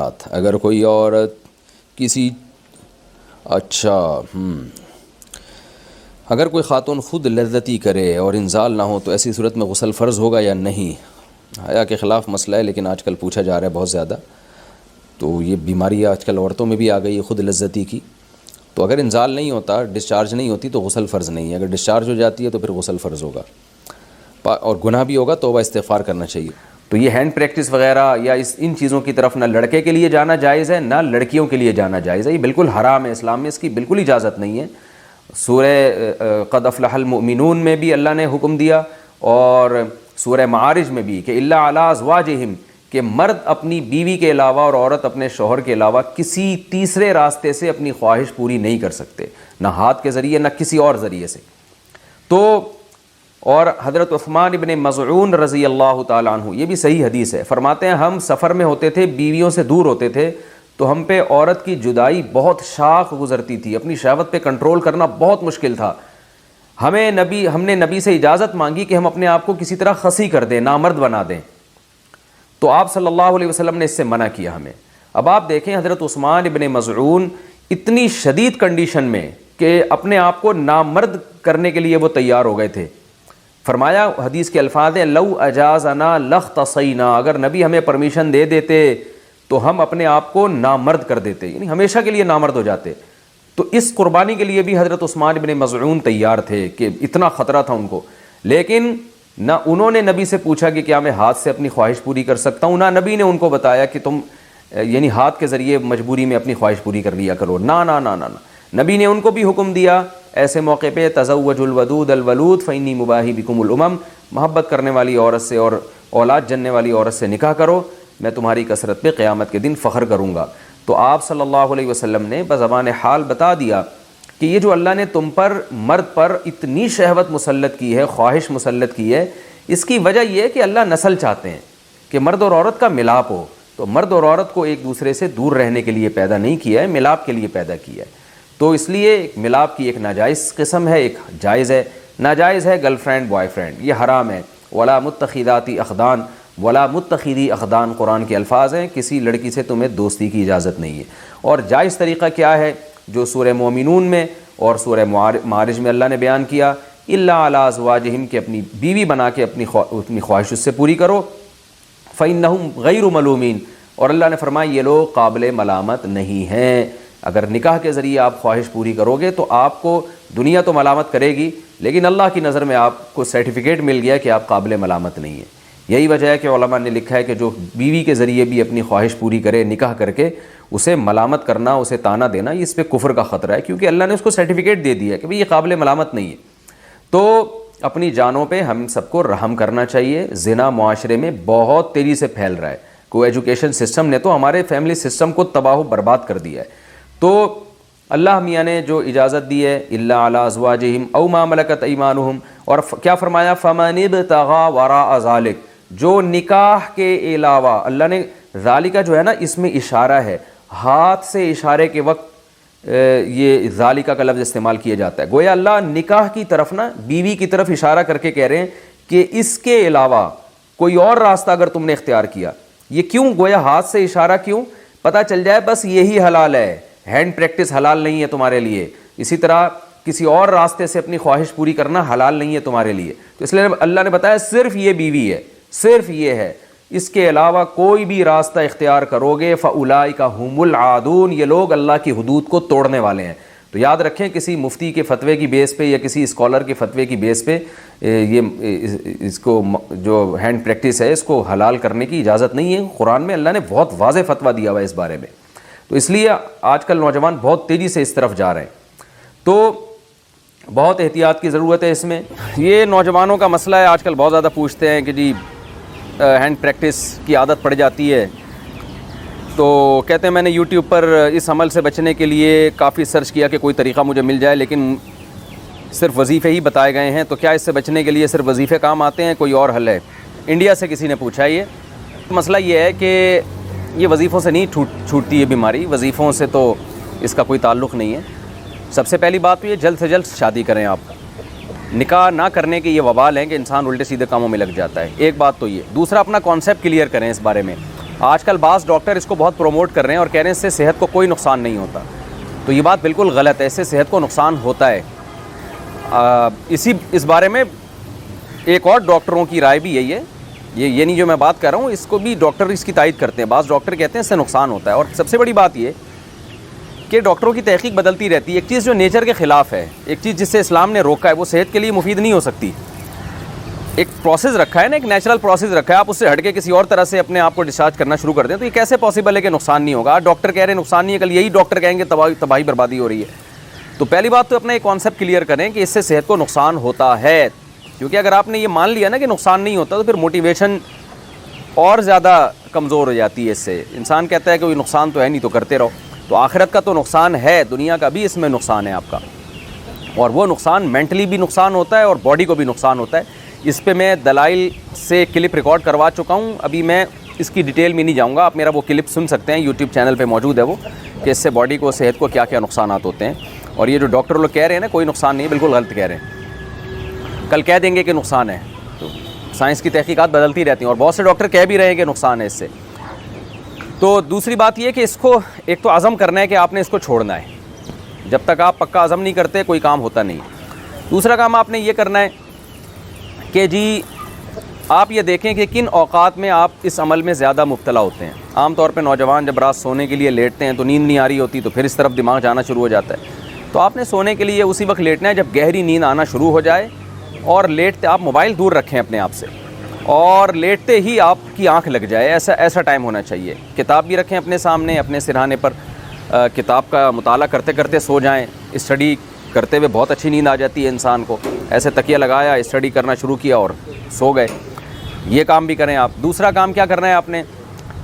ساتھ اگر کوئی عورت کسی اگر کوئی خاتون خود لذتی کرے اور انزال نہ ہو تو ایسی صورت میں غسل فرض ہوگا یا نہیں؟ حیا کے خلاف مسئلہ ہے لیکن آج کل پوچھا جا رہا ہے بہت زیادہ. تو یہ بیماری آج کل عورتوں میں بھی آ گئی ہے خود لذتی کی. تو اگر انزال نہیں ہوتا، ڈسچارج نہیں ہوتی تو غسل فرض نہیں ہے. اگر ڈسچارج ہو جاتی ہے تو پھر غسل فرض ہوگا اور گناہ بھی ہوگا، توبہ استغفار کرنا چاہیے. تو یہ ہینڈ پریکٹس وغیرہ یا ان چیزوں کی طرف نہ لڑکے کے لیے جانا جائز ہے نہ لڑکیوں کے لیے جانا جائز ہے. یہ بالکل حرام ہے، اسلام میں اس کی بالکل اجازت نہیں ہے. سورہ قد افلح المؤمنون میں بھی اللہ نے حکم دیا اور سورہ معارج میں بھی کہ الا علی ازواجہم، کہ مرد اپنی بیوی کے علاوہ اور عورت اپنے شوہر کے علاوہ کسی تیسرے راستے سے اپنی خواہش پوری نہیں کر سکتے، نہ ہاتھ کے ذریعے نہ کسی اور ذریعے سے. تو اور حضرت عثمان ابن مظعون رضی اللہ تعالیٰ عنہ، یہ بھی صحیح حدیث ہے، فرماتے ہیں ہم سفر میں ہوتے تھے، بیویوں سے دور ہوتے تھے تو ہم پہ عورت کی جدائی بہت شاق گزرتی تھی، اپنی شہوت پہ کنٹرول کرنا بہت مشکل تھا. ہم نے نبی سے اجازت مانگی کہ ہم اپنے آپ کو کسی طرح خصی کر دیں، نامرد بنا دیں، تو آپ صلی اللہ علیہ وسلم نے اس سے منع کیا ہمیں. اب آپ دیکھیں حضرت عثمان ابن مظعون اتنی شدید کنڈیشن میں کہ اپنے آپ کو نامرد کرنے کے لیے وہ تیار ہو گئے تھے. فرمایا، حدیث کے الفاظ ہیں لو اجازنا لاختصینا، اگر نبی ہمیں پرمیشن دے دیتے تو ہم اپنے آپ کو نامرد کر دیتے، یعنی ہمیشہ کے لیے نامرد ہو جاتے. تو اس قربانی کے لیے بھی حضرت عثمان ابن مظعون تیار تھے کہ اتنا خطرہ تھا ان کو. لیکن نہ انہوں نے نبی سے پوچھا کہ کیا میں ہاتھ سے اپنی خواہش پوری کر سکتا ہوں، نہ نبی نے ان کو بتایا کہ تم یعنی ہاتھ کے ذریعے مجبوری میں اپنی خواہش پوری کر لیا کرو. نہ نہ نہ نہ نبی نے ان کو بھی حکم دیا ایسے موقع پہ تزوجوا الودود الولود فانی مباہی بکم الامم، محبت کرنے والی عورت سے اور اولاد جننے والی عورت سے نکاح کرو، میں تمہاری کثرت پہ قیامت کے دن فخر کروں گا. تو آپ صلی اللہ علیہ وسلم نے بزبان حال بتا دیا کہ یہ جو اللہ نے تم پر مرد پر اتنی شہوت مسلط کی ہے، خواہش مسلط کی ہے، اس کی وجہ یہ ہے کہ اللہ نسل چاہتے ہیں کہ مرد اور عورت کا ملاپ ہو. تو مرد اور عورت کو ایک دوسرے سے دور رہنے کے لیے پیدا نہیں کیا ہے، ملاپ کے لیے پیدا کیا ہے. تو اس لیے ملاپ کی ایک ناجائز قسم ہے، ایک جائز ہے. ناجائز ہے گرل فرینڈ بوائے فرینڈ، یہ حرام ہے. ولا متخذاتی اخدان، ولا متخذی اخدان قرآن کے الفاظ ہیں، کسی لڑکی سے تمہیں دوستی کی اجازت نہیں ہے. اور جائز طریقہ کیا ہے جو سورہ مومنون میں اور سورہ معارج میں اللہ نے بیان کیا، الا علی ازواجہم، کہ اپنی بیوی بنا کے اپنی خواہش اس سے پوری کرو. فإنہم غیر ملومین، اور اللہ نے فرمایا یہ لوگ قابل ملامت نہیں ہیں. اگر نکاح کے ذریعے آپ خواہش پوری کرو گے تو آپ کو دنیا تو ملامت کرے گی، لیکن اللہ کی نظر میں آپ کو سرٹیفکیٹ مل گیا کہ آپ قابل ملامت نہیں ہیں. یہی وجہ ہے کہ علماء نے لکھا ہے کہ جو بیوی کے ذریعے بھی اپنی خواہش پوری کرے نکاح کر کے، اسے ملامت کرنا، اسے طعنہ دینا، یہ اس پہ کفر کا خطرہ ہے، کیونکہ اللہ نے اس کو سرٹیفکیٹ دے دیا کہ بھئی یہ قابل ملامت نہیں ہے. تو اپنی جانوں پہ ہم سب کو رحم کرنا چاہیے. زنا معاشرے میں بہت تیزی سے پھیل رہا ہے. کو ایجوکیشن سسٹم نے تو ہمارے فیملی سسٹم کو تباہ و برباد کر دیا ہے. تو اللہ میاں نے جو اجازت دی ہے الا علی ازواجہم او ما ملکت ایمانہم، اور کیا فرمایا فمن ابتغى وراء ذلک، جو نکاح کے علاوہ، اللہ نے ذالکہ جو ہے نا اس میں اشارہ ہے، ہاتھ سے اشارے کے وقت یہ ذالکہ کا لفظ استعمال کیا جاتا ہے. گویا اللہ نکاح کی طرف نا بیوی کی طرف اشارہ کر کے کہہ رہے ہیں کہ اس کے علاوہ کوئی اور راستہ اگر تم نے اختیار کیا. یہ کیوں گویا ہاتھ سے اشارہ کیوں؟ پتہ چل جائے بس یہی حلال ہے، ہینڈ پریکٹس حلال نہیں ہے تمہارے لیے. اسی طرح کسی اور راستے سے اپنی خواہش پوری کرنا حلال نہیں ہے تمہارے لیے. تو اس لیے اللہ نے بتایا صرف یہ بیوی ہے، صرف یہ ہے، اس کے علاوہ کوئی بھی راستہ اختیار کرو گے فاولئک ھم العادون، یہ لوگ اللہ کی حدود کو توڑنے والے ہیں. تو یاد رکھیں کسی مفتی کے فتوے کی بیس پہ یا کسی اسکالر کے فتوے کی بیس پہ یہ اس کو جو ہینڈ پریکٹس ہے اس کو حلال کرنے کی اجازت نہیں ہے. قرآن میں اللہ نے بہت واضح فتویٰ دیا ہوا ہے اس بارے میں. تو اس لیے آج کل نوجوان بہت تیزی سے اس طرف جا رہے ہیں. تو بہت احتیاط کی ضرورت ہے اس میں. یہ نوجوانوں کا مسئلہ ہے، آج کل بہت زیادہ پوچھتے ہیں کہ جی ہینڈ پریکٹس کی عادت پڑ جاتی ہے تو کہتے ہیں میں نے یوٹیوب پر اس عمل سے بچنے کے لیے کافی سرچ کیا کہ کوئی طریقہ مجھے مل جائے، لیکن صرف وظیفے ہی بتائے گئے ہیں. تو کیا اس سے بچنے کے لیے صرف وظیفے کام آتے ہیں، کوئی اور حل ہے؟ انڈیا سے کسی نے پوچھا. یہ مسئلہ یہ ہے کہ یہ وظیفوں سے نہیں چھوٹتی ہے بیماری، وظیفوں سے تو اس کا کوئی تعلق نہیں ہے. سب سے پہلی بات تو یہ جلد سے جلد شادی کریں. آپ نکاح نہ کرنے کے یہ وبال ہیں کہ انسان الٹے سیدھے کاموں میں لگ جاتا ہے. ایک بات تو یہ. دوسرا اپنا کانسیپٹ کلیئر کریں اس بارے میں آج کل بعض ڈاکٹر اس کو بہت پروموٹ کر رہے ہیں اور کہہ رہے ہیں اس سے صحت کو کوئی نقصان نہیں ہوتا، تو یہ بات بالکل غلط ہے، اس سے صحت کو نقصان ہوتا ہے۔ اس بارے میں ایک اور ڈاکٹروں کی رائے بھی یہی ہے، یہ نہیں جو میں بات کر رہا ہوں، اس کو بھی ڈاکٹر اس کی تائید کرتے ہیں، بعض ڈاکٹر کہتے ہیں اس سے نقصان ہوتا ہے۔ اور سب سے بڑی بات یہ کہ ڈاکٹروں کی تحقیق بدلتی رہتی ہے، ایک چیز جو نیچر کے خلاف ہے، ایک چیز جس سے اسلام نے روکا ہے، وہ صحت کے لیے مفید نہیں ہو سکتی۔ ایک پروسیس رکھا ہے نا، ایک نیچرل پروسیس رکھا ہے، آپ اس سے ہٹ کے کسی اور طرح سے اپنے آپ کو ڈسچارج کرنا شروع کر دیں تو یہ کیسے پاسبل ہے کہ نقصان نہیں ہوگا؟ ڈاکٹر کہہ رہے ہیں نقصان نہیں ہے، کل یہی ڈاکٹر کہیں گے تباہی بربادی ہو رہی ہے۔ تو پہلی بات تو اپنا ایک کانسیپٹ کلیئر کریں کہ اس سے صحت کو نقصان ہوتا ہے، کیونکہ اگر آپ نے یہ مان لیا نا کہ نقصان نہیں ہوتا تو پھر موٹیویشن اور زیادہ کمزور ہو جاتی ہے۔ اس سے انسان کہتا ہے کہ کوئی نقصان تو ہے نہیں تو کرتے رہو، تو آخرت کا تو نقصان ہے، دنیا کا بھی اس میں نقصان ہے آپ کا، اور وہ نقصان مینٹلی بھی نقصان ہوتا ہے اور باڈی کو بھی نقصان ہوتا ہے۔ اس پہ میں دلائل سے کلپ ریکارڈ کروا چکا ہوں، ابھی میں اس کی ڈیٹیل میں نہیں جاؤں گا، آپ میرا وہ کلپ سن سکتے ہیں، یوٹیوب چینل پہ موجود ہے وہ، کہ اس سے باڈی کو، صحت کو کیا کیا نقصانات ہوتے ہیں۔ اور یہ جو ڈاکٹر لوگ کہہ رہے ہیں نا کوئی نقصان نہیں، بالکل غلط کہہ رہے ہیں، کل کہہ دیں گے کہ نقصان ہے، تو سائنس کی تحقیقات بدلتی رہتی ہیں اور بہت سے ڈاکٹر کہہ بھی رہے ہیں کہ نقصان ہے اس سے۔ تو دوسری بات یہ کہ اس کو ایک تو عزم کرنا ہے کہ آپ نے اس کو چھوڑنا ہے، جب تک آپ پکا عزم نہیں کرتے کوئی کام ہوتا نہیں۔ دوسرا کام آپ نے یہ کرنا ہے کہ جی آپ یہ دیکھیں کہ کن اوقات میں آپ اس عمل میں زیادہ مبتلا ہوتے ہیں۔ عام طور پہ نوجوان جب رات سونے کے لیے لیٹتے ہیں تو نیند نہیں آ رہی ہوتی، تو پھر اس طرف دماغ جانا شروع ہو جاتا ہے، تو آپ نے سونے کے لیے اسی وقت لیٹنا ہے جب گہری نیند آنا شروع ہو جائے، اور لیٹتے آپ موبائل دور رکھیں اپنے آپ سے، اور لیٹتے ہی آپ کی آنکھ لگ جائے، ایسا ٹائم ہونا چاہیے۔ کتاب بھی رکھیں اپنے سامنے، اپنے سرہانے پر، کتاب کا مطالعہ کرتے کرتے سو جائیں۔ اسٹڈی کرتے ہوئے بہت اچھی نیند آ جاتی ہے انسان کو، ایسے تکیہ لگایا، اسٹڈی کرنا شروع کیا اور سو گئے، یہ کام بھی کریں آپ۔ دوسرا کام کیا کرنا ہے آپ نے؟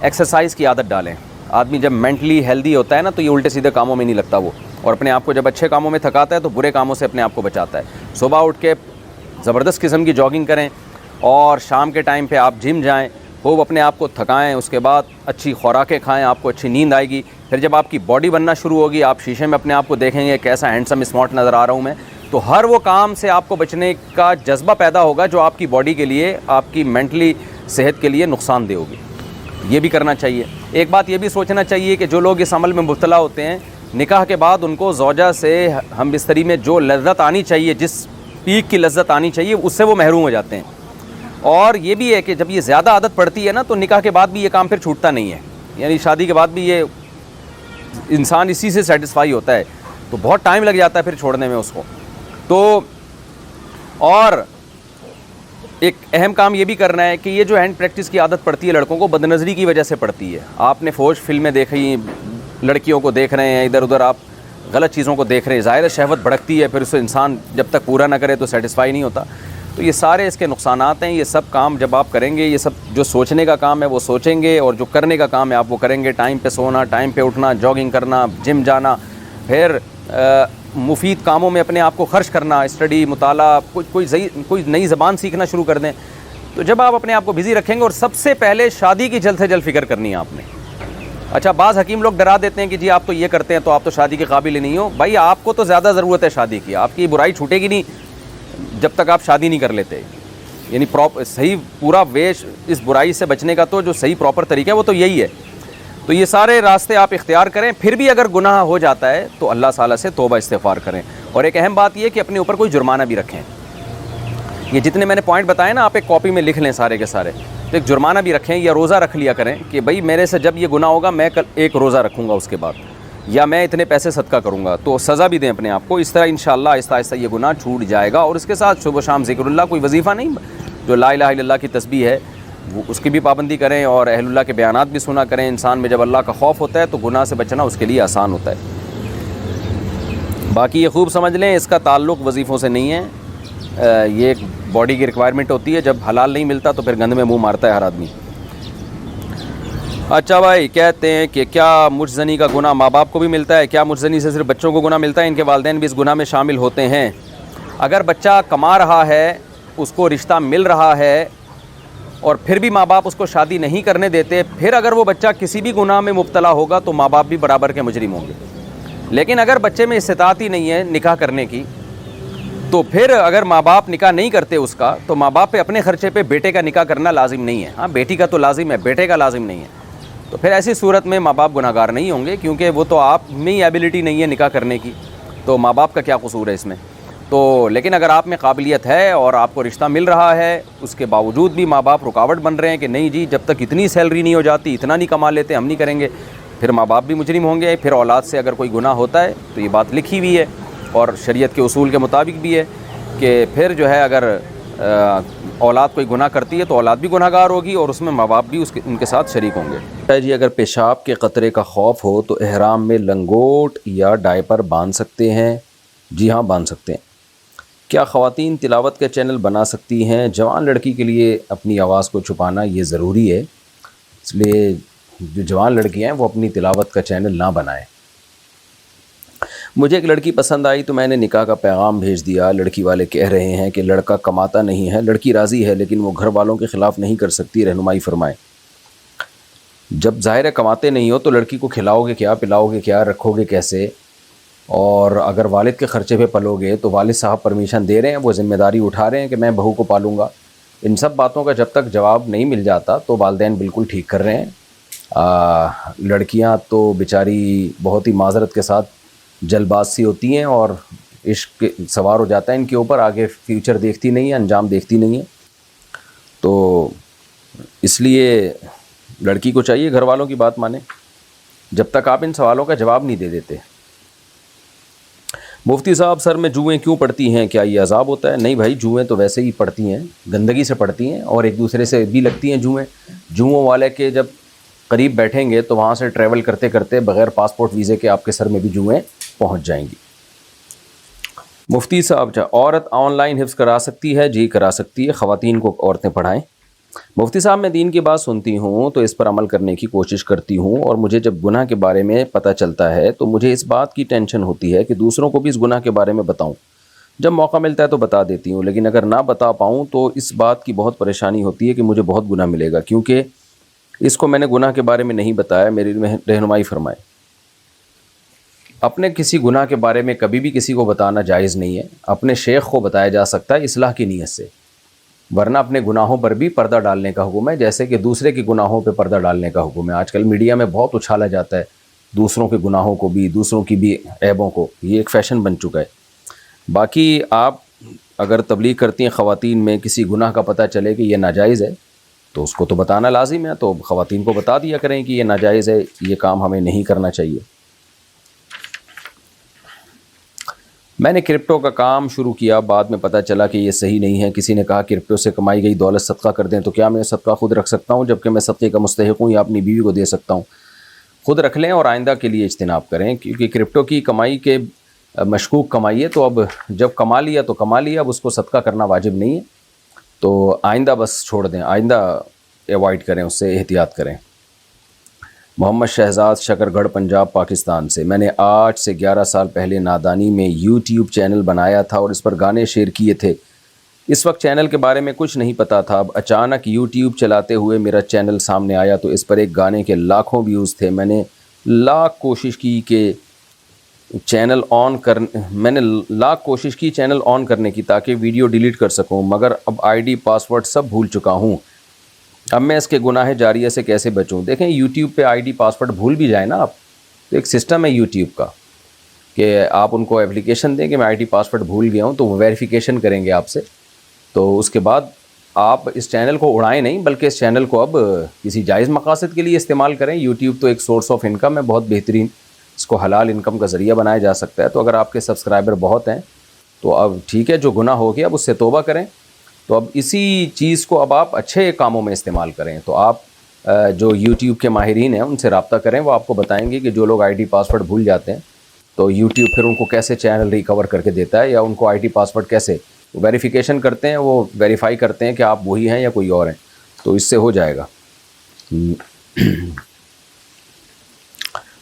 ایکسرسائز کی عادت ڈالیں۔ آدمی جب مینٹلی ہیلدی ہوتا ہے نا تو یہ الٹے سیدھے کاموں میں نہیں لگتا وہ، اور اپنے آپ کو جب اچھے کاموں میں تھکاتا ہے تو برے کاموں سے اپنے آپ کو بچاتا ہے۔ صبح اٹھ کے زبردست قسم کی جاگنگ کریں، اور شام کے ٹائم پہ آپ جم جائیں، خوب اپنے آپ کو تھکائیں، اس کے بعد اچھی خوراکیں کھائیں، آپ کو اچھی نیند آئے گی۔ پھر جب آپ کی باڈی بننا شروع ہوگی، آپ شیشے میں اپنے آپ کو دیکھیں گے کیسا ہینڈسم اسمارٹ نظر آ رہا ہوں میں، تو ہر وہ کام سے آپ کو بچنے کا جذبہ پیدا ہوگا جو آپ کی باڈی کے لیے، آپ کی مینٹلی صحت کے لیے نقصان دہ ہوگی۔ یہ بھی کرنا چاہیے۔ ایک بات یہ بھی سوچنا چاہیے کہ جو لوگ اس عمل میں مبتلا ہوتے ہیں، نکاح کے بعد ان کو زوجہ سے ہم بستری میں جو لذت آنی چاہیے، جس پیک کی لذت آنی چاہیے، اس سے وہ محروم ہو جاتے ہیں۔ اور یہ بھی ہے کہ جب یہ زیادہ عادت پڑتی ہے نا تو نکاح کے بعد بھی یہ کام پھر چھوٹتا نہیں ہے، یعنی شادی کے بعد بھی یہ انسان اسی سے سیٹسفائی ہوتا ہے، تو بہت ٹائم لگ جاتا ہے پھر چھوڑنے میں اس کو۔ تو اور ایک اہم کام یہ بھی کرنا ہے کہ یہ جو ہینڈ پریکٹس کی عادت پڑتی ہے لڑکوں کو، بدنظری کی وجہ سے پڑتی ہے۔ آپ نے فوج فلمیں دیکھی، لڑکیوں کو دیکھ رہے ہیں ادھر ادھر، آپ غلط چیزوں کو دیکھ رہے ہیں، ظاہر شہوت بھڑکتی ہے، پھر اسے انسان جب تک پورا نہ کرے تو سیٹسفائی نہیں ہوتا۔ تو یہ سارے اس کے نقصانات ہیں۔ یہ سب کام جب آپ کریں گے، یہ سب جو سوچنے کا کام ہے وہ سوچیں گے، اور جو کرنے کا کام ہے آپ وہ کریں گے۔ ٹائم پہ سونا، ٹائم پہ اٹھنا، جاگنگ کرنا، جم جانا، پھر مفید کاموں میں اپنے آپ کو خرچ کرنا، اسٹڈی، مطالعہ، کوئی نئی زبان سیکھنا شروع کر دیں۔ تو جب آپ اپنے آپ کو بزی رکھیں گے، اور سب سے پہلے شادی کی جلد سے جلد فکر کرنی ہے آپ نے۔ اچھا، بعض حکیم لوگ ڈرا دیتے ہیں کہ جی آپ تو یہ کرتے ہیں تو آپ تو شادی کے قابل ہی نہیں ہو۔ بھائی آپ کو تو زیادہ ضرورت ہے شادی کی، آپ کی برائی چھوٹے گی نہیں جب تک آپ شادی نہیں کر لیتے، یعنی صحیح پورا ویش اس برائی سے بچنے کا تو جو صحیح پراپر طریقہ ہے وہ تو یہی ہے۔ تو یہ سارے راستے آپ اختیار کریں، پھر بھی اگر گناہ ہو جاتا ہے تو اللہ تعالیٰ سے توبہ استغفار کریں۔ اور ایک اہم بات یہ کہ اپنے اوپر کوئی جرمانہ بھی رکھیں۔ یہ جتنے میں نے پوائنٹ بتائے نا، آپ ایک کاپی میں لکھ لیں سارے کے سارے، تو ایک جرمانہ بھی رکھیں، یا روزہ رکھ لیا کریں کہ بھائی میرے سے جب یہ گناہ ہوگا میں کل ایک روزہ رکھوں گا اس کے بعد، یا میں اتنے پیسے صدقہ کروں گا، تو سزا بھی دیں اپنے آپ کو۔ اس طرح انشاءاللہ آہستہ آہستہ یہ گناہ چھوٹ جائے گا۔ اور اس کے ساتھ صبح و شام ذکر اللہ، کوئی وظیفہ نہیں، جو لا الہ الا اللہ کی تسبیح ہے وہ اس کی بھی پابندی کریں، اور اہل اللہ کے بیانات بھی سنا کریں۔ انسان میں جب اللہ کا خوف ہوتا ہے تو گناہ سے بچنا اس کے لیے آسان ہوتا ہے۔ باقی یہ خوب سمجھ لیں، اس کا تعلق وظیفوں سے نہیں ہے، یہ ایک باڈی کی ریکوائرمنٹ ہوتی ہے۔ جب حلال نہیں ملتا تو پھر گند میں منہ مارتا ہے ہر آدمی۔ اچھا بھائی، کہتے ہیں کہ کیا مجزنی کا گناہ ماں باپ کو بھی ملتا ہے؟ کیا مجزنی سے صرف بچوں کو گناہ ملتا ہے، ان کے والدین بھی اس گناہ میں شامل ہوتے ہیں؟ اگر بچہ کما رہا ہے، اس کو رشتہ مل رہا ہے، اور پھر بھی ماں باپ اس کو شادی نہیں کرنے دیتے، پھر اگر وہ بچہ کسی بھی گناہ میں مبتلا ہوگا تو ماں باپ بھی برابر کے مجرم ہوں گے۔ لیکن اگر بچے میں استطاعت ہی نہیں ہے نکاح کرنے کی، تو پھر اگر ماں باپ نکاح نہیں کرتے اس کا، تو ماں باپ پہ اپنے خرچے پہ بیٹے کا نکاح کرنا لازم نہیں ہے۔ ہاں، بیٹی کا تو لازم ہے، بیٹے کا لازم نہیں ہے۔ تو پھر ایسی صورت میں ماں باپ گناہ گار نہیں ہوں گے، کیونکہ وہ تو آپ میں ہی ایبلٹی نہیں ہے نکاح کرنے کی، تو ماں باپ کا کیا قصور ہے اس میں؟ تو لیکن اگر آپ میں قابلیت ہے اور آپ کو رشتہ مل رہا ہے، اس کے باوجود بھی ماں باپ رکاوٹ بن رہے ہیں کہ نہیں جی جب تک اتنی سیلری نہیں ہو جاتی، اتنا نہیں کما لیتے، ہم نہیں کریں گے، پھر ماں باپ بھی مجرم ہوں گے۔ پھر اولاد سے اگر کوئی گناہ ہوتا ہے تو یہ بات لکھی ہوئی ہے اور شریعت کے اصول کے مطابق بھی ہے کہ پھر جو ہے اگر اولاد کوئی گناہ کرتی ہے تو اولاد بھی گناہ گار ہوگی اور اس میں ماں باپ بھی ان کے ساتھ شریک ہوں گے۔ جی اگر پیشاب کے قطرے کا خوف ہو تو احرام میں لنگوٹ یا ڈائپر باندھ سکتے ہیں؟ جی ہاں باندھ سکتے ہیں۔ کیا خواتین تلاوت کا چینل بنا سکتی ہیں؟ جوان لڑکی کے لیے اپنی آواز کو چھپانا یہ ضروری ہے، اس لیے جو جوان لڑکیاں ہیں وہ اپنی تلاوت کا چینل نہ بنائیں۔ مجھے ایک لڑکی پسند آئی تو میں نے نکاح کا پیغام بھیج دیا، لڑکی والے کہہ رہے ہیں کہ لڑکا کماتا نہیں ہے، لڑکی راضی ہے لیکن وہ گھر والوں کے خلاف نہیں کر سکتی، رہنمائی فرمائیں۔ جب ظاہر ہے کماتے نہیں ہو تو لڑکی کو کھلاؤ گے کیا، پلاؤ گے کیا، رکھو گے کیسے؟ اور اگر والد کے خرچے پہ پلو گے تو والد صاحب پرمیشن دے رہے ہیں، وہ ذمہ داری اٹھا رہے ہیں کہ میں بہو کو پالوں گا۔ ان سب باتوں کا جب تک جواب نہیں مل جاتا تو والدین بالکل ٹھیک کر رہے ہیں۔ لڑکیاں تو بیچاری بہت ہی معذرت کے ساتھ جلد باز سی ہوتی ہیں اور عشق سوار ہو جاتا ہے ان کے اوپر، آگے فیوچر دیکھتی نہیں ہے، انجام دیکھتی نہیں ہے۔ تو اس لیے لڑکی کو چاہیے گھر والوں کی بات مانیں جب تک آپ ان سوالوں کا جواب نہیں دے دیتے۔ مفتی صاحب سر میں جوئیں کیوں پڑتی ہیں، کیا یہ عذاب ہوتا ہے؟ نہیں بھائی، جوئیں تو ویسے ہی پڑتی ہیں، گندگی سے پڑتی ہیں اور ایک دوسرے سے بھی لگتی ہیں جوئیں۔ جوؤں والے کے جب قریب بیٹھیں گے تو وہاں سے ٹریول کرتے کرتے بغیر پاسپورٹ ویزے کے آپ کے سر میں بھی جوئیں پہنچ جائیں گی۔ مفتی صاحب عورت آن لائن حفظ کرا سکتی ہے؟ جی کرا سکتی ہے، خواتین کو عورتیں پڑھائیں۔ مفتی صاحب میں دین کی بات سنتی ہوں تو اس پر عمل کرنے کی کوشش کرتی ہوں، اور مجھے جب گناہ کے بارے میں پتہ چلتا ہے تو مجھے اس بات کی ٹینشن ہوتی ہے کہ دوسروں کو بھی اس گناہ کے بارے میں بتاؤں۔ جب موقع ملتا ہے تو بتا دیتی ہوں، لیکن اگر نہ بتا پاؤں تو اس بات کی بہت پریشانی ہوتی ہے کہ مجھے بہت گناہ ملے گا، کیونکہ اس کو میں نے گناہ کے بارے میں نہیں بتایا، میری رہنمائی فرمائے۔ اپنے کسی گناہ کے بارے میں کبھی بھی کسی کو بتانا جائز نہیں ہے، اپنے شیخ کو بتایا جا سکتا ہے اصلاح کی نیت سے، ورنہ اپنے گناہوں پر بھی پردہ ڈالنے کا حکم ہے، جیسے کہ دوسرے کے گناہوں پہ پردہ ڈالنے کا حکم ہے۔ آج کل میڈیا میں بہت اچھالا جاتا ہے دوسروں کے گناہوں کو بھی، دوسروں کی بھی عیبوں کو، یہ ایک فیشن بن چکا ہے۔ باقی آپ اگر تبلیغ کرتی ہیں خواتین میں کسی گناہ کا پتہ چلے کہ یہ ناجائز ہے تو اس کو تو بتانا لازم ہے، تو خواتین کو بتا دیا کریں کہ یہ ناجائز ہے، یہ کام ہمیں نہیں کرنا چاہیے۔ میں نے کرپٹو کا کام شروع کیا، بعد میں پتہ چلا کہ یہ صحیح نہیں ہے، کسی نے کہا کرپٹو سے کمائی گئی دولت صدقہ کر دیں، تو کیا میں صدقہ خود رکھ سکتا ہوں جبکہ میں صدقے کا مستحق ہوں، یا اپنی بیوی کو دے سکتا ہوں؟ خود رکھ لیں اور آئندہ کے لیے اجتناب کریں، کیونکہ کرپٹو کی کمائی کے مشکوک کمائی ہے، تو اب جب کما لیا تو کما لیا، اب اس کو صدقہ کرنا واجب نہیں ہے، تو آئندہ بس چھوڑ دیں، آئندہ ایوائڈ کریں، اس سے احتیاط کریں۔ محمد شہزاد شکر گڑھ پنجاب پاکستان سے، میں نے 8 سے 11 سال پہلے نادانی میں یوٹیوب چینل بنایا تھا اور اس پر گانے شیئر کیے تھے۔ اس وقت چینل کے بارے میں کچھ نہیں پتا تھا، اب اچانک یوٹیوب چلاتے ہوئے میرا چینل سامنے آیا تو اس پر ایک گانے کے لاکھوں ویوز تھے۔ میں نے لاکھ کوشش کی چینل آن کرنے کی تاکہ ویڈیو ڈیلیٹ کر سکوں، مگر اب آئی ڈی پاسورڈ سب بھول چکا ہوں۔ اب میں اس کے گناہ جاریہ سے کیسے بچوں؟ دیکھیں یوٹیوب پہ آئی ڈی پاسورڈ بھول بھی جائیں نا آپ، تو ایک سسٹم ہے یوٹیوب کا کہ آپ ان کو اپلیکیشن دیں کہ میں آئی ڈی پاسورڈ بھول گیا ہوں، تو وہ ویریفیکیشن کریں گے آپ سے، تو اس کے بعد آپ اس چینل کو اڑائیں نہیں، بلکہ اس چینل کو اب کسی جائز مقاصد کے لیے استعمال کریں۔ یوٹیوب تو ایک سورس آف انکم ہے، بہت بہترین، اس کو حلال انکم کا ذریعہ بنایا جا سکتا ہے۔ تو اگر آپ کے سبسکرائبر بہت ہیں تو اب ٹھیک ہے، جو گناہ ہو گیا اب اس سے توبہ کریں، تو اب اسی چیز کو اب آپ اچھے کاموں میں استعمال کریں۔ تو آپ جو یوٹیوب کے ماہرین ہیں ان سے رابطہ کریں، وہ آپ کو بتائیں گے کہ جو لوگ آئی ڈی پاسورڈ بھول جاتے ہیں تو یوٹیوب پھر ان کو کیسے چینل ریکور کر کے دیتا ہے، یا ان کو آئی ڈی پاسورڈ کیسے ویریفیکیشن کرتے ہیں، وہ ویریفائی کرتے ہیں کہ آپ وہی ہیں یا کوئی اور ہیں، تو اس سے ہو جائے گا۔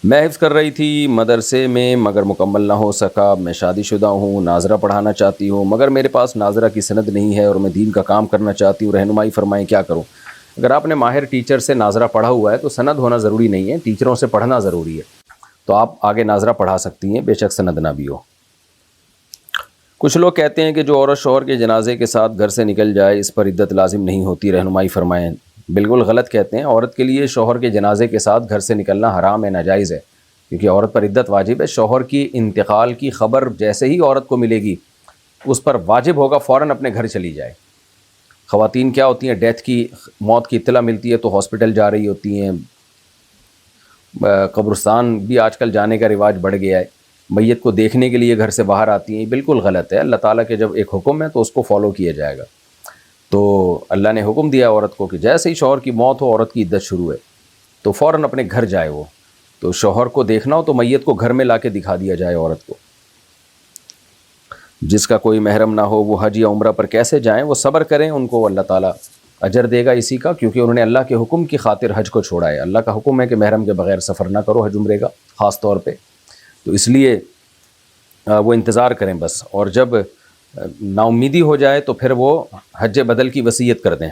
میں حفظ کر رہی تھی مدرسے میں مگر مکمل نہ ہو سکا، میں شادی شدہ ہوں، ناظرہ پڑھانا چاہتی ہوں مگر میرے پاس ناظرہ کی سند نہیں ہے اور میں دین کا کام کرنا چاہتی ہوں، رہنمائی فرمائیں کیا کروں؟ اگر آپ نے ماہر ٹیچر سے ناظرہ پڑھا ہوا ہے تو سند ہونا ضروری نہیں ہے، ٹیچروں سے پڑھنا ضروری ہے، تو آپ آگے ناظرہ پڑھا سکتی ہیں بے شک سند نہ بھی ہو۔ کچھ لوگ کہتے ہیں کہ جو عورت شوہر کے جنازے کے ساتھ گھر سے نکل جائے اس پر عدت لازم نہیں ہوتی، رہنمائی فرمائیں۔ بالکل غلط کہتے ہیں. عورت کے لیے شوہر کے جنازے کے ساتھ گھر سے نکلنا حرام ہے, ناجائز ہے, کیونکہ عورت پر عدت واجب ہے. شوہر کی انتقال کی خبر جیسے ہی عورت کو ملے گی اس پر واجب ہوگا فوراً اپنے گھر چلی جائے. خواتین کیا ہوتی ہیں, ڈیتھ کی, موت کی اطلاع ملتی ہے تو ہاسپٹل جا رہی ہوتی ہیں. قبرستان بھی آج کل جانے کا رواج بڑھ گیا ہے, میت کو دیکھنے کے لیے گھر سے باہر آتی ہیں. بالکل غلط ہے. اللہ تعالیٰ کے جب ایک حکم ہے تو اس کو فالو کیا جائے گا. تو اللہ نے حکم دیا عورت کو کہ جیسے ہی شوہر کی موت ہو, عورت کی عدت شروع ہے تو فوراً اپنے گھر جائے. وہ تو شوہر کو دیکھنا ہو تو میت کو گھر میں لا کے دکھا دیا جائے عورت کو. جس کا کوئی محرم نہ ہو وہ حج یا عمرہ پر کیسے جائیں, وہ صبر کریں, ان کو اللہ تعالیٰ اجر دے گا اسی کا, کیونکہ انہوں نے اللہ کے حکم کی خاطر حج کو چھوڑا ہے. اللہ کا حکم ہے کہ محرم کے بغیر سفر نہ کرو حج عمرے کا خاص طور پہ. تو اس لیے وہ انتظار کریں بس, اور جب نا امیدی ہو جائے تو پھر وہ حج بدل کی وصیت کر دیں.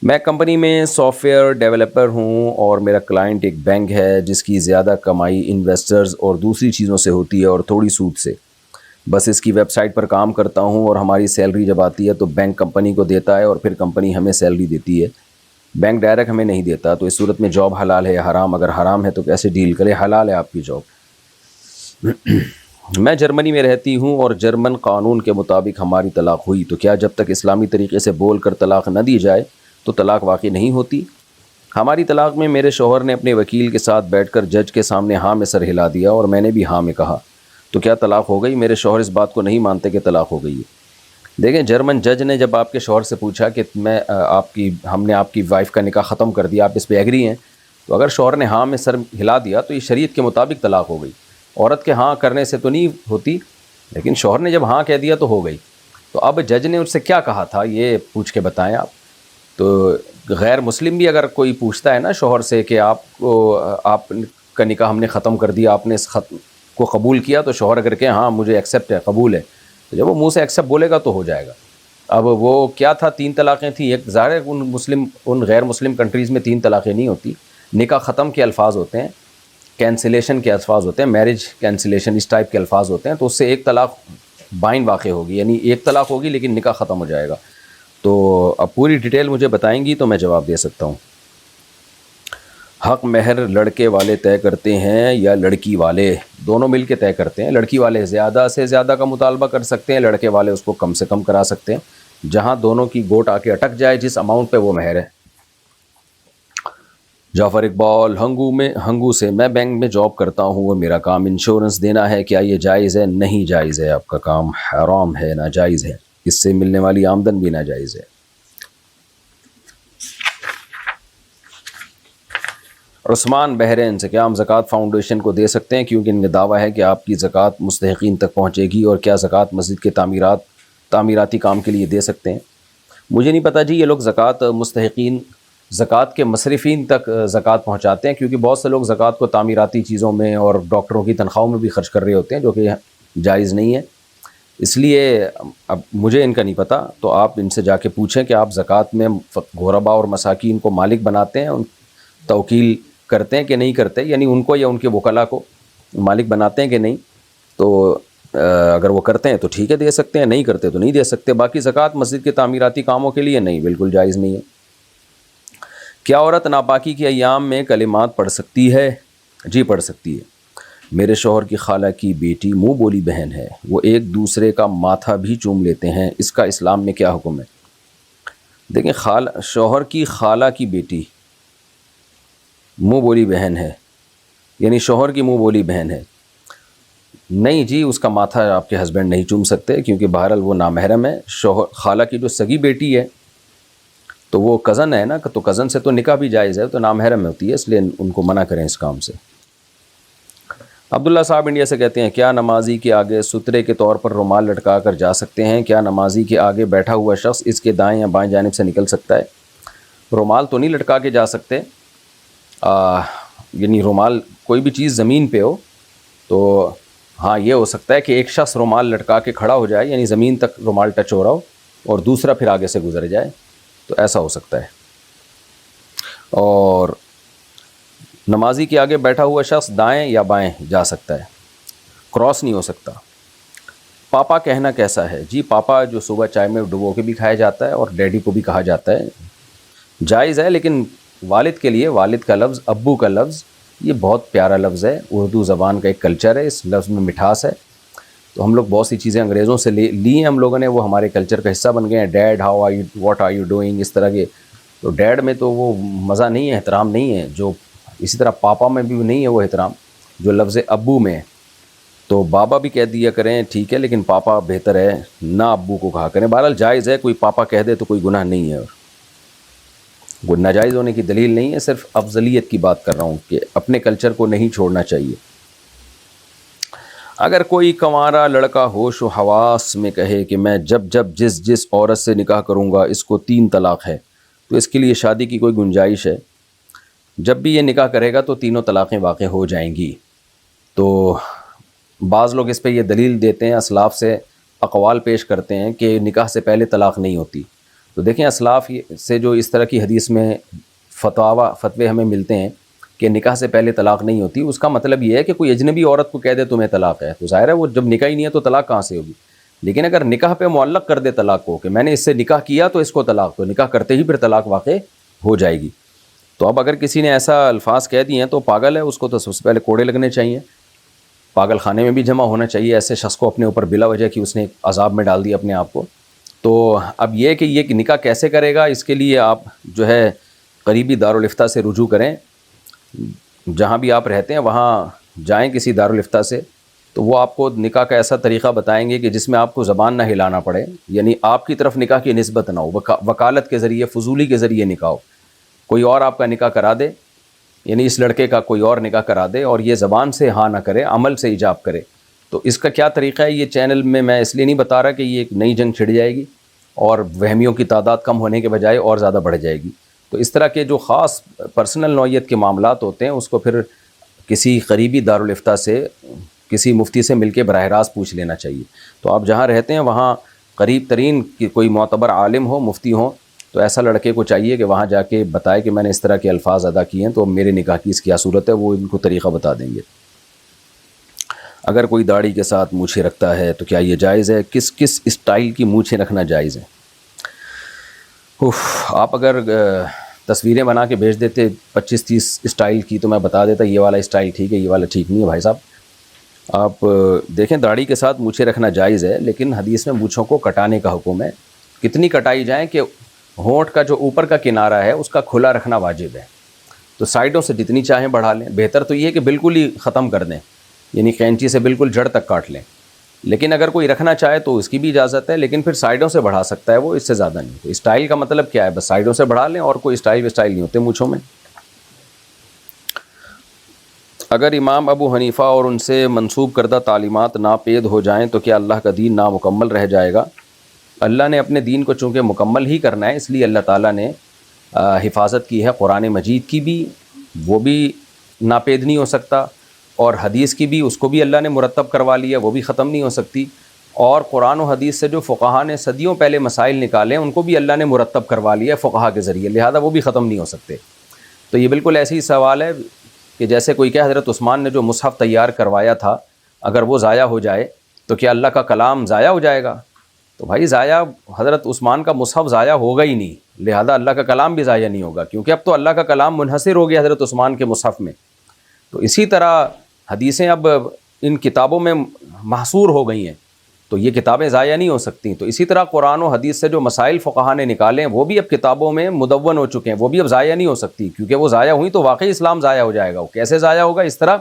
میں کمپنی میں سافٹ ویئر ڈیولپر ہوں اور میرا کلائنٹ ایک بینک ہے جس کی زیادہ کمائی انویسٹرز اور دوسری چیزوں سے ہوتی ہے اور تھوڑی سود سے. بس اس کی ویب سائٹ پر کام کرتا ہوں اور ہماری سیلری جب آتی ہے تو بینک کمپنی کو دیتا ہے اور پھر کمپنی ہمیں سیلری دیتی ہے. بینک ڈائریکٹ ہمیں نہیں دیتا. تو اس صورت میں جاب حلال ہے یا حرام؟ اگر حرام ہے تو کیسے ڈیل کرے؟ حلال ہے آپ کی جاب. میں جرمنی میں رہتی ہوں اور جرمن قانون کے مطابق ہماری طلاق ہوئی, تو کیا جب تک اسلامی طریقے سے بول کر طلاق نہ دی جائے تو طلاق واقع نہیں ہوتی؟ ہماری طلاق میں میرے شوہر نے اپنے وکیل کے ساتھ بیٹھ کر جج کے سامنے ہاں میں سر ہلا دیا اور میں نے بھی ہاں میں کہا, تو کیا طلاق ہو گئی؟ میرے شوہر اس بات کو نہیں مانتے کہ طلاق ہو گئی ہے. دیکھیں, جرمن جج نے جب آپ کے شوہر سے پوچھا کہ ہم نے آپ کی وائف کا نکاح ختم کر دیا, آپ اس پہ ایگری ہیں, تو اگر شوہر نے ہاں میں سر ہلا دیا تو یہ شریعت کے مطابق طلاق ہو گئی. عورت کے ہاں کرنے سے تو نہیں ہوتی, لیکن شوہر نے جب ہاں کہہ دیا تو ہو گئی. تو اب جج نے اس سے کیا کہا تھا یہ پوچھ کے بتائیں آپ. تو غیر مسلم بھی اگر کوئی پوچھتا ہے نا شوہر سے کہ آپ کا نکاح ہم نے ختم کر دیا, آپ نے اس کو قبول کیا, تو شوہر اگر کہ ہاں مجھے ایکسیپٹ ہے, قبول ہے, تو جب وہ منہ سے ایکسیپٹ بولے گا تو ہو جائے گا. اب وہ کیا تھا, 3 طلاقیں تھیں. ایک ظاہر ہے ان غیر مسلم کنٹریز میں 3 طلاقیں نہیں ہوتی. نکاح ختم کے الفاظ ہوتے ہیں, کینسلیشن کے الفاظ ہوتے ہیں, میرج کینسلیشن اس ٹائپ کے الفاظ ہوتے ہیں. تو اس سے ایک طلاق بائن واقع ہوگی, یعنی ایک طلاق ہوگی لیکن نکاح ختم ہو جائے گا. تو اب پوری ڈیٹیل مجھے بتائیں گی تو میں جواب دے سکتا ہوں. حق مہر لڑکے والے طے کرتے ہیں یا لڑکی والے؟ دونوں مل کے طے کرتے ہیں. لڑکی والے زیادہ سے زیادہ کا مطالبہ کر سکتے ہیں, لڑکے والے اس کو کم سے کم کرا سکتے ہیں, جہاں دونوں کی گوٹ آ کے اٹک جائے جس اماؤنٹ پہ وہ مہر ہے. جعفر اقبال ہنگو سے, میں بینک میں جاب کرتا ہوں اور میرا کام انشورنس دینا ہے, کیا یہ جائز ہے؟ نہیں جائز ہے, آپ کا کام حرام ہے, ناجائز ہے, اس سے ملنے والی آمدن بھی ناجائز ہے. عثمان بحرین سے, کیا ہم زکوٰۃ فاؤنڈیشن کو دے سکتے ہیں کیونکہ ان کا دعویٰ ہے کہ آپ کی زکوٰۃ مستحقین تک پہنچے گی, اور کیا زکوٰۃ مسجد کے تعمیراتی کام کے لیے دے سکتے ہیں؟ مجھے نہیں پتہ جی, یہ لوگ زکوٰۃ مستحقین, زکوٰۃ کے مصرفین تک زکوٰۃ پہنچاتے ہیں, کیونکہ بہت سے لوگ زکوٰۃ کو تعمیراتی چیزوں میں اور ڈاکٹروں کی تنخواہوں میں بھی خرچ کر رہے ہوتے ہیں, جو کہ جائز نہیں ہے. اس لیے اب مجھے ان کا نہیں پتہ, تو آپ ان سے جا کے پوچھیں کہ آپ زکوٰۃ میں غربا اور مساکین کو مالک بناتے ہیں, ان توکیل کرتے ہیں کہ نہیں کرتے, یعنی ان کو یا ان کے وکلاء کو مالک بناتے ہیں کہ نہیں. تو اگر وہ کرتے ہیں تو ٹھیک ہے دے سکتے ہیں, نہیں کرتے تو نہیں دے سکتے. باقی زکوٰۃ مسجد کے تعمیراتی کاموں کے لیے نہیں, بالکل جائز نہیں ہے. کیا عورت ناپاکی کے ایام میں کلمات پڑھ سکتی ہے؟ جی پڑھ سکتی ہے. میرے شوہر کی خالہ کی بیٹی منہ بولی بہن ہے, وہ ایک دوسرے کا ماتھا بھی چوم لیتے ہیں, اس کا اسلام میں کیا حکم ہے؟ دیکھیں, شوہر کی خالہ کی بیٹی منہ بولی بہن ہے, یعنی شوہر کی منہ بولی بہن ہے. نہیں جی, اس کا ماتھا آپ کے ہسبینڈ نہیں چوم سکتے, کیونکہ بہرحال وہ نامحرم ہے. خالہ کی جو سگی بیٹی ہے تو وہ کزن ہے نا, تو کزن سے تو نکاح بھی جائز ہے, تو نامحرم ہوتی ہے, اس لیے ان کو منع کریں اس کام سے. عبداللہ صاحب انڈیا سے کہتے ہیں, کیا نمازی کے آگے سترے کے طور پر رومال لٹکا کر جا سکتے ہیں؟ کیا نمازی کے آگے بیٹھا ہوا شخص اس کے دائیں یا بائیں جانب سے نکل سکتا ہے؟ رومال تو نہیں لٹکا کے جا سکتے, یعنی رومال کوئی بھی چیز زمین پہ ہو تو ہاں یہ ہو سکتا ہے کہ ایک شخص رومال لٹکا کے کھڑا ہو جائے, یعنی زمین تک رومال ٹچ ہو رہا ہو, اور دوسرا پھر آگے سے گزر جائے, تو ایسا ہو سکتا ہے. اور نمازی کے آگے بیٹھا ہوا شخص دائیں یا بائیں جا سکتا ہے, کراس نہیں ہو سکتا. پاپا کہنا کیسا ہے؟ جی پاپا جو صبح چائے میں ڈبو کے بھی کھایا جاتا ہے اور ڈیڈی کو بھی کہا جاتا ہے. جائز ہے، لیکن والد کے لیے، والد کا لفظ، ابو کا لفظ، یہ بہت پیارا لفظ ہے، اردو زبان کا ایک کلچر ہے، اس لفظ میں مٹھاس ہے. تو ہم لوگ بہت سی چیزیں انگریزوں سے لی ہیں ہم لوگوں نے، وہ ہمارے کلچر کا حصہ بن گئے ہیں. Dad how are you, what are you doing, اس طرح کے. تو ڈیڈ میں تو وہ مزہ نہیں ہے، احترام نہیں ہے، جو اسی طرح پاپا میں بھی نہیں ہے وہ احترام جو لفظ ابو میں ہے. تو بابا بھی کہہ دیا کریں ٹھیک ہے، لیکن پاپا بہتر ہے نہ ابو کو کہا کریں. بہرحال جائز ہے، کوئی پاپا کہہ دے تو کوئی گناہ نہیں ہے، وہ ناجائز ہونے کی دلیل نہیں ہے، صرف افضلیت کی بات کر رہا ہوں کہ اپنے کلچر کو نہیں چھوڑنا چاہیے. اگر کوئی کنوارا لڑکا ہوش و حواس میں کہے کہ میں جب جس عورت سے نکاح کروں گا اس کو 3 طلاق ہے، تو اس کے لیے شادی کی کوئی گنجائش ہے؟ جب بھی یہ نکاح کرے گا تو تینوں طلاقیں واقع ہو جائیں گی. تو بعض لوگ اس پہ یہ دلیل دیتے ہیں، اسلاف سے اقوال پیش کرتے ہیں کہ نکاح سے پہلے طلاق نہیں ہوتی. تو دیکھیں اسلاف سے جو اس طرح کی حدیث میں فتوے ہمیں ملتے ہیں کہ نکاح سے پہلے طلاق نہیں ہوتی، اس کا مطلب یہ ہے کہ کوئی اجنبی عورت کو کہہ دے تمہیں طلاق ہے، تو ظاہر ہے وہ جب نکاح ہی نہیں ہے تو طلاق کہاں سے ہوگی. لیکن اگر نکاح پہ معلق کر دے طلاق کو کہ میں نے اس سے نکاح کیا تو اس کو طلاق، تو نکاح کرتے ہی پھر طلاق واقع ہو جائے گی. تو اب اگر کسی نے ایسا الفاظ کہہ دیے ہیں تو پاگل ہے، اس کو تو سب سے پہلے کوڑے لگنے چاہیے، پاگل خانے میں بھی جمع ہونا چاہیے. ایسے شخص کو اپنے اوپر بلا وجہ کہ اس نے عذاب میں ڈال دیا اپنے آپ کو. تو اب یہ کہ یہ نکاح کیسے کرے گا، اس کے لیے آپ جو ہے قریبی دارالافتاء سے رجوع کریں. جہاں بھی آپ رہتے ہیں وہاں جائیں کسی دارالافتاء سے، تو وہ آپ کو نکاح کا ایسا طریقہ بتائیں گے کہ جس میں آپ کو زبان نہ ہلانا پڑے، یعنی آپ کی طرف نکاح کی نسبت نہ ہو، وکالت کے ذریعے، فضولی کے ذریعے نکاح ہو. کوئی اور آپ کا نکاح کرا دے، یعنی اس لڑکے کا کوئی اور نکاح کرا دے، اور یہ زبان سے ہاں نہ کرے، عمل سے ایجاب کرے. تو اس کا کیا طریقہ ہے، یہ چینل میں اس لیے نہیں بتا رہا کہ یہ ایک نئی جنگ چھڑ جائے گی اور وہمیوں کی تعداد کم ہونے کے بجائے اور زیادہ بڑھ جائے گی. تو اس طرح کے جو خاص پرسنل نوعیت کے معاملات ہوتے ہیں اس کو پھر کسی قریبی دارالافتاء سے، کسی مفتی سے مل کے براہ راست پوچھ لینا چاہیے. تو آپ جہاں رہتے ہیں وہاں قریب ترین کوئی معتبر عالم ہو، مفتی ہو، تو ایسا لڑکے کو چاہیے کہ وہاں جا کے بتائے کہ میں نے اس طرح کے الفاظ ادا کیے ہیں تو میرے نکاح کی اس کیا صورت ہے، وہ ان کو طریقہ بتا دیں گے. اگر کوئی داڑھی کے ساتھ مونچھیں رکھتا ہے تو کیا یہ جائز ہے؟ کس اسٹائل کی مونچھیں رکھنا جائز ہے؟ آپ اگر تصویریں بنا کے بھیج دیتے 25-30 اسٹائل کی تو میں بتا دیتا یہ والا اسٹائل ٹھیک ہے، یہ والا ٹھیک نہیں ہے. بھائی صاحب آپ دیکھیں داڑھی کے ساتھ مونچھیں رکھنا جائز ہے، لیکن حدیث میں مونچھوں کو کٹانے کا حکم ہے. کتنی کٹائی جائیں کہ ہونٹ کا جو اوپر کا کنارہ ہے اس کا کھلا رکھنا واجب ہے. تو سائڈوں سے جتنی چاہیں بڑھا لیں، بہتر تو یہ ہے کہ بالکل ہی ختم کر دیں، یعنی قینچی سے بالکل جڑ تک کاٹ لیں. لیکن اگر کوئی رکھنا چاہے تو اس کی بھی اجازت ہے، لیکن پھر سائڈوں سے بڑھا سکتا ہے وہ، اس سے زیادہ نہیں. تو اسٹائل کا مطلب کیا ہے، بس سائڈوں سے بڑھا لیں، اور کوئی اسٹائل نہیں ہوتے مونچھوں میں. اگر امام ابو حنیفہ اور ان سے منسوب کردہ تعلیمات ناپید ہو جائیں تو کیا اللہ کا دین نامکمل رہ جائے گا؟ اللہ نے اپنے دین کو چونکہ مکمل ہی کرنا ہے، اس لیے اللہ تعالیٰ نے حفاظت کی ہے قرآن مجید کی بھی، وہ بھی ناپید نہیں ہو سکتا، اور حدیث کی بھی، اس کو بھی اللہ نے مرتب کروا لیا، وہ بھی ختم نہیں ہو سکتی. اور قرآن و حدیث سے جو فقہا نے صدیوں پہلے مسائل نکالے ان کو بھی اللہ نے مرتب کروا لیا فقہا کے ذریعے، لہذا وہ بھی ختم نہیں ہو سکتے. تو یہ بالکل ایسے ہی سوال ہے کہ جیسے کوئی کہ حضرت عثمان نے جو مصحف تیار کروایا تھا اگر وہ ضائع ہو جائے تو کیا اللہ کا کلام ضائع ہو جائے گا؟ تو بھائی ضائع، حضرت عثمان کا مصحف ضائع ہوگا ہی نہیں، لہذا اللہ کا کلام بھی ضائع نہیں ہوگا، کیونکہ اب تو اللہ کا کلام منحصر ہو گیا حضرت عثمان کے مصحف میں. تو اسی طرح حدیثیں اب ان کتابوں میں محصور ہو گئی ہیں، تو یہ کتابیں ضائع نہیں ہو سکتی. تو اسی طرح قرآن و حدیث سے جو مسائل فقہا نے نکالے ہیں وہ بھی اب کتابوں میں مدون ہو چکے ہیں، وہ بھی اب ضائع نہیں ہو سکتی، کیونکہ وہ ضائع ہوئی تو واقعی اسلام ضائع ہو جائے گا. وہ کیسے ضائع ہوگا؟ اس طرح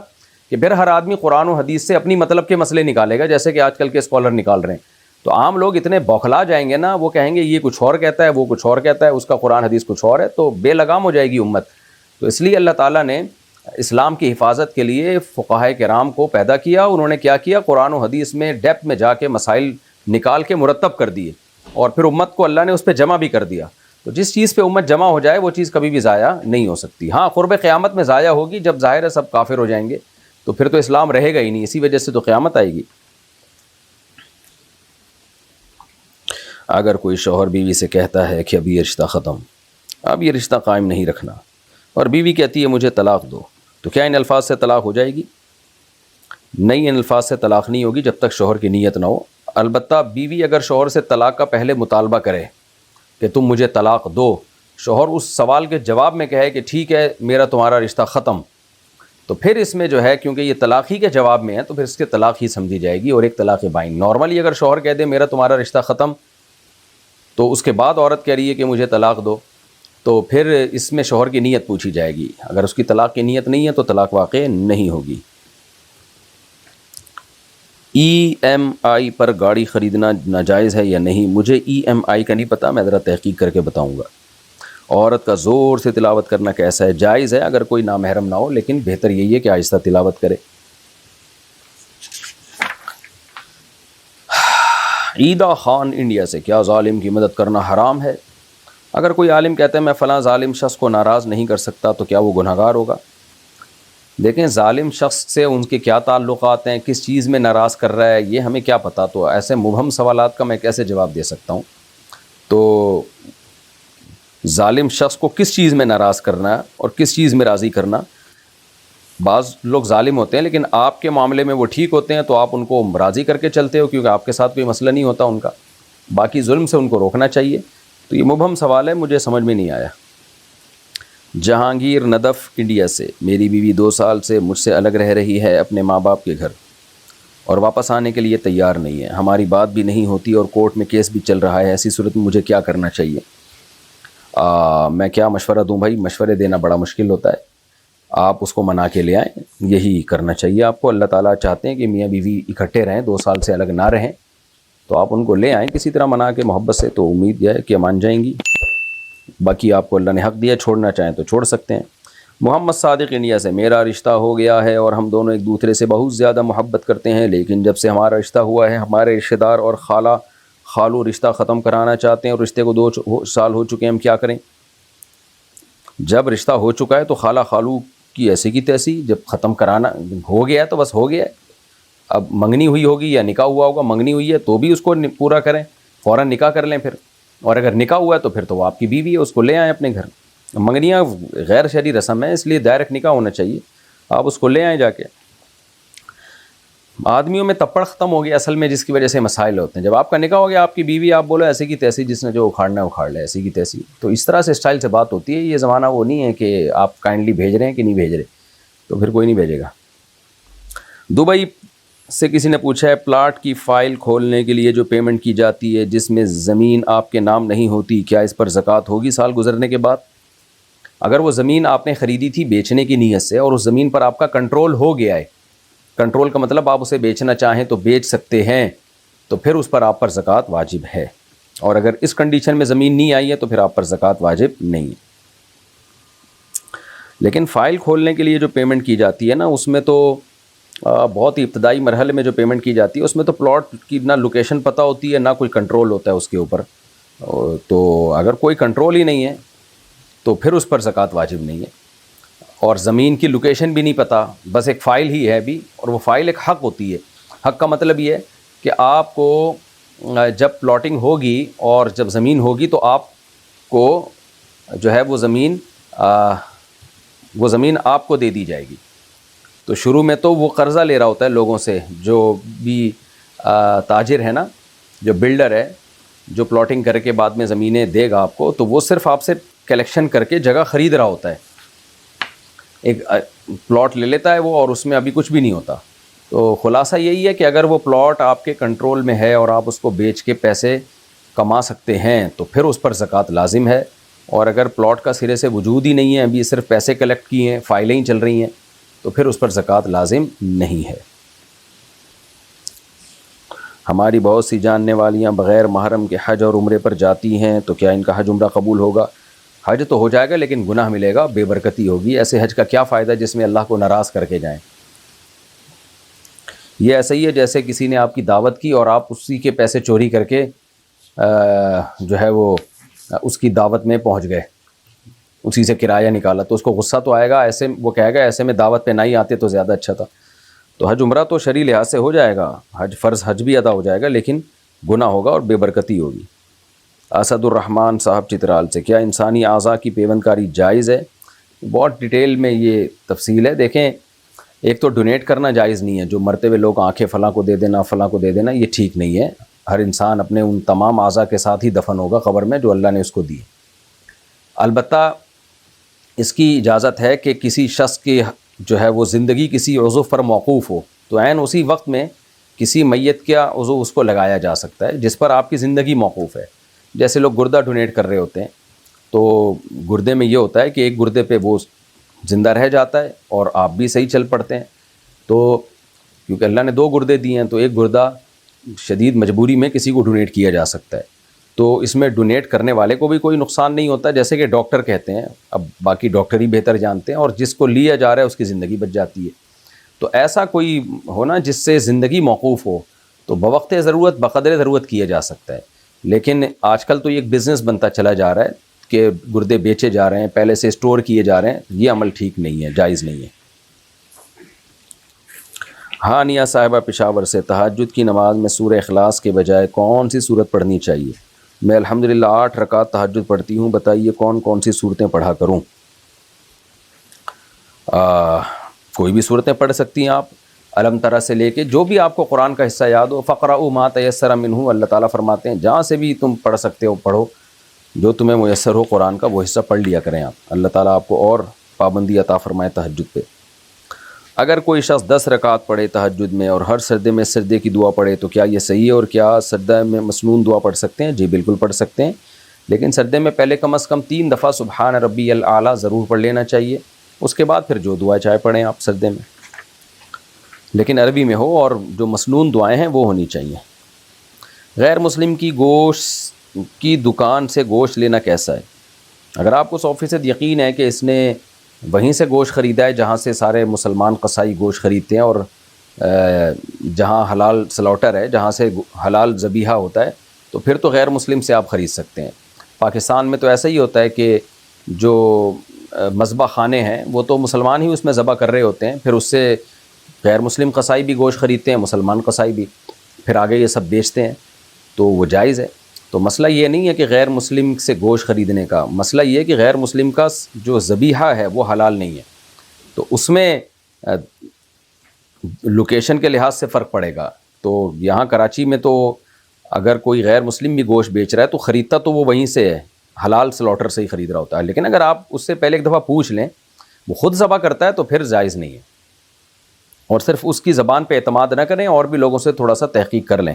کہ پھر ہر آدمی قرآن و حدیث سے اپنی مطلب کے مسئلے نکالے گا، جیسے کہ آج کل کے اسکالر نکال رہے ہیں. تو عام لوگ اتنے بوکھلا جائیں گے نا، وہ کہیں گے یہ کچھ اور کہتا ہے، وہ کچھ اور کہتا ہے، اس کا قرآن حدیث کچھ اور ہے، تو بے لگام ہو جائے گی امت. تو اس لیے اللہ تعالیٰ نے اسلام کی حفاظت کے لیے فقہائے کرام کو پیدا کیا. انہوں نے کیا کیا؟ قرآن و حدیث میں ڈیپتھ میں جا کے مسائل نکال کے مرتب کر دیے، اور پھر امت کو اللہ نے اس پہ جمع بھی کر دیا. تو جس چیز پہ امت جمع ہو جائے وہ چیز کبھی بھی ضائع نہیں ہو سکتی. ہاں قرب قیامت میں ضائع ہوگی، جب ظاہر ہے سب کافر ہو جائیں گے تو پھر تو اسلام رہے گا ہی نہیں، اسی وجہ سے تو قیامت آئے گی. اگر کوئی شوہر بیوی سے کہتا ہے کہ اب یہ رشتہ ختم، اب یہ رشتہ قائم نہیں رکھنا، اور بیوی کہتی ہے مجھے طلاق دو، تو کیا ان الفاظ سے طلاق ہو جائے گی؟ نہیں، ان الفاظ سے طلاق نہیں ہوگی جب تک شوہر کی نیت نہ ہو. البتہ بیوی اگر شوہر سے طلاق کا پہلے مطالبہ کرے کہ تم مجھے طلاق دو، شوہر اس سوال کے جواب میں کہے کہ ٹھیک ہے میرا تمہارا رشتہ ختم، تو پھر اس میں جو ہے کیونکہ یہ طلاق ہی کے جواب میں ہے تو پھر اس کے طلاق ہی سمجھی جائے گی اور ایک طلاق بائن۔ نارملی اگر شوہر کہہ دے میرا تمہارا رشتہ ختم تو اس کے بعد عورت کہہ رہی ہے کہ مجھے طلاق دو، تو پھر اس میں شوہر کی نیت پوچھی جائے گی۔ اگر اس کی طلاق کی نیت نہیں ہے تو طلاق واقع نہیں ہوگی۔ ای ایم آئی پر گاڑی خریدنا ناجائز ہے یا نہیں؟ مجھے ای ایم آئی کا نہیں پتہ، میں ذرا تحقیق کر کے بتاؤں گا۔ عورت کا زور سے تلاوت کرنا کیسا ہے؟ جائز ہے اگر کوئی نامحرم نہ ہو، لیکن بہتر یہی ہے کہ آہستہ تلاوت کرے۔ عیدہ خان انڈیا سے، کیا ظالم کی مدد کرنا حرام ہے؟ اگر کوئی عالم کہتا ہے میں فلاں ظالم شخص کو ناراض نہیں کر سکتا تو کیا وہ گنہگار ہوگا؟ دیکھیں ظالم شخص سے ان کے کیا تعلقات ہیں، کس چیز میں ناراض کر رہا ہے، یہ ہمیں کیا پتہ، تو ایسے مبہم سوالات کا میں کیسے جواب دے سکتا ہوں؟ تو ظالم شخص کو کس چیز میں ناراض کرنا اور کس چیز میں راضی کرنا، بعض لوگ ظالم ہوتے ہیں لیکن آپ کے معاملے میں وہ ٹھیک ہوتے ہیں تو آپ ان کو راضی کر کے چلتے ہو کیونکہ آپ کے ساتھ کوئی مسئلہ نہیں ہوتا ان کا، باقی ظلم سے ان کو روکنا چاہیے۔ تو یہ مبہم سوال ہے، مجھے سمجھ میں نہیں آیا۔ جہانگیر ندف انڈیا سے، میری بیوی 2 سال سے مجھ سے الگ رہ رہی ہے اپنے ماں باپ کے گھر اور واپس آنے کے لیے تیار نہیں ہے، ہماری بات بھی نہیں ہوتی اور کورٹ میں کیس بھی چل رہا ہے، ایسی صورت میں مجھے کیا کرنا چاہیے؟ میں کیا مشورہ دوں بھائی؟ مشورے دینا بڑا مشکل ہوتا ہے، آپ اس کو منا کے لے آئیں، یہی کرنا چاہیے آپ کو۔ اللہ تعالیٰ چاہتے ہیں کہ میاں بیوی اکٹھے رہیں، 2 سال سے الگ نہ رہیں، تو آپ ان کو لے آئیں کسی طرح منا کے محبت سے، تو امید یہ ہے کہ مان جائیں گی۔ باقی آپ کو اللہ نے حق دیا، چھوڑنا چاہیں تو چھوڑ سکتے ہیں۔ محمد صادق انڈیا سے، میرا رشتہ ہو گیا ہے اور ہم دونوں ایک دوسرے سے بہت زیادہ محبت کرتے ہیں، لیکن جب سے ہمارا رشتہ ہوا ہے ہمارے رشتہ دار اور خالو رشتہ ختم کرانا چاہتے ہیں اور رشتے کو 2 سال ہو چکے ہیں، ہم کیا کریں؟ جب رشتہ ہو چکا ہے تو خالو کی ایسی کی تیسی، جب ختم کرانا ہو گیا ہے تو بس ہو گیا ہے۔ اب منگنی ہوئی ہوگی یا نکاح ہوا ہوگا، منگنی ہوئی ہے تو بھی اس کو پورا کریں، فوراً نکاح کر لیں پھر، اور اگر نکاح ہوا ہے تو پھر تو وہ آپ کی بیوی ہے، اس کو لے آئیں اپنے گھر۔ منگنیاں غیر شرعی رسم ہے، اس لیے ڈائریکٹ نکاح ہونا چاہیے، آپ اس کو لے آئیں جا کے۔ آدمیوں میں تپڑ ختم ہو گیا اصل میں، جس کی وجہ سے مسائل ہوتے ہیں۔ جب آپ کا نکاح ہو گیا، آپ کی بیوی، آپ بولو ایسے کی تیسی، جس نے جو اکھاڑنا ہے اکھاڑ لے، ایسی کی تیسی، تو اس طرح سے اسٹائل سے بات ہوتی ہے۔ یہ زمانہ وہ نہیں ہے کہ آپ کائنڈلی بھیج رہے ہیں کہ نہیں بھیج رہے، تو پھر کوئی نہیں بھیجے گا۔ دبئی سے کسی نے پوچھا ہے، پلاٹ کی فائل کھولنے کے لیے جو پیمنٹ کی جاتی ہے جس میں زمین آپ کے نام نہیں ہوتی، کیا اس پر زکوٰۃ ہوگی سال گزرنے کے بعد؟ اگر وہ زمین آپ نے خریدی تھی بیچنے کی نیت سے اور اس زمین پر آپ کا کنٹرول ہو گیا ہے، کنٹرول کا مطلب آپ اسے بیچنا چاہیں تو بیچ سکتے ہیں، تو پھر اس پر آپ پر زکوٰۃ واجب ہے، اور اگر اس کنڈیشن میں زمین نہیں آئی ہے تو پھر آپ پر زکوٰۃ واجب نہیں ہے۔ لیکن فائل کھولنے کے لیے جو پیمنٹ کی جاتی ہے نا، اس میں تو بہت ہی ابتدائی مرحلے میں جو پیمنٹ کی جاتی ہے اس میں تو پلاٹ کی نہ لوکیشن پتہ ہوتی ہے نہ کوئی کنٹرول ہوتا ہے اس کے اوپر، تو اگر کوئی کنٹرول ہی نہیں ہے تو پھر اس پر زکوٰۃ واجب نہیں ہے، اور زمین کی لوکیشن بھی نہیں پتہ، بس ایک فائل ہی ہے ابھی، اور وہ فائل ایک حق ہوتی ہے۔ حق کا مطلب یہ ہے کہ آپ کو جب پلاٹنگ ہوگی اور جب زمین ہوگی تو آپ کو جو ہے وہ زمین آپ کو دے دی جائے گی۔ تو شروع میں تو وہ قرضہ لے رہا ہوتا ہے لوگوں سے، جو بھی تاجر ہے نا، جو بلڈر ہے، جو پلاٹنگ کر کے بعد میں زمینیں دے گا آپ کو، تو وہ صرف آپ سے کلیکشن کر کے جگہ خرید رہا ہوتا ہے، ایک پلاٹ لے لیتا ہے وہ، اور اس میں ابھی کچھ بھی نہیں ہوتا۔ تو خلاصہ یہی ہے کہ اگر وہ پلاٹ آپ کے کنٹرول میں ہے اور آپ اس کو بیچ کے پیسے کما سکتے ہیں تو پھر اس پر زکوٰۃ لازم ہے، اور اگر پلاٹ کا سرے سے وجود ہی نہیں ہے، ابھی صرف پیسے کلیکٹ کیے ہیں، فائلیں ہی چل رہی ہیں، تو پھر اس پر زکوٰۃ لازم نہیں ہے۔ ہماری بہت سی جاننے والیاں بغیر محرم کے حج اور عمرے پر جاتی ہیں، تو کیا ان کا حج عمرہ قبول ہوگا؟ حج تو ہو جائے گا لیکن گناہ ملے گا، بے برکتی ہوگی۔ ایسے حج کا کیا فائدہ جس میں اللہ کو ناراض کر کے جائیں؟ یہ ایسا ہی ہے جیسے کسی نے آپ کی دعوت کی اور آپ اسی کے پیسے چوری کر کے جو ہے وہ اس کی دعوت میں پہنچ گئے، اسی سے کرایہ نکالا، تو اس کو غصہ تو آئے گا، ایسے وہ کہے گا ایسے میں دعوت پہ نہ ہی آتے تو زیادہ اچھا تھا۔ تو حج عمرہ تو شرعی لحاظ سے ہو جائے گا، حج فرض حج بھی ادا ہو جائے گا، لیکن گناہ ہوگا اور بے برکتی ہوگی۔ اسد الرحمن صاحب چترال سے، کیا انسانی اعضاء کی پیوند کاری جائز ہے؟ بہت ڈیٹیل میں یہ تفصیل ہے۔ دیکھیں، ایک تو ڈونیٹ کرنا جائز نہیں ہے، جو مرتے ہوئے لوگ آنکھیں فلاں کو دے دینا، فلاں کو دے دینا، یہ ٹھیک نہیں ہے۔ ہر انسان اپنے ان تمام اعضاء کے ساتھ ہی دفن ہوگا قبر میں جو اللہ نے اس کو دی۔ البتہ اس کی اجازت ہے کہ کسی شخص کی جو ہے وہ زندگی کسی عضو پر موقوف ہو تو عین اسی وقت میں کسی میت کا عضو اس کو لگایا جا سکتا ہے جس پر آپ کی زندگی موقوف ہے. جیسے لوگ گردہ ڈونیٹ کر رہے ہوتے ہیں تو گردے میں یہ ہوتا ہے کہ ایک گردے پہ وہ زندہ رہ جاتا ہے اور آپ بھی صحیح چل پڑتے ہیں. تو کیونکہ اللہ نے 2 گردے دیے ہیں تو ایک گردہ شدید مجبوری میں کسی کو ڈونیٹ کیا جا سکتا ہے. تو اس میں ڈونیٹ کرنے والے کو بھی کوئی نقصان نہیں ہوتا, جیسے کہ ڈاکٹر کہتے ہیں, اب باقی ڈاکٹر ہی بہتر جانتے ہیں, اور جس کو لیا جا رہا ہے اس کی زندگی بچ جاتی ہے. تو ایسا کوئی ہونا جس سے زندگی موقوف ہو تو بوقت ضرورت بقدر ضرورت کیا جا سکتا ہے. لیکن آج کل تو یہ ایک بزنس بنتا چلا جا رہا ہے کہ گردے بیچے جا رہے ہیں, پہلے سے اسٹور کیے جا رہے ہیں. یہ عمل ٹھیک نہیں ہے, جائز نہیں ہے. ہانیہ صاحبہ پشاور سے, تہجد کی نماز میں سورہ اخلاص کے بجائے کون سی صورت پڑھنی چاہیے؟ میں الحمدللہ 8 رکعت تہجد پڑھتی ہوں, بتائیے کون کون سی صورتیں پڑھا کروں؟ کوئی بھی صورتیں پڑھ سکتی ہیں آپ, الم ترا سے لے کے جو بھی آپ کو قرآن کا حصہ یاد ہو. فقرؤوا ما تیسر منہ, اللہ تعالیٰ فرماتے ہیں جہاں سے بھی تم پڑھ سکتے ہو پڑھو, جو تمہیں میسر ہو قرآن کا وہ حصہ پڑھ لیا کریں آپ. اللہ تعالیٰ آپ کو اور پابندی عطا فرمائے تہجد پہ. اگر کوئی شخص 10 رکعت پڑھے تہجد میں اور ہر سجدے میں سجدے کی دعا پڑھے تو کیا یہ صحیح ہے, اور کیا سجدہ میں مسنون دعا پڑھ سکتے ہیں؟ جی بالکل پڑھ سکتے ہیں, لیکن سجدے میں پہلے کم از کم 3 دفعہ سبحان ربی الاعلیٰ ضرور پڑھ لینا چاہیے. اس کے بعد پھر جو دعا چاہے پڑھیں آپ سجدے میں, لیکن عربی میں ہو, اور جو مسنون دعائیں ہیں وہ ہونی چاہیے. غیر مسلم کی گوشت کی دکان سے گوشت لینا کیسا ہے؟ اگر آپ کو 100% یقین ہے کہ اس نے وہیں سے گوشت خریدا ہے جہاں سے سارے مسلمان قصائی گوشت خریدتے ہیں, اور جہاں حلال سلاٹر ہے, جہاں سے حلال ذبیحہ ہوتا ہے, تو پھر تو غیر مسلم سے آپ خرید سکتے ہیں. پاکستان میں تو ایسا ہی ہوتا ہے کہ جو مذبح خانے ہیں وہ تو مسلمان ہی اس میں ذبح کر رہے ہوتے ہیں, پھر اس سے غیر مسلم قصائی بھی گوشت خریدتے ہیں, مسلمان قصائی بھی, پھر آگے یہ سب بیچتے ہیں, تو وہ جائز ہے. تو مسئلہ یہ نہیں ہے کہ غیر مسلم سے گوشت خریدنے کا, مسئلہ یہ ہے کہ غیر مسلم کا جو ذبیحہ ہے وہ حلال نہیں ہے, تو اس میں لوکیشن کے لحاظ سے فرق پڑے گا. تو یہاں کراچی میں تو اگر کوئی غیر مسلم بھی گوشت بیچ رہا ہے تو خریدتا تو وہ وہیں سے ہے, حلال سلاٹر سے ہی خرید رہا ہوتا ہے. لیکن اگر آپ اس سے پہلے ایک دفعہ پوچھ لیں وہ خود ذبح کرتا ہے تو پھر جائز نہیں ہے, اور صرف اس کی زبان پہ اعتماد نہ کریں, اور بھی لوگوں سے تھوڑا سا تحقیق کر لیں.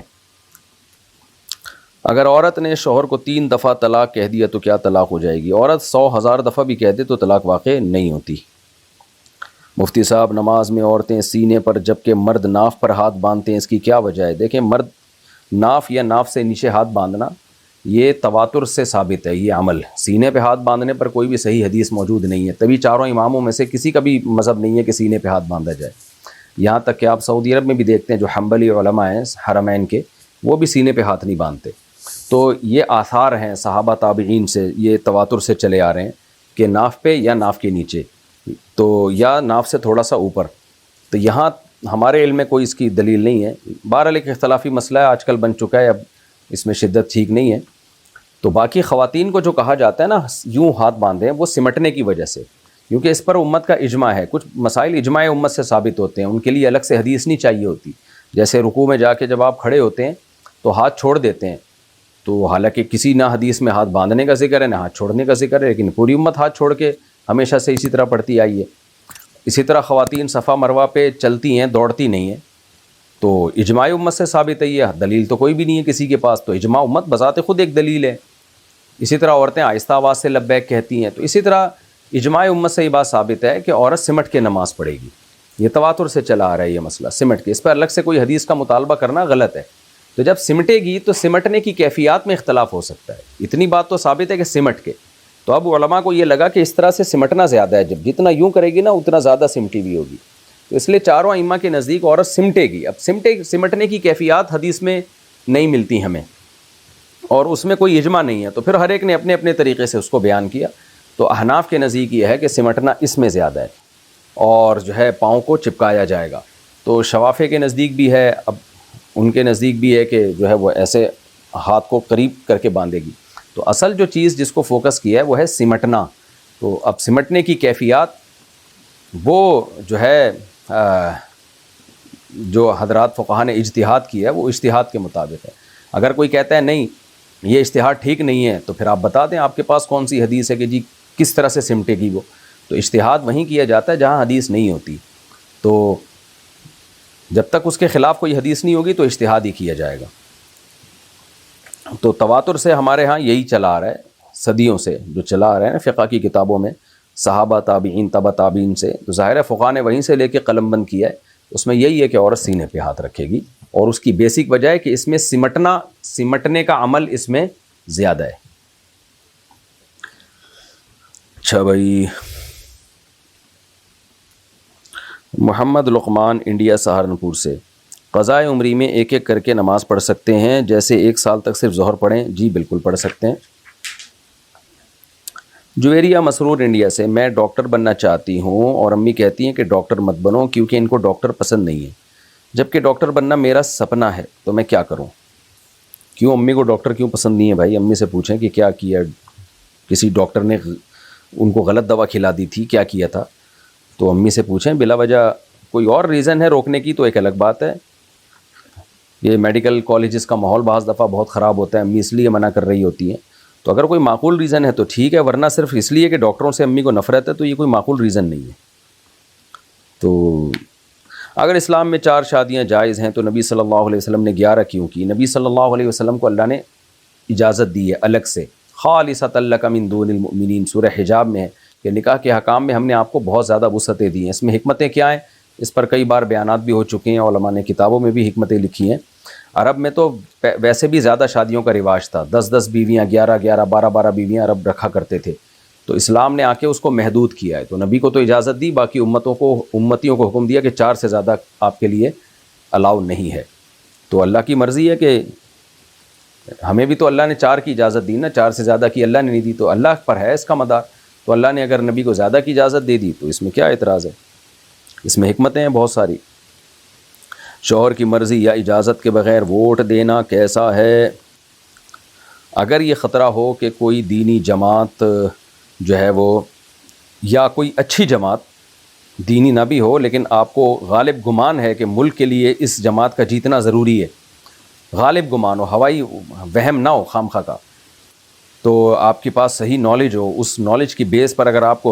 اگر عورت نے شوہر کو 3 دفعہ طلاق کہہ دیا تو کیا طلاق ہو جائے گی؟ عورت 100,000 دفعہ بھی کہہ دے تو طلاق واقع نہیں ہوتی. مفتی صاحب, نماز میں عورتیں سینے پر جبکہ مرد ناف پر ہاتھ باندھتے ہیں, اس کی کیا وجہ ہے؟ دیکھیں, مرد ناف یا ناف سے نیچے ہاتھ باندھنا یہ تواتر سے ثابت ہے. یہ عمل سینے پہ ہاتھ باندھنے پر کوئی بھی صحیح حدیث موجود نہیں ہے. تبھی 4 اماموں میں سے کسی کا بھی مذہب نہیں ہے کہ سینے پہ ہاتھ باندھا جائے. یہاں تک کہ آپ سعودی عرب میں بھی دیکھتے ہیں جو حنبلی علماء ہیں حرمین کے, وہ بھی سینے پہ ہاتھ نہیں باندھتے. تو یہ آثار ہیں صحابہ تابعین سے, یہ تواتر سے چلے آ رہے ہیں کہ ناف پہ یا ناف کے نیچے, تو یا ناف سے تھوڑا سا اوپر. تو یہاں ہمارے علم میں کوئی اس کی دلیل نہیں ہے. بہرحال ایک اختلافی مسئلہ ہے, آج کل بن چکا ہے, اب اس میں شدت ٹھیک نہیں ہے. تو باقی خواتین کو جو کہا جاتا ہے نا یوں ہاتھ باندھیں, وہ سمٹنے کی وجہ سے, کیونکہ اس پر امت کا اجماع ہے. کچھ مسائل اجماع امت سے ثابت ہوتے ہیں, ان کے لیے الگ سے حدیث نہیں چاہیے ہوتی. جیسے رکوع میں جا کے جب آپ کھڑے ہوتے ہیں تو ہاتھ چھوڑ دیتے ہیں, تو حالانکہ کسی نہ حدیث میں ہاتھ باندھنے کا ذکر ہے نہ ہاتھ چھوڑنے کا ذکر ہے, لیکن پوری امت ہاتھ چھوڑ کے ہمیشہ سے اسی طرح پڑھتی آئی ہے. اسی طرح خواتین صفا مروہ پہ چلتی ہیں, دوڑتی نہیں ہیں, تو اجماع امت سے ثابت ہے. یہ دلیل تو کوئی بھی نہیں ہے کسی کے پاس, تو اجماع امت بذات خود ایک دلیل ہے. اسی طرح عورتیں آہستہ آواز سے لبیک کہتی ہیں, تو اسی طرح اجماع امت سے یہ بات ثابت ہے کہ عورت سمٹ کے نماز پڑھے گی. یہ تواتر سے چلا آ رہا ہے یہ مسئلہ, سمٹ کے. اس پر الگ سے کوئی حدیث کا مطالبہ کرنا غلط ہے. تو جب سمٹے گی تو سمٹنے کی کیفیات میں اختلاف ہو سکتا ہے. اتنی بات تو ثابت ہے کہ سمٹ کے, تو اب علماء کو یہ لگا کہ اس طرح سے سمٹنا زیادہ ہے, جب جتنا یوں کرے گی نا اتنا زیادہ سمٹی بھی ہوگی, تو اس لیے 4 ائمہ کے نزدیک عورت سمٹے گی. اب سمٹنے کی کیفیات حدیث میں نہیں ملتی ہمیں, اور اس میں کوئی اجماع نہیں ہے, تو پھر ہر ایک نے اپنے اپنے طریقے سے اس کو بیان کیا. تو احناف کے نزدیک یہ ہے کہ سمٹنا اس میں زیادہ ہے, اور جو ہے پاؤں کو چپکایا جائے گا. تو شوافے کے نزدیک بھی ہے, اب ان کے نزدیک بھی ہے کہ جو ہے وہ ایسے ہاتھ کو قریب کر کے باندھے گی. تو اصل جو چیز جس کو فوکس کیا ہے وہ ہے سمٹنا. تو اب سمٹنے کی کیفیات وہ جو ہے جو حضرات فقہا نے اجتہاد کیا ہے وہ اجتہاد کے مطابق ہے. اگر کوئی کہتا ہے نہیں یہ اجتہاد ٹھیک نہیں ہے تو پھر آپ بتا دیں آپ کے پاس کون سی حدیث ہے کہ جی کس طرح سے سمٹے گی وہ. تو اجتہاد وہیں کیا جاتا ہے جہاں حدیث نہیں ہوتی. تو جب تک اس کے خلاف کوئی حدیث نہیں ہوگی تو اجتہاد ہی کیا جائے گا. تو تواتر سے ہمارے ہاں یہی چلا آ رہا ہے صدیوں سے، جو چلا آ رہا ہے نا فقہ کی کتابوں میں، صحابہ تابعین تبع تابعین سے. تو ظاہر ہے فقہ نے وہیں سے لے کے قلم بند کیا ہے. اس میں یہی ہے کہ عورت سینے پہ ہاتھ رکھے گی، اور اس کی بیسک وجہ ہے کہ اس میں سمٹنے کا عمل اس میں زیادہ ہے. اچھا بھائی، محمد لقمان انڈیا سہارنپور سے، قضائے عمری میں ایک ایک کر کے نماز پڑھ سکتے ہیں؟ جیسے 1 سال تک صرف ظہر پڑھیں. جی بالکل پڑھ سکتے ہیں. جویریہ مسرور انڈیا سے، میں ڈاکٹر بننا چاہتی ہوں اور امی کہتی ہیں کہ ڈاکٹر مت بنو کیونکہ ان کو ڈاکٹر پسند نہیں ہے، جبکہ ڈاکٹر بننا میرا سپنا ہے، تو میں کیا کروں؟ کیوں امی کو ڈاکٹر کیوں پسند نہیں ہے بھائی؟ امی سے پوچھیں کہ کیا کیا، کسی ڈاکٹر نے ان کو غلط دوا کھلا دی تھی، کیا کیا تھا؟ تو امی سے پوچھیں. بلا وجہ کوئی اور ریزن ہے روکنے کی تو ایک الگ بات ہے. یہ میڈیکل کالجز کا ماحول بعض دفعہ بہت خراب ہوتا ہے، امی اس لیے منع کر رہی ہوتی ہیں. تو اگر کوئی معقول ریزن ہے تو ٹھیک ہے، ورنہ صرف اس لیے کہ ڈاکٹروں سے امی کو نفرت ہے تو یہ کوئی معقول ریزن نہیں ہے. تو اگر اسلام میں 4 شادیاں جائز ہیں تو نبی صلی اللہ علیہ وسلم نے 11 کیوں کی؟ نبی صلی اللہ علیہ وسلم کو اللہ نے اجازت دی ہے الگ سے، خالصۃ لک من دون المؤمنین، سورہ حجاب میں ہے کہ نکاح کے حکام میں ہم نے آپ کو بہت زیادہ وسعتیں دی ہیں. اس میں حکمتیں کیا ہیں؟ اس پر کئی بار بیانات بھی ہو چکے ہیں، علماء نے کتابوں میں بھی حکمتیں لکھی ہیں. عرب میں تو ویسے بھی زیادہ شادیوں کا رواج تھا، 10 بیویاں، 11 12 بیویاں عرب رکھا کرتے تھے. تو اسلام نے آ کے اس کو محدود کیا ہے. تو نبی کو تو اجازت دی، باقی امتیوں کو حکم دیا کہ 4 سے زیادہ آپ کے لیے الاؤ نہیں ہے. تو اللہ کی مرضی ہے کہ ہمیں بھی تو اللہ نے 4 کی اجازت دی نا، 4 سے زیادہ کی اللہ نے نہیں دی، تو اللہ پر ہے اس کا مدار. تو اللہ نے اگر نبی کو زیادہ کی اجازت دے دی تو اس میں کیا اعتراض ہے؟ اس میں حکمتیں ہیں بہت ساری. شوہر کی مرضی یا اجازت کے بغیر ووٹ دینا کیسا ہے؟ اگر یہ خطرہ ہو کہ کوئی دینی جماعت جو ہے وہ، یا کوئی اچھی جماعت دینی نہ بھی ہو لیکن آپ کو غالب گمان ہے کہ ملک کے لیے اس جماعت کا جیتنا ضروری ہے، غالب گمان ہو، ہوائی وہم نہ ہو خامخواہ کا، تو آپ کے پاس صحیح نالج ہو، اس نالج کی بیس پر اگر آپ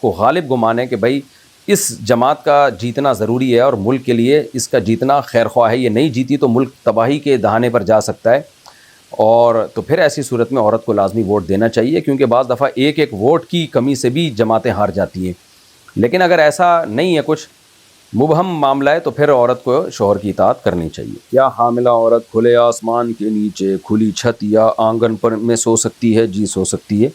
کو غالب گمان ہے کہ بھائی اس جماعت کا جیتنا ضروری ہے اور ملک کے لیے اس کا جیتنا خیر خواہ ہے، یہ نہیں جیتی تو ملک تباہی کے دہانے پر جا سکتا ہے، اور تو پھر ایسی صورت میں عورت کو لازمی ووٹ دینا چاہیے، کیونکہ بعض دفعہ ایک ووٹ کی کمی سے بھی جماعتیں ہار جاتی ہیں. لیکن اگر ایسا نہیں ہے، کچھ مبہم معاملہ ہے، تو پھر عورت کو شوہر کی اطاعت کرنی چاہیے. کیا حاملہ عورت کھلے آسمان کے نیچے کھلی چھت یا آنگن پر میں سو سکتی ہے؟ جی سو سکتی ہے،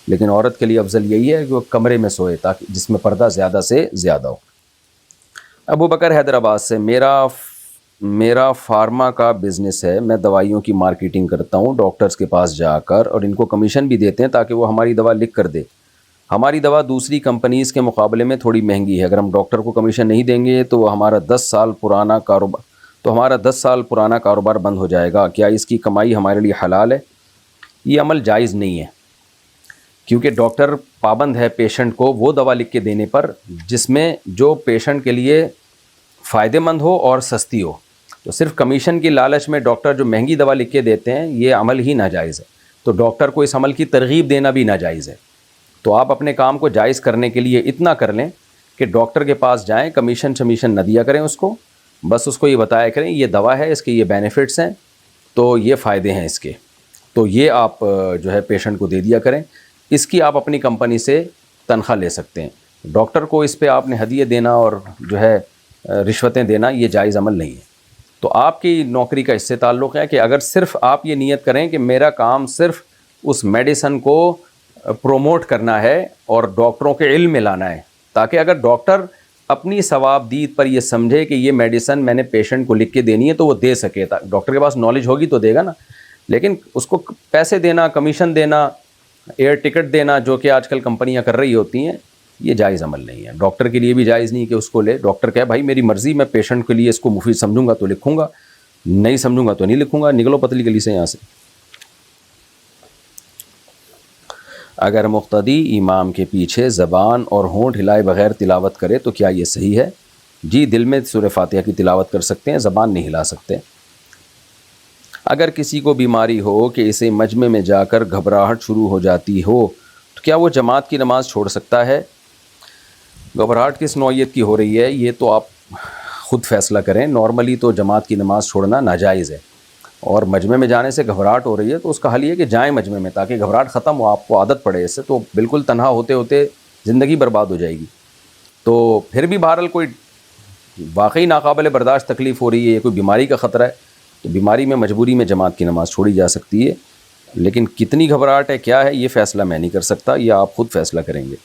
لیکن عورت کے لیے افضل یہی ہے کہ وہ کمرے میں سوئے تاکہ جس میں پردہ زیادہ سے زیادہ ہو. ابو بکر حیدرآباد سے، میرا فارما کا بزنس ہے، میں دوائیوں کی مارکیٹنگ کرتا ہوں ڈاکٹرز کے پاس جا کر، اور ان کو کمیشن بھی دیتے ہیں تاکہ وہ ہماری دوا لکھ کر دے. ہماری دوا دوسری کمپنیز کے مقابلے میں تھوڑی مہنگی ہے، اگر ہم ڈاکٹر کو کمیشن نہیں دیں گے تو ہمارا 10 سال پرانا کاروبار بند ہو جائے گا. کیا اس کی کمائی ہمارے لیے حلال ہے؟ یہ عمل جائز نہیں ہے، کیونکہ ڈاکٹر پابند ہے پیشنٹ کو وہ دوا لکھ کے دینے پر جس میں جو پیشنٹ کے لیے فائدہ مند ہو اور سستی ہو. تو صرف کمیشن کی لالچ میں ڈاکٹر جو مہنگی دوا لکھ کے دیتے ہیں، یہ عمل ہی ناجائز ہے. تو ڈاکٹر کو اس عمل کی ترغیب دینا بھی ناجائز ہے. تو آپ اپنے کام کو جائز کرنے کے لیے اتنا کر لیں کہ ڈاکٹر کے پاس جائیں، کمیشن نہ دیا کریں اس کو، بس اس کو یہ بتایا کریں یہ دوا ہے، اس کے یہ بینیفٹس ہیں، تو یہ فائدے ہیں اس کے، تو یہ آپ جو ہے پیشنٹ کو دے دیا کریں. اس کی آپ اپنی کمپنی سے تنخواہ لے سکتے ہیں. ڈاکٹر کو اس پہ آپ نے ہدیے دینا اور جو ہے رشوتیں دینا، یہ جائز عمل نہیں ہے. تو آپ کی نوکری کا اس سے تعلق ہے کہ اگر صرف آپ یہ نیت کریں کہ میرا کام صرف اس میڈیسن کو پروموٹ کرنا ہے اور ڈاکٹروں کے علم میں لانا ہے، تاکہ اگر ڈاکٹر اپنی ثواب دید پر یہ سمجھے کہ یہ میڈیسن میں نے پیشنٹ کو لکھ کے دینی ہے تو وہ دے سکے. ڈاکٹر کے پاس نالج ہوگی تو دے گا نا، لیکن اس کو پیسے دینا، کمیشن دینا، ایئر ٹکٹ دینا، جو کہ آج کل کمپنیاں کر رہی ہوتی ہیں، یہ جائز عمل نہیں ہے. ڈاکٹر کے لیے بھی جائز نہیں کہ اس کو لے. ڈاکٹر کہے بھائی میری مرضی، میں پیشنٹ کے لیے اس کو مفید سمجھوں گا تو لکھوں گا، نہیں سمجھوں گا تو نہیں لکھوں گا. نکلو پتلی گلی سے یہاں سے. اگر مقتدی امام کے پیچھے زبان اور ہونٹ ہلائے بغیر تلاوت کرے تو کیا یہ صحیح ہے؟ جی دل میں سورہ فاتحہ کی تلاوت کر سکتے ہیں، زبان نہیں ہلا سکتے. اگر کسی کو بیماری ہو کہ اسے مجمع میں جا کر گھبراہٹ شروع ہو جاتی ہو تو کیا وہ جماعت کی نماز چھوڑ سکتا ہے؟ گھبراہٹ کس نوعیت کی ہو رہی ہے یہ تو آپ خود فیصلہ کریں. نارملی تو جماعت کی نماز چھوڑنا ناجائز ہے، اور مجمع میں جانے سے گھبراہٹ ہو رہی ہے تو اس کا حل یہ کہ جائیں مجمع میں، تاکہ گھبراہٹ ختم ہو، آپ کو عادت پڑے اس سے. تو بالکل تنہا ہوتے ہوتے زندگی برباد ہو جائے گی. تو پھر بھی بہرحال کوئی واقعی ناقابل برداشت تکلیف ہو رہی ہے، کوئی بیماری کا خطرہ ہے، تو بیماری میں مجبوری میں جماعت کی نماز چھوڑی جا سکتی ہے. لیکن کتنی گھبراہٹ ہے، کیا ہے، یہ فیصلہ میں نہیں کر سکتا، یہ آپ خود فیصلہ کریں گے.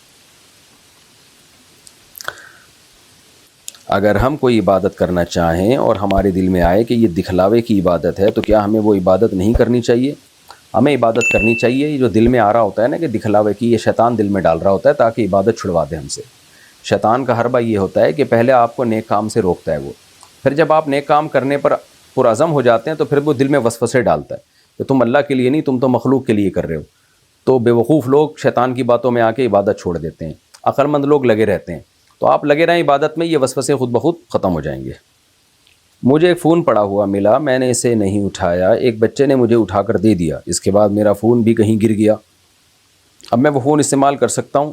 اگر ہم کوئی عبادت کرنا چاہیں اور ہمارے دل میں آئے کہ یہ دکھلاوے کی عبادت ہے تو کیا ہمیں وہ عبادت نہیں کرنی چاہیے؟ ہمیں عبادت کرنی چاہیے. یہ جو دل میں آ رہا ہوتا ہے نا کہ دکھلاوے کی، یہ شیطان دل میں ڈال رہا ہوتا ہے تاکہ عبادت چھڑوا دے ہم سے. شیطان کا حربہ یہ ہوتا ہے کہ پہلے آپ کو نیک کام سے روکتا ہے وہ، پھر جب آپ نیک کام کرنے پر پرعزم ہو جاتے ہیں تو پھر وہ دل میں وسوسے ڈالتا ہے کہ تم اللہ کے لیے نہیں، تم تو مخلوق کے لیے کر رہے ہو. تو بے وقوف لوگ شیطان کی باتوں میں آ کے عبادت چھوڑ دیتے ہیں، عقل مند لوگ لگے رہتے ہیں. تو آپ لگے رہیں عبادت میں، یہ وسوسے خود بخود ختم ہو جائیں گے. مجھے ایک فون پڑا ہوا ملا، میں نے اسے نہیں اٹھایا، ایک بچے نے مجھے اٹھا کر دے دیا، اس کے بعد میرا فون بھی کہیں گر گیا. اب میں وہ فون استعمال کر سکتا ہوں؟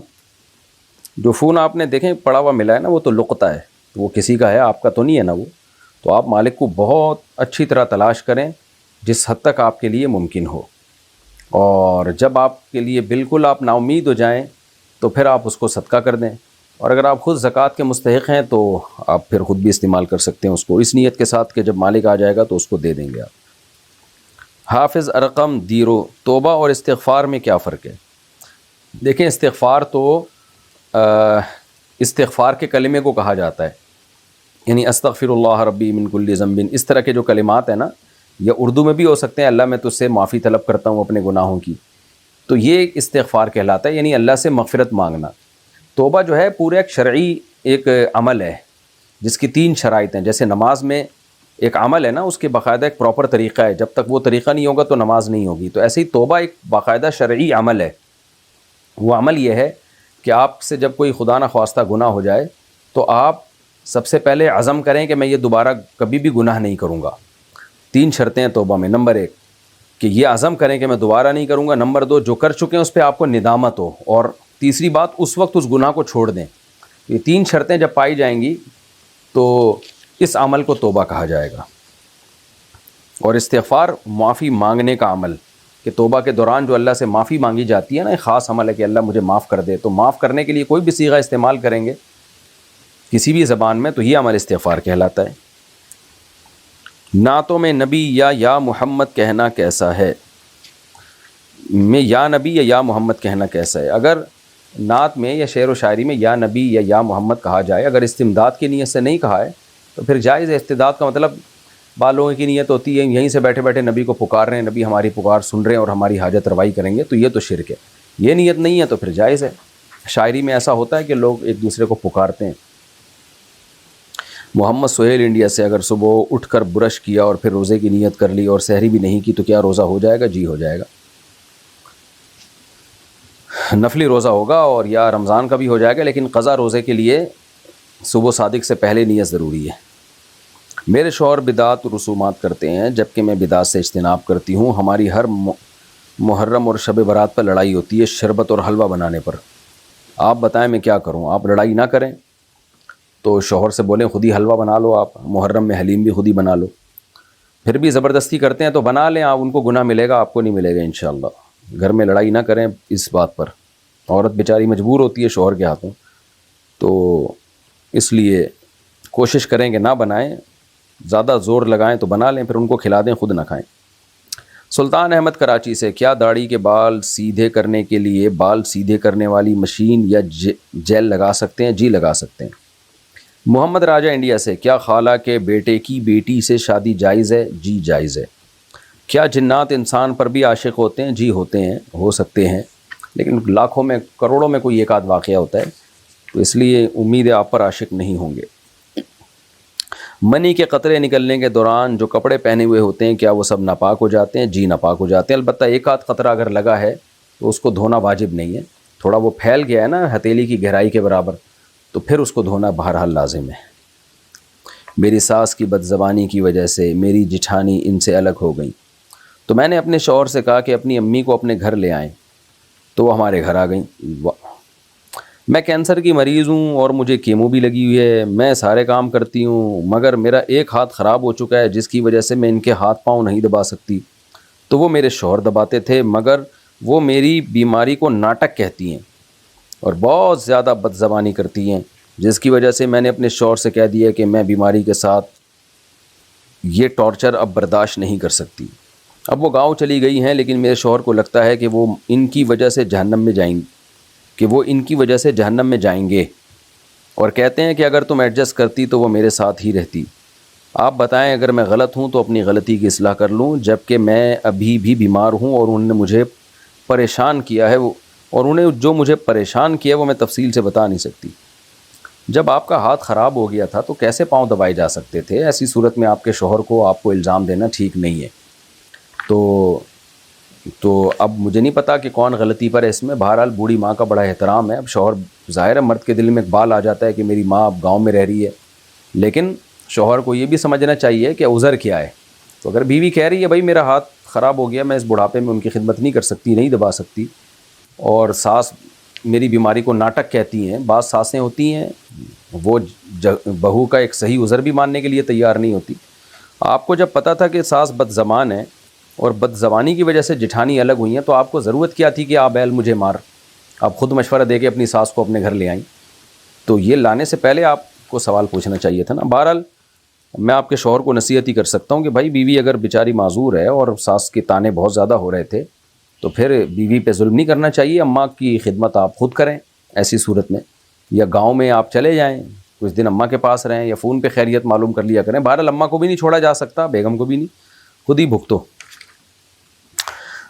جو فون آپ نے دیکھیں پڑا ہوا ملا ہے نا، وہ تو لقطہ ہے، وہ کسی کا ہے، آپ کا تو نہیں ہے نا وہ. تو آپ مالک کو بہت اچھی طرح تلاش کریں جس حد تک آپ کے لیے ممکن ہو، اور جب آپ کے لیے بالکل آپ نا امید ہو جائیں تو پھر آپ اس کو صدقہ کر دیں. اور اگر آپ خود زکوٰۃ کے مستحق ہیں تو آپ پھر خود بھی استعمال کر سکتے ہیں اس کو، اس نیت کے ساتھ کہ جب مالک آ جائے گا تو اس کو دے دیں گے آپ. حافظ ارقم دیرو، توبہ اور استغفار میں کیا فرق ہے؟ دیکھیں، استغفار تو استغفار کے کلمے کو کہا جاتا ہے، یعنی استغفر اللہ ربی من کل ذنب، اس طرح کے جو کلمات ہیں نا، یا اردو میں بھی ہو سکتے ہیں، اللہ میں تجھ سے معافی طلب کرتا ہوں اپنے گناہوں کی، تو یہ استغفار کہلاتا ہے، یعنی اللہ سے مغفرت مانگنا. توبہ جو ہے پورے ایک شرعی ایک عمل ہے جس کی 3 شرائط ہیں. جیسے نماز میں ایک عمل ہے نا، اس کے باقاعدہ ایک پراپر طریقہ ہے، جب تک وہ طریقہ نہیں ہوگا تو نماز نہیں ہوگی. تو ایسے ہی توبہ ایک باقاعدہ شرعی عمل ہے. وہ عمل یہ ہے کہ آپ سے جب کوئی خدا نخواستہ گناہ ہو جائے تو آپ سب سے پہلے عزم کریں کہ میں یہ دوبارہ کبھی بھی گناہ نہیں کروں گا. 3 شرطیں ہیں توبہ میں. نمبر 1 کہ یہ عزم کریں کہ میں دوبارہ نہیں کروں گا. نمبر 2 جو کر چکے ہیں اس پہ آپ کو ندامت ہو. اور تیسری بات اس وقت اس گناہ کو چھوڑ دیں. یہ 3 شرطیں جب پائی جائیں گی تو اس عمل کو توبہ کہا جائے گا. اور استغفار معافی مانگنے کا عمل، کہ توبہ کے دوران جو اللہ سے معافی مانگی جاتی ہے نا، ایک خاص عمل ہے کہ اللہ مجھے معاف کر دے. تو معاف کرنے کے لیے کوئی بھی صیغہ استعمال کریں گے کسی بھی زبان میں تو یہ عمل استغفار کہلاتا ہے. نعتوں میں نبی یا محمد کہنا کیسا ہے؟ میں یا نبی یا محمد کہنا کیسا ہے؟ اگر نعت میں یا شعر و شاعری میں یا نبی یا محمد کہا جائے، اگر استمداد کی نیت سے نہیں کہا ہے تو پھر جائز ہے. استمداد کا مطلب بعض لوگوں کی نیت ہوتی ہے یہیں سے بیٹھے بیٹھے نبی کو پکار رہے ہیں، نبی ہماری پکار سن رہے ہیں اور ہماری حاجت روائی کریں گے، تو یہ تو شرک ہے. یہ نیت نہیں ہے تو پھر جائز ہے. شاعری میں ایسا ہوتا ہے کہ لوگ ایک دوسرے کو پکارتے ہیں. محمد سہیل انڈیا سے، اگر صبح اٹھ کر برش کیا اور پھر روزے کی نیت کر لی اور سحری بھی نہیں کی تو کیا روزہ ہو جائے گا؟ جی ہو جائے گا. نفلی روزہ ہوگا اور یا رمضان کا بھی ہو جائے گا، لیکن قضا روزے کے لیے صبح صادق سے پہلے نیت ضروری ہے. میرے شوہر بدعات و رسومات کرتے ہیں جبکہ میں بدعات سے اجتناب کرتی ہوں. ہماری ہر محرم اور شب برات پر لڑائی ہوتی ہے شربت اور حلوہ بنانے پر. آپ بتائیں میں کیا کروں؟ آپ لڑائی نہ کریں تو شوہر سے بولیں خود ہی حلوہ بنا لو، آپ محرم میں حلیم بھی خود ہی بنا لو. پھر بھی زبردستی کرتے ہیں تو بنا لیں آپ، ان کو گناہ ملے گا، آپ کو نہیں ملے گا انشاءاللہ. گھر میں لڑائی نہ کریں اس بات پر. عورت بیچاری مجبور ہوتی ہے شوہر کے ہاتھوں، تو اس لیے کوشش کریں کہ نہ بنائیں. زیادہ زور لگائیں تو بنا لیں، پھر ان کو کھلا دیں، خود نہ کھائیں. سلطان احمد کراچی سے، کیا داڑھی کے بال سیدھے کرنے کے لیے بال سیدھے کرنے والی مشین یا جیل لگا سکتے ہیں؟ جی لگا سکتے ہیں. محمد راجہ انڈیا سے، کیا خالہ کے بیٹے کی بیٹی سے شادی جائز ہے؟ جی جائز ہے. کیا جنات انسان پر بھی عاشق ہوتے ہیں؟ جی ہوتے ہیں، ہو سکتے ہیں، لیکن لاکھوں میں کروڑوں میں کوئی ایک آدھ واقعہ ہوتا ہے، تو اس لیے امید ہے آپ پر عاشق نہیں ہوں گے. منی کے قطرے نکلنے کے دوران جو کپڑے پہنے ہوئے ہوتے ہیں کیا وہ سب ناپاک ہو جاتے ہیں؟ جی ناپاک ہو جاتے ہیں. البتہ ایک آدھ قطرہ اگر لگا ہے تو اس کو دھونا واجب نہیں ہے. تھوڑا وہ پھیل گیا ہے نا ہتھیلی کی گہرائی کے برابر، تو پھر اس کو دھونا بہرحال لازم ہے. میری ساس کی بد زبانی کی وجہ سے میری جٹھانی ان سے الگ ہو گئی. تو میں نے اپنے شوہر سے کہا کہ اپنی امی کو اپنے گھر لے آئیں، تو وہ ہمارے گھر آ گئیں۔ میں کینسر کی مریض ہوں اور مجھے کیمو بھی لگی ہوئی ہے، میں سارے کام کرتی ہوں، مگر میرا ایک ہاتھ خراب ہو چکا ہے جس کی وجہ سے میں ان کے ہاتھ پاؤں نہیں دبا سکتی۔ تو وہ میرے شوہر دباتے تھے، مگر وہ میری بیماری کو ناٹک کہتی ہیں اور بہت زیادہ بد زبانی کرتی ہیں، جس کی وجہ سے میں نے اپنے شوہر سے کہہ دیا کہ میں بیماری کے ساتھ یہ ٹارچر اب برداشت نہیں کر سکتی۔ اب وہ گاؤں چلی گئی ہیں، لیکن میرے شوہر کو لگتا ہے کہ وہ ان کی وجہ سے جہنم میں جائیں گے، اور کہتے ہیں کہ اگر تم ایڈجسٹ کرتی تو وہ میرے ساتھ ہی رہتی۔ آپ بتائیں اگر میں غلط ہوں تو اپنی غلطی کی اصلاح کر لوں، جبکہ میں ابھی بھی بیمار ہوں اور انہوں نے مجھے پریشان کیا ہے، اور انہیں جو مجھے پریشان کیا وہ میں تفصیل سے بتا نہیں سکتی۔ جب آپ کا ہاتھ خراب ہو گیا تھا تو کیسے پاؤں دبائے جا سکتے تھے؟ ایسی صورت میں آپ کے شوہر کو آپ کو الزام دینا ٹھیک نہیں ہے۔ تو اب مجھے نہیں پتا کہ کون غلطی پر ہے اس میں۔ بہرحال بوڑھی ماں کا بڑا احترام ہے۔ اب شوہر ظاہر ہے مرد کے دل میں اقبال آ جاتا ہے کہ میری ماں اب گاؤں میں رہ رہی ہے، لیکن شوہر کو یہ بھی سمجھنا چاہیے کہ عذر کیا ہے۔ تو اگر بیوی کہہ رہی ہے بھائی میرا ہاتھ خراب ہو گیا، میں اس بڑھاپے میں ان کی خدمت نہیں کر سکتی، نہیں دبا سکتی، اور ساس میری بیماری کو ناٹک کہتی ہیں، بعض ساسیں ہوتی ہیں وہ بہو کا ایک صحیح عذر بھی ماننے کے لیے تیار نہیں ہوتی۔ آپ کو جب پتہ تھا کہ ساس بد زبان ہے اور بد زبانی کی وجہ سے جٹھانی الگ ہوئی ہیں، تو آپ کو ضرورت کیا تھی کہ آپ بیل مجھے مار؟ آپ خود مشورہ دے کے اپنی ساس کو اپنے گھر لے آئیں۔ تو یہ لانے سے پہلے آپ کو سوال پوچھنا چاہیے تھا نا۔ بہرحال میں آپ کے شوہر کو نصیحت ہی کر سکتا ہوں کہ بھائی بیوی اگر بیچاری معذور ہے اور ساس کے تانے بہت زیادہ ہو رہے تھے تو پھر بیوی پہ ظلم نہیں کرنا چاہیے، اماں کی خدمت آپ خود کریں ایسی صورت میں، یا گاؤں میں آپ چلے جائیں، کچھ دن اماں کے پاس رہیں، یا فون پہ خیریت معلوم کر لیا کریں۔ بہرحال اماں کو بھی نہیں چھوڑا جا سکتا، بیگم کو بھی نہیں، خود ہی بھگتو۔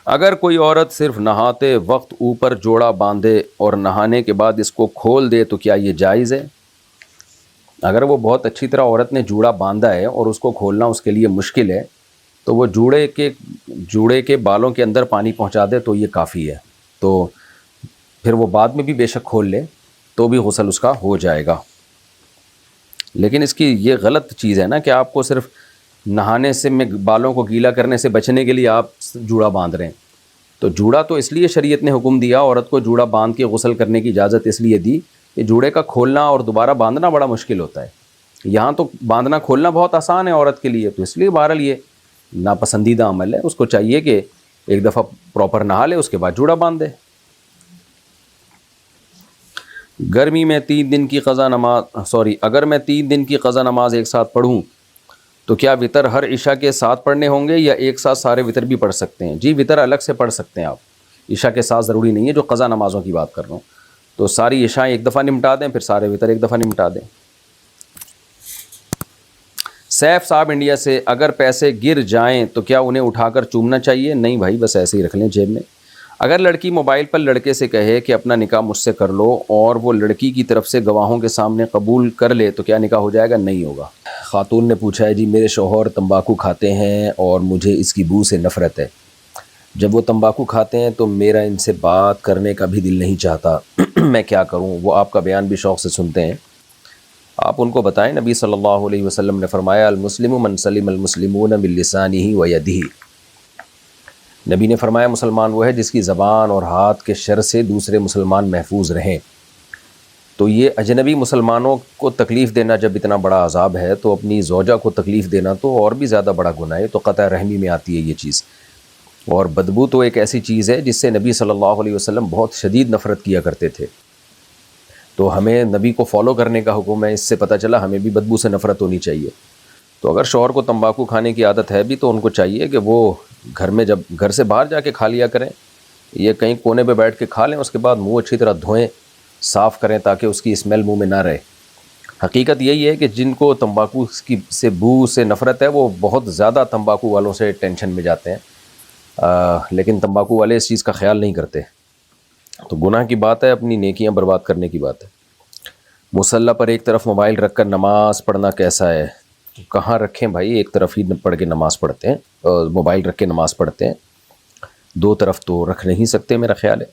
اگر کوئی عورت صرف نہاتے وقت اوپر جوڑا باندھے اور نہانے کے بعد اس کو کھول دے تو کیا یہ جائز ہے؟ اگر وہ بہت اچھی طرح عورت نے جوڑا باندھا ہے اور اس کو کھولنا اس کے لیے مشکل ہے تو وہ جوڑے کے بالوں کے اندر پانی پہنچا دے تو یہ کافی ہے، تو پھر وہ بعد میں بھی بے شک کھول لے تو بھی غسل اس کا ہو جائے گا۔ لیکن اس کی یہ غلط چیز ہے نا کہ آپ کو صرف نہانے سے میں بالوں کو گیلا کرنے سے بچنے کے لیے آپ جوڑا باندھ رہے ہیں۔ تو جوڑا تو اس لیے شریعت نے حکم دیا عورت کو جوڑا باندھ کے غسل کرنے کی اجازت اس لیے دی کہ جوڑے کا کھولنا اور دوبارہ باندھنا بڑا مشکل ہوتا ہے۔ یہاں تو باندھنا کھولنا بہت آسان ہے عورت کے لیے، تو اس لیے بہرحال یہ ناپسندیدہ عمل ہے، اس کو چاہیے کہ ایک دفعہ پراپر نہا لے، اس کے بعد جوڑا باندھ دے۔ اگر میں 3 دن کی قضا نماز ایک ساتھ پڑھوں تو کیا وطر ہر عشاء کے ساتھ پڑھنے ہوں گے یا ایک ساتھ سارے وطر بھی پڑھ سکتے ہیں؟ جی وطر الگ سے پڑھ سکتے ہیں آپ، عشاء کے ساتھ ضروری نہیں ہے، جو قضا نمازوں کی بات کر رہا ہوں۔ تو ساری عشاء ایک دفعہ نمٹا دیں، پھر سارے وطر ایک دفعہ نمٹا دیں۔ سیف صاحب انڈیا سے، اگر پیسے گر جائیں تو کیا انہیں اٹھا کر چومنا چاہیے؟ نہیں بھائی، بس ایسے ہی رکھ لیں جیب میں۔ اگر لڑکی موبائل پر لڑکے سے کہے کہ اپنا نکاح مجھ سے کر لو اور وہ لڑکی کی طرف سے گواہوں کے سامنے قبول کر لے تو کیا نکاح ہو جائے گا؟ نہیں ہوگا۔ خاتون نے پوچھا ہے جی میرے شوہر تمباکو کھاتے ہیں اور مجھے اس کی بو سے نفرت ہے۔ جب وہ تمباکو کھاتے ہیں تو میرا ان سے بات کرنے کا بھی دل نہیں چاہتا، میں کیا کروں؟ وہ آپ کا بیان بھی شوق سے سنتے ہیں، آپ ان کو بتائیں نبی صلی اللہ علیہ وسلم نے فرمایا المسلم من سلم المسلمون من لسانہ و یدہ۔ نبی نے فرمایا مسلمان وہ ہے جس کی زبان اور ہاتھ کے شر سے دوسرے مسلمان محفوظ رہیں۔ تو یہ اجنبی مسلمانوں کو تکلیف دینا جب اتنا بڑا عذاب ہے تو اپنی زوجہ کو تکلیف دینا تو اور بھی زیادہ بڑا گناہ ہے، تو قطع رحمی میں آتی ہے یہ چیز۔ اور بدبو تو ایک ایسی چیز ہے جس سے نبی صلی اللہ علیہ وسلم بہت شدید نفرت کیا کرتے تھے، تو ہمیں نبی کو فالو کرنے کا حکم ہے۔ اس سے پتہ چلا ہمیں بھی بدبو سے نفرت ہونی چاہیے۔ تو اگر شوہر کو تمباکو کھانے کی عادت ہے بھی تو ان کو چاہیے کہ وہ گھر میں جب گھر سے باہر جا کے کھا لیا کریں، یہ کہیں کونے پہ بیٹھ کے کھا لیں، اس کے بعد منہ اچھی طرح دھوئیں، صاف کریں تاکہ اس کی اسمیل منہ میں نہ رہے۔ حقیقت یہی ہے کہ جن کو تمباکو سے بو سے نفرت ہے وہ بہت زیادہ تمباکو والوں سے ٹینشن میں جاتے ہیں، لیکن تمباکو والے اس چیز کا خیال نہیں کرتے۔ تو گناہ کی بات ہے، اپنی نیکیاں برباد کرنے کی بات ہے۔ مصلی پر ایک طرف موبائل رکھ کر نماز پڑھنا کیسا ہے؟ کہاں رکھیں بھائی، ایک طرف ہی پڑھ کے نماز پڑھتے ہیں، موبائل رکھ کے نماز پڑھتے ہیں، 2 طرف تو رکھ نہیں سکتے میرا خیال ہے۔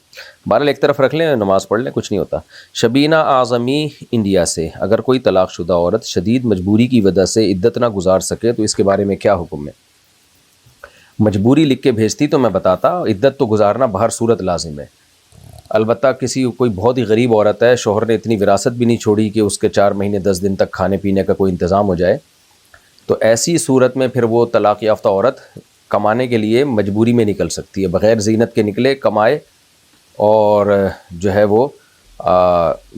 بہرحال ایک طرف رکھ لیں، نماز پڑھ لیں، کچھ نہیں ہوتا۔ شبینہ اعظمی انڈیا سے، اگر کوئی طلاق شدہ عورت شدید مجبوری کی وجہ سے عدت نہ گزار سکے تو اس کے بارے میں کیا حکم ہے؟ مجبوری لکھ کے بھیجتی تو میں بتاتا، عدت تو گزارنا بہر صورت لازم ہے۔ البتہ کوئی بہت ہی غریب عورت ہے، شوہر نے اتنی وراثت بھی نہیں چھوڑی کہ اس کے 4 مہینے 10 دن تک کھانے پینے کا کوئی انتظام ہو جائے، تو ایسی صورت میں پھر وہ طلاق یافتہ عورت کمانے کے لیے مجبوری میں نکل سکتی ہے، بغیر زینت کے نکلے، کمائے، اور جو ہے وہ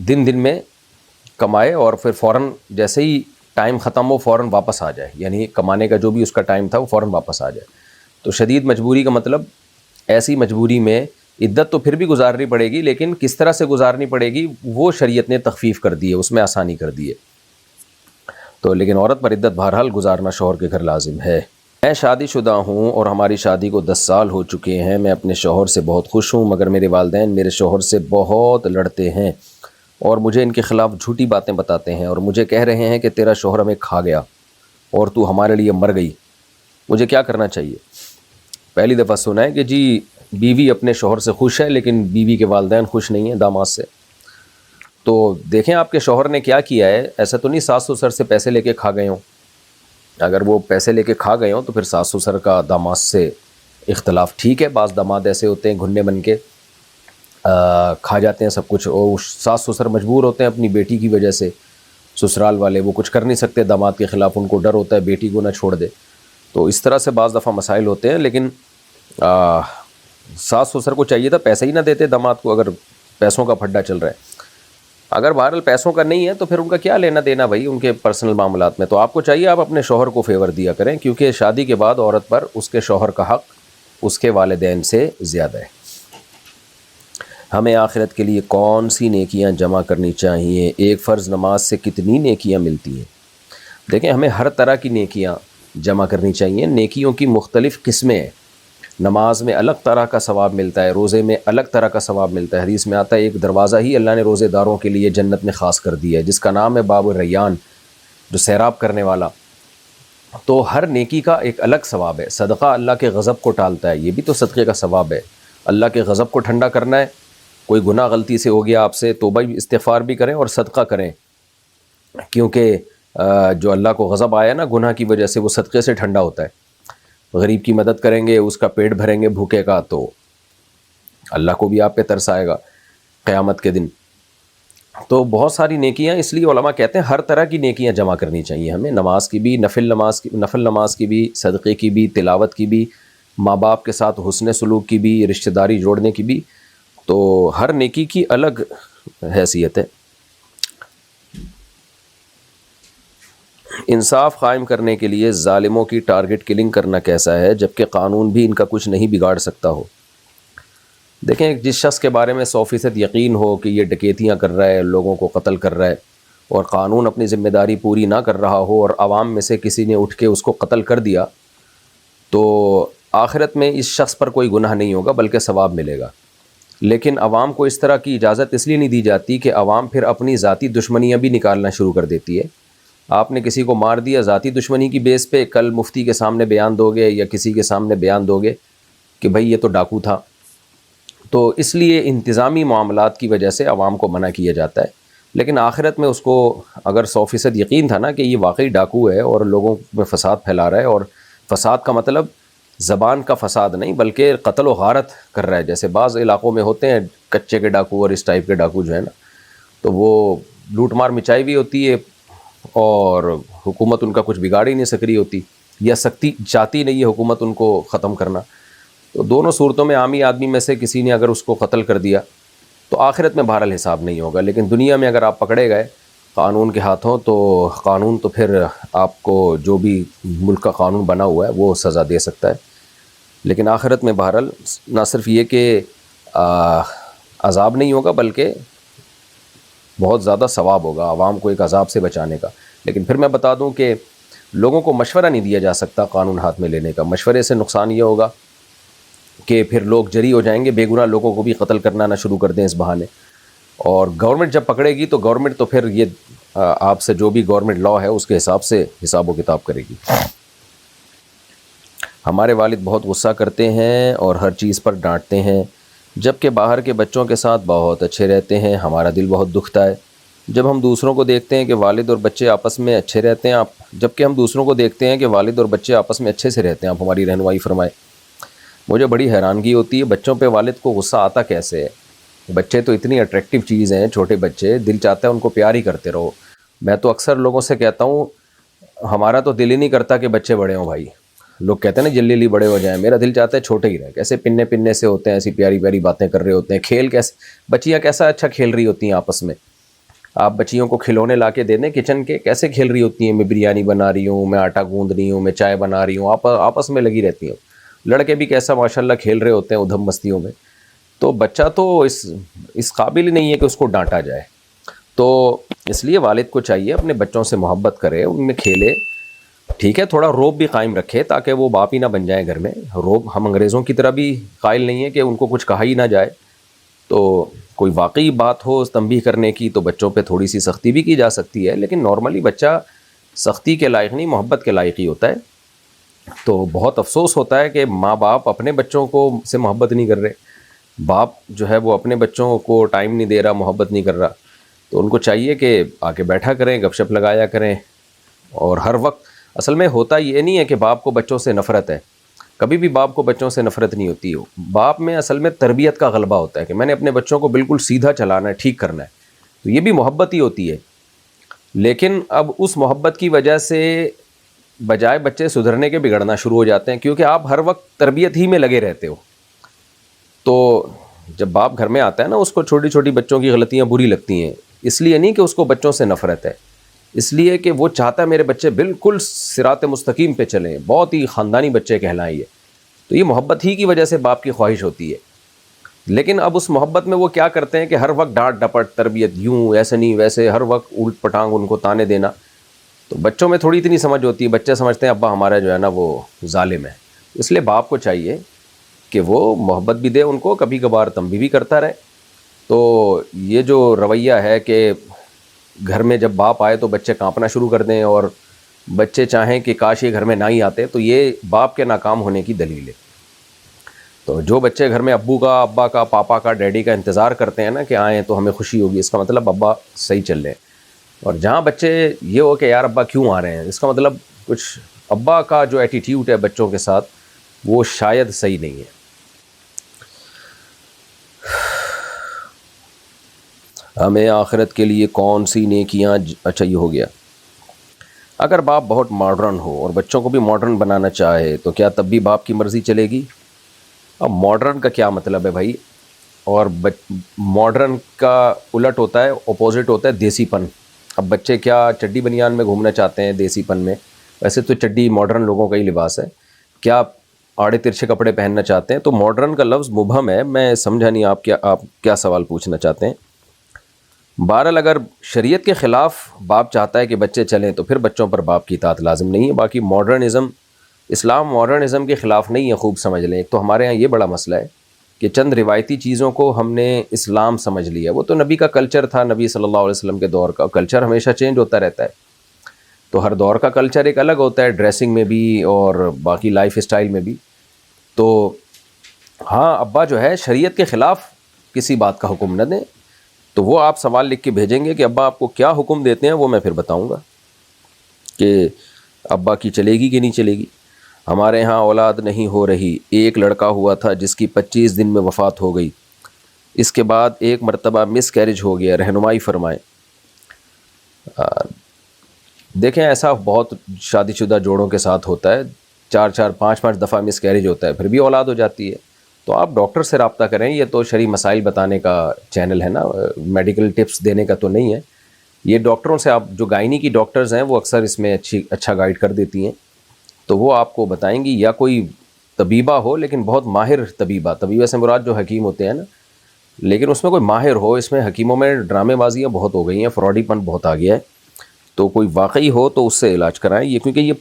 دن میں کمائے، اور پھر فوراً جیسے ہی ٹائم ختم ہو فوراً واپس آ جائے، یعنی کمانے کا جو بھی اس کا ٹائم تھا وہ فوراً واپس آ جائے۔ تو شدید مجبوری کا مطلب ایسی مجبوری میں عدت تو پھر بھی گزارنی پڑے گی، لیکن کس طرح سے گزارنی پڑے گی وہ شریعت نے تخفیف کر دی ہے، اس میں آسانی کر دی ہے۔ تو لیکن عورت پر عدت بہرحال گزارنا شوہر کے گھر لازم ہے۔ میں شادی شدہ ہوں اور ہماری شادی کو 10 سال ہو چکے ہیں، میں اپنے شوہر سے بہت خوش ہوں، مگر میرے والدین میرے شوہر سے بہت لڑتے ہیں اور مجھے ان کے خلاف جھوٹی باتیں بتاتے ہیں، اور مجھے کہہ رہے ہیں کہ تیرا شوہر ہمیں کھا گیا اور تو ہمارے لیے مر گئی، مجھے کیا کرنا چاہیے؟ پہلی دفعہ سنا ہے کہ جی بیوی اپنے شوہر سے خوش ہے لیکن بیوی کے والدین خوش نہیں ہیں داماد سے۔ تو دیکھیں آپ کے شوہر نے کیا کیا ہے، ایسا تو نہیں ساس سسر سے پیسے لے کے کھا گئے ہوں، اگر وہ پیسے لے کے کھا گئے ہوں تو پھر ساس سسر کا داماد سے اختلاف ٹھیک ہے، بعض داماد ایسے ہوتے ہیں گھنے بن کے کھا جاتے ہیں سب کچھ، اور ساس سسر مجبور ہوتے ہیں اپنی بیٹی کی وجہ سے، سسرال والے وہ کچھ کر نہیں سکتے داماد کے خلاف، ان کو ڈر ہوتا ہے بیٹی کو نہ چھوڑ دے، تو اس طرح سے بعض دفعہ مسائل ہوتے ہیں۔ لیکن ساس سسر کو چاہیے تھا پیسے ہی نہ دیتے داماد کو، اگر پیسوں کا پھڈا چل رہا ہے۔ اگر بہرحال پیسوں کا نہیں ہے تو پھر ان کا کیا لینا دینا بھائی ان کے پرسنل معاملات میں، تو آپ کو چاہیے آپ اپنے شوہر کو فیور دیا کریں، کیونکہ شادی کے بعد عورت پر اس کے شوہر کا حق اس کے والدین سے زیادہ ہے۔ ہمیں آخرت کے لیے کون سی نیکیاں جمع کرنی چاہیے؟ ایک فرض نماز سے کتنی نیکیاں ملتی ہیں؟ دیکھیں ہمیں ہر طرح کی نیکیاں جمع کرنی چاہیے، نیکیوں کی مختلف قسمیں ہیں، نماز میں الگ طرح کا ثواب ملتا ہے، روزے میں الگ طرح کا ثواب ملتا ہے، حدیث میں آتا ہے ایک دروازہ ہی اللہ نے روزے داروں کے لیے جنت میں خاص کر دیا ہے جس کا نام ہے باب الریان، جو سیراب کرنے والا۔ تو ہر نیکی کا ایک الگ ثواب ہے، صدقہ اللہ کے غضب کو ٹالتا ہے، یہ بھی تو صدقے کا ثواب ہے، اللہ کے غضب کو ٹھنڈا کرنا ہے، کوئی گناہ غلطی سے ہو گیا آپ سے توبہ استغفار بھی کریں اور صدقہ کریں، کیونکہ جو اللہ کو غضب آیا نا گناہ کی وجہ سے وہ صدقے سے ٹھنڈا ہوتا ہے۔ غریب کی مدد کریں گے، اس کا پیٹ بھریں گے بھوکے کا، تو اللہ کو بھی آپ پہ ترس آئے گا قیامت کے دن۔ تو بہت ساری نیکیاں، اس لیے علماء کہتے ہیں ہر طرح کی نیکیاں جمع کرنی چاہیے ہمیں، نماز کی بھی، نفل نماز کی بھی، صدقے کی بھی، تلاوت کی بھی، ماں باپ کے ساتھ حسن سلوک کی بھی، رشتہ داری جوڑنے کی بھی، تو ہر نیکی کی الگ حیثیت ہے۔ انصاف قائم کرنے کے لیے ظالموں کی ٹارگٹ کلنگ کرنا کیسا ہے جبکہ قانون بھی ان کا کچھ نہیں بگاڑ سکتا ہو؟ دیکھیں جس شخص کے بارے میں 100% یقین ہو کہ یہ ڈکیتیاں کر رہا ہے، لوگوں کو قتل کر رہا ہے، اور قانون اپنی ذمہ داری پوری نہ کر رہا ہو اور عوام میں سے کسی نے اٹھ کے اس کو قتل کر دیا، تو آخرت میں اس شخص پر کوئی گناہ نہیں ہوگا بلکہ ثواب ملے گا۔ لیکن عوام کو اس طرح کی اجازت اس لیے نہیں دی جاتی کہ عوام پھر اپنی ذاتی دشمنیاں بھی نکالنا شروع کر دیتی ہے۔ آپ نے کسی کو مار دیا ذاتی دشمنی کی بیس پہ، کل مفتی کے سامنے بیان دو گے یا کسی کے سامنے بیان دو گے کہ بھائی یہ تو ڈاکو تھا، تو اس لیے انتظامی معاملات کی وجہ سے عوام کو منع کیا جاتا ہے۔ لیکن آخرت میں اس کو اگر 100% یقین تھا نا کہ یہ واقعی ڈاکو ہے اور لوگوں میں فساد پھیلا رہا ہے، اور فساد کا مطلب زبان کا فساد نہیں بلکہ قتل و غارت کر رہا ہے، جیسے بعض علاقوں میں ہوتے ہیں کچے کے ڈاکو اور اس ٹائپ کے ڈاکو جو ہے نا، تو وہ لوٹ مار مچائی ہوئی ہوتی ہے اور حکومت ان کا کچھ بگاڑ ہی نہیں سک رہی ہوتی، یا سختی چاہتی نہیں ہے حکومت ان کو ختم کرنا۔ تو دونوں صورتوں میں عامی آدمی میں سے کسی نے اگر اس کو قتل کر دیا تو آخرت میں بہرحال حساب نہیں ہوگا، لیکن دنیا میں اگر آپ پکڑے گئے قانون کے ہاتھوں تو قانون تو پھر آپ کو جو بھی ملک کا قانون بنا ہوا ہے وہ سزا دے سکتا ہے۔ لیکن آخرت میں بہرحال نہ صرف یہ کہ عذاب نہیں ہوگا بلکہ بہت زیادہ ثواب ہوگا عوام کو ایک عذاب سے بچانے کا۔ لیکن پھر میں بتا دوں کہ لوگوں کو مشورہ نہیں دیا جا سکتا قانون ہاتھ میں لینے کا، مشورے سے نقصان یہ ہوگا کہ پھر لوگ جری ہو جائیں گے، بے گناہ لوگوں کو بھی قتل کرنا نہ شروع کر دیں اس بہانے، اور گورنمنٹ جب پکڑے گی تو گورنمنٹ تو پھر یہ آپ سے جو بھی گورنمنٹ لا ہے اس کے حساب سے حساب و کتاب کرے گی۔ ہمارے والد بہت غصہ کرتے ہیں اور ہر چیز پر ڈانٹتے ہیں، جبکہ باہر کے بچوں کے ساتھ بہت اچھے رہتے ہیں، ہمارا دل بہت دکھتا ہے جب ہم دوسروں کو دیکھتے ہیں کہ والد اور بچے آپس میں اچھے رہتے ہیں، جبکہ ہم دوسروں کو دیکھتے ہیں کہ والد اور بچے آپس میں اچھے سے رہتے ہیں، آپ ہماری رہنمائی فرمائیں۔ مجھے بڑی حیرانگی ہوتی ہے بچوں پہ والد کو غصہ آتا کیسے ہے. بچے تو اتنی اٹریکٹیو چیز ہیں, چھوٹے بچے, دل چاہتا ہے ان کو پیار ہی کرتے رہو. میں تو اکثر لوگوں سے کہتا ہوں ہمارا تو دل ہی نہیں کرتا کہ بچے بڑے ہوں بھائی. لوگ کہتے ہیں نا جلدی جلدی بڑے ہو جائیں, میرا دل چاہتا ہے چھوٹے ہی رہیں. کیسے پننے پننے سے ہوتے ہیں, ایسی پیاری پیاری باتیں کر رہے ہوتے ہیں, کھیل کیسے, بچیاں کیسا اچھا کھیل رہی ہوتی ہیں آپس میں. آپ بچیوں کو کھلونے لا کے دے دیں کچن کے, کیسے کھیل رہی ہوتی ہیں, میں بریانی بنا رہی ہوں, میں آٹا گوندھ رہی ہوں, میں چائے بنا رہی ہوں, آپس میں لگی رہتی ہوں. لڑکے بھی کیسا ماشاءاللہ کھیل رہے ہوتے ہیں ادھم مستیوں میں. تو بچہ تو اس قابل ہی نہیں ہے کہ اس کو ڈانٹا جائے. تو اس لیے والد کو چاہیے اپنے بچوں سے محبت کرے, ان میں کھیلے. ٹھیک ہے تھوڑا روب بھی قائم رکھے تاکہ وہ باپ ہی نہ بن جائیں گھر میں. روب ہم انگریزوں کی طرح بھی قائل نہیں ہے کہ ان کو کچھ کہا ہی نہ جائے. تو کوئی واقعی بات ہو تنبیہ کرنے کی تو بچوں پہ تھوڑی سی سختی بھی کی جا سکتی ہے, لیکن نارملی بچہ سختی کے لائق نہیں, محبت کے لائق ہی ہوتا ہے. تو بہت افسوس ہوتا ہے کہ ماں باپ اپنے بچوں کو سے محبت نہیں کر رہے. باپ جو ہے وہ اپنے بچوں کو ٹائم نہیں دے رہا, محبت نہیں کر رہا. تو ان کو چاہیے کہ آ کے بیٹھا کریں, گپ شپ لگایا کریں. اور ہر وقت اصل میں ہوتا یہ نہیں ہے کہ باپ کو بچوں سے نفرت ہے, کبھی بھی باپ کو بچوں سے نفرت نہیں ہوتی. باپ میں اصل میں تربیت کا غلبہ ہوتا ہے کہ میں نے اپنے بچوں کو بالکل سیدھا چلانا ہے, ٹھیک کرنا ہے. تو یہ بھی محبت ہی ہوتی ہے. لیکن اب اس محبت کی وجہ سے بجائے بچے سدھرنے کے بگڑنا شروع ہو جاتے ہیں, کیونکہ آپ ہر وقت تربیت ہی میں لگے رہتے ہو. تو جب باپ گھر میں آتا ہے نا, اس کو چھوٹی چھوٹی بچوں کی غلطیاں بری لگتی ہیں. اس لیے نہیں کہ اس کو بچوں سے نفرت ہے, اس لیے کہ وہ چاہتا ہے میرے بچے بالکل صراط مستقیم پہ چلیں, بہت ہی خاندانی بچے کہلائیں یہ. تو یہ محبت ہی کی وجہ سے باپ کی خواہش ہوتی ہے. لیکن اب اس محبت میں وہ کیا کرتے ہیں کہ ہر وقت ڈانٹ ڈپٹ, تربیت یوں ایسے نہیں ویسے, ہر وقت الٹ پٹانگ ان کو تانے دینا. تو بچوں میں تھوڑی اتنی سمجھ ہوتی ہے, بچے سمجھتے ہیں ابا ہمارا جو ہے نا وہ ظالم ہے. اس لیے باپ کو چاہیے کہ وہ محبت بھی دے ان کو, کبھی کبھار تنبیہ بھی کرتا رہے. تو یہ جو رویہ ہے کہ گھر میں جب باپ آئے تو بچے کانپنا شروع کر دیں اور بچے چاہیں کہ کاش یہ گھر میں نہ ہی آتے, تو یہ باپ کے ناکام ہونے کی دلیل ہے. تو جو بچے گھر میں ابو کا, ابا کا, پاپا کا, ڈیڈی کا انتظار کرتے ہیں نا کہ آئیں تو ہمیں خوشی ہوگی, اس کا مطلب ابا صحیح چل رہے ہیں. اور جہاں بچے یہ ہو کہ یار ابا کیوں آ رہے ہیں, اس کا مطلب کچھ ابا کا جو ایٹیٹیوڈ ہے بچوں کے ساتھ وہ شاید صحیح نہیں ہے. ہمیں آخرت کے لیے کون سی نیکیاں, اچھا یہ ہو گیا. اگر باپ بہت ماڈرن ہو اور بچوں کو بھی ماڈرن بنانا چاہے تو کیا تب بھی باپ کی مرضی چلے گی؟ اب ماڈرن کا کیا مطلب ہے بھائی؟ اور ماڈرن کا الٹ ہوتا ہے, اپوزٹ ہوتا ہے دیسی پن. اب بچے کیا چڈی بنیان میں گھومنا چاہتے ہیں دیسی پن میں؟ ویسے تو چڈی ماڈرن لوگوں کا ہی لباس ہے. کیا آڑے ترچھے کپڑے پہننا چاہتے ہیں؟ تو ماڈرن کا لفظ مبہم ہے, میں سمجھا نہیں آپ کیا سوال پوچھنا چاہتے ہیں. بہرحال اگر شریعت کے خلاف باپ چاہتا ہے کہ بچے چلیں تو پھر بچوں پر باپ کی اطاعت لازم نہیں ہے. باقی ماڈرنزم, اسلام ماڈرنزم کے خلاف نہیں ہے, خوب سمجھ لیں. ایک تو ہمارے ہاں یہ بڑا مسئلہ ہے کہ چند روایتی چیزوں کو ہم نے اسلام سمجھ لیا. وہ تو نبی کا کلچر تھا, نبی صلی اللہ علیہ وسلم کے دور کا. کلچر ہمیشہ چینج ہوتا رہتا ہے, تو ہر دور کا کلچر ایک الگ ہوتا ہے, ڈریسنگ میں بھی اور باقی لائف اسٹائل میں بھی. تو ہاں ابا جو ہے شریعت کے خلاف کسی بات کا حکم نہ دیں, تو وہ آپ سوال لکھ کے بھیجیں گے کہ ابا آپ کو کیا حکم دیتے ہیں, وہ میں پھر بتاؤں گا کہ ابا کی چلے گی کہ نہیں چلے گی. ہمارے ہاں اولاد نہیں ہو رہی. ایک لڑکا ہوا تھا جس کی 25 دن میں وفات ہو گئی, اس کے بعد ایک مرتبہ مس کیریج ہو گیا, رہنمائی فرمائیں. دیکھیں ایسا بہت شادی شدہ جوڑوں کے ساتھ ہوتا ہے, 4-5 دفعہ مس کیریج ہوتا ہے, پھر بھی اولاد ہو جاتی ہے. تو آپ ڈاکٹر سے رابطہ کریں, یہ تو شرعی مسائل بتانے کا چینل ہے نا, میڈیکل ٹپس دینے کا تو نہیں ہے. یہ ڈاکٹروں سے, آپ جو گائنی کی ڈاکٹرز ہیں وہ اکثر اس میں اچھا گائیڈ کر دیتی ہیں, تو وہ آپ کو بتائیں گی. یا کوئی طبیبہ ہو لیکن بہت ماہر طبیبہ سے مراد جو حکیم ہوتے ہیں نا, لیکن اس میں کوئی ماہر ہو. اس میں حکیموں میں ڈرامے بازیاں بہت ہو گئی ہیں, فراڈی پن بہت آ گیا ہے. تو کوئی واقعی ہو تو اس سے علاج کرائیں یہ, کیونکہ یہ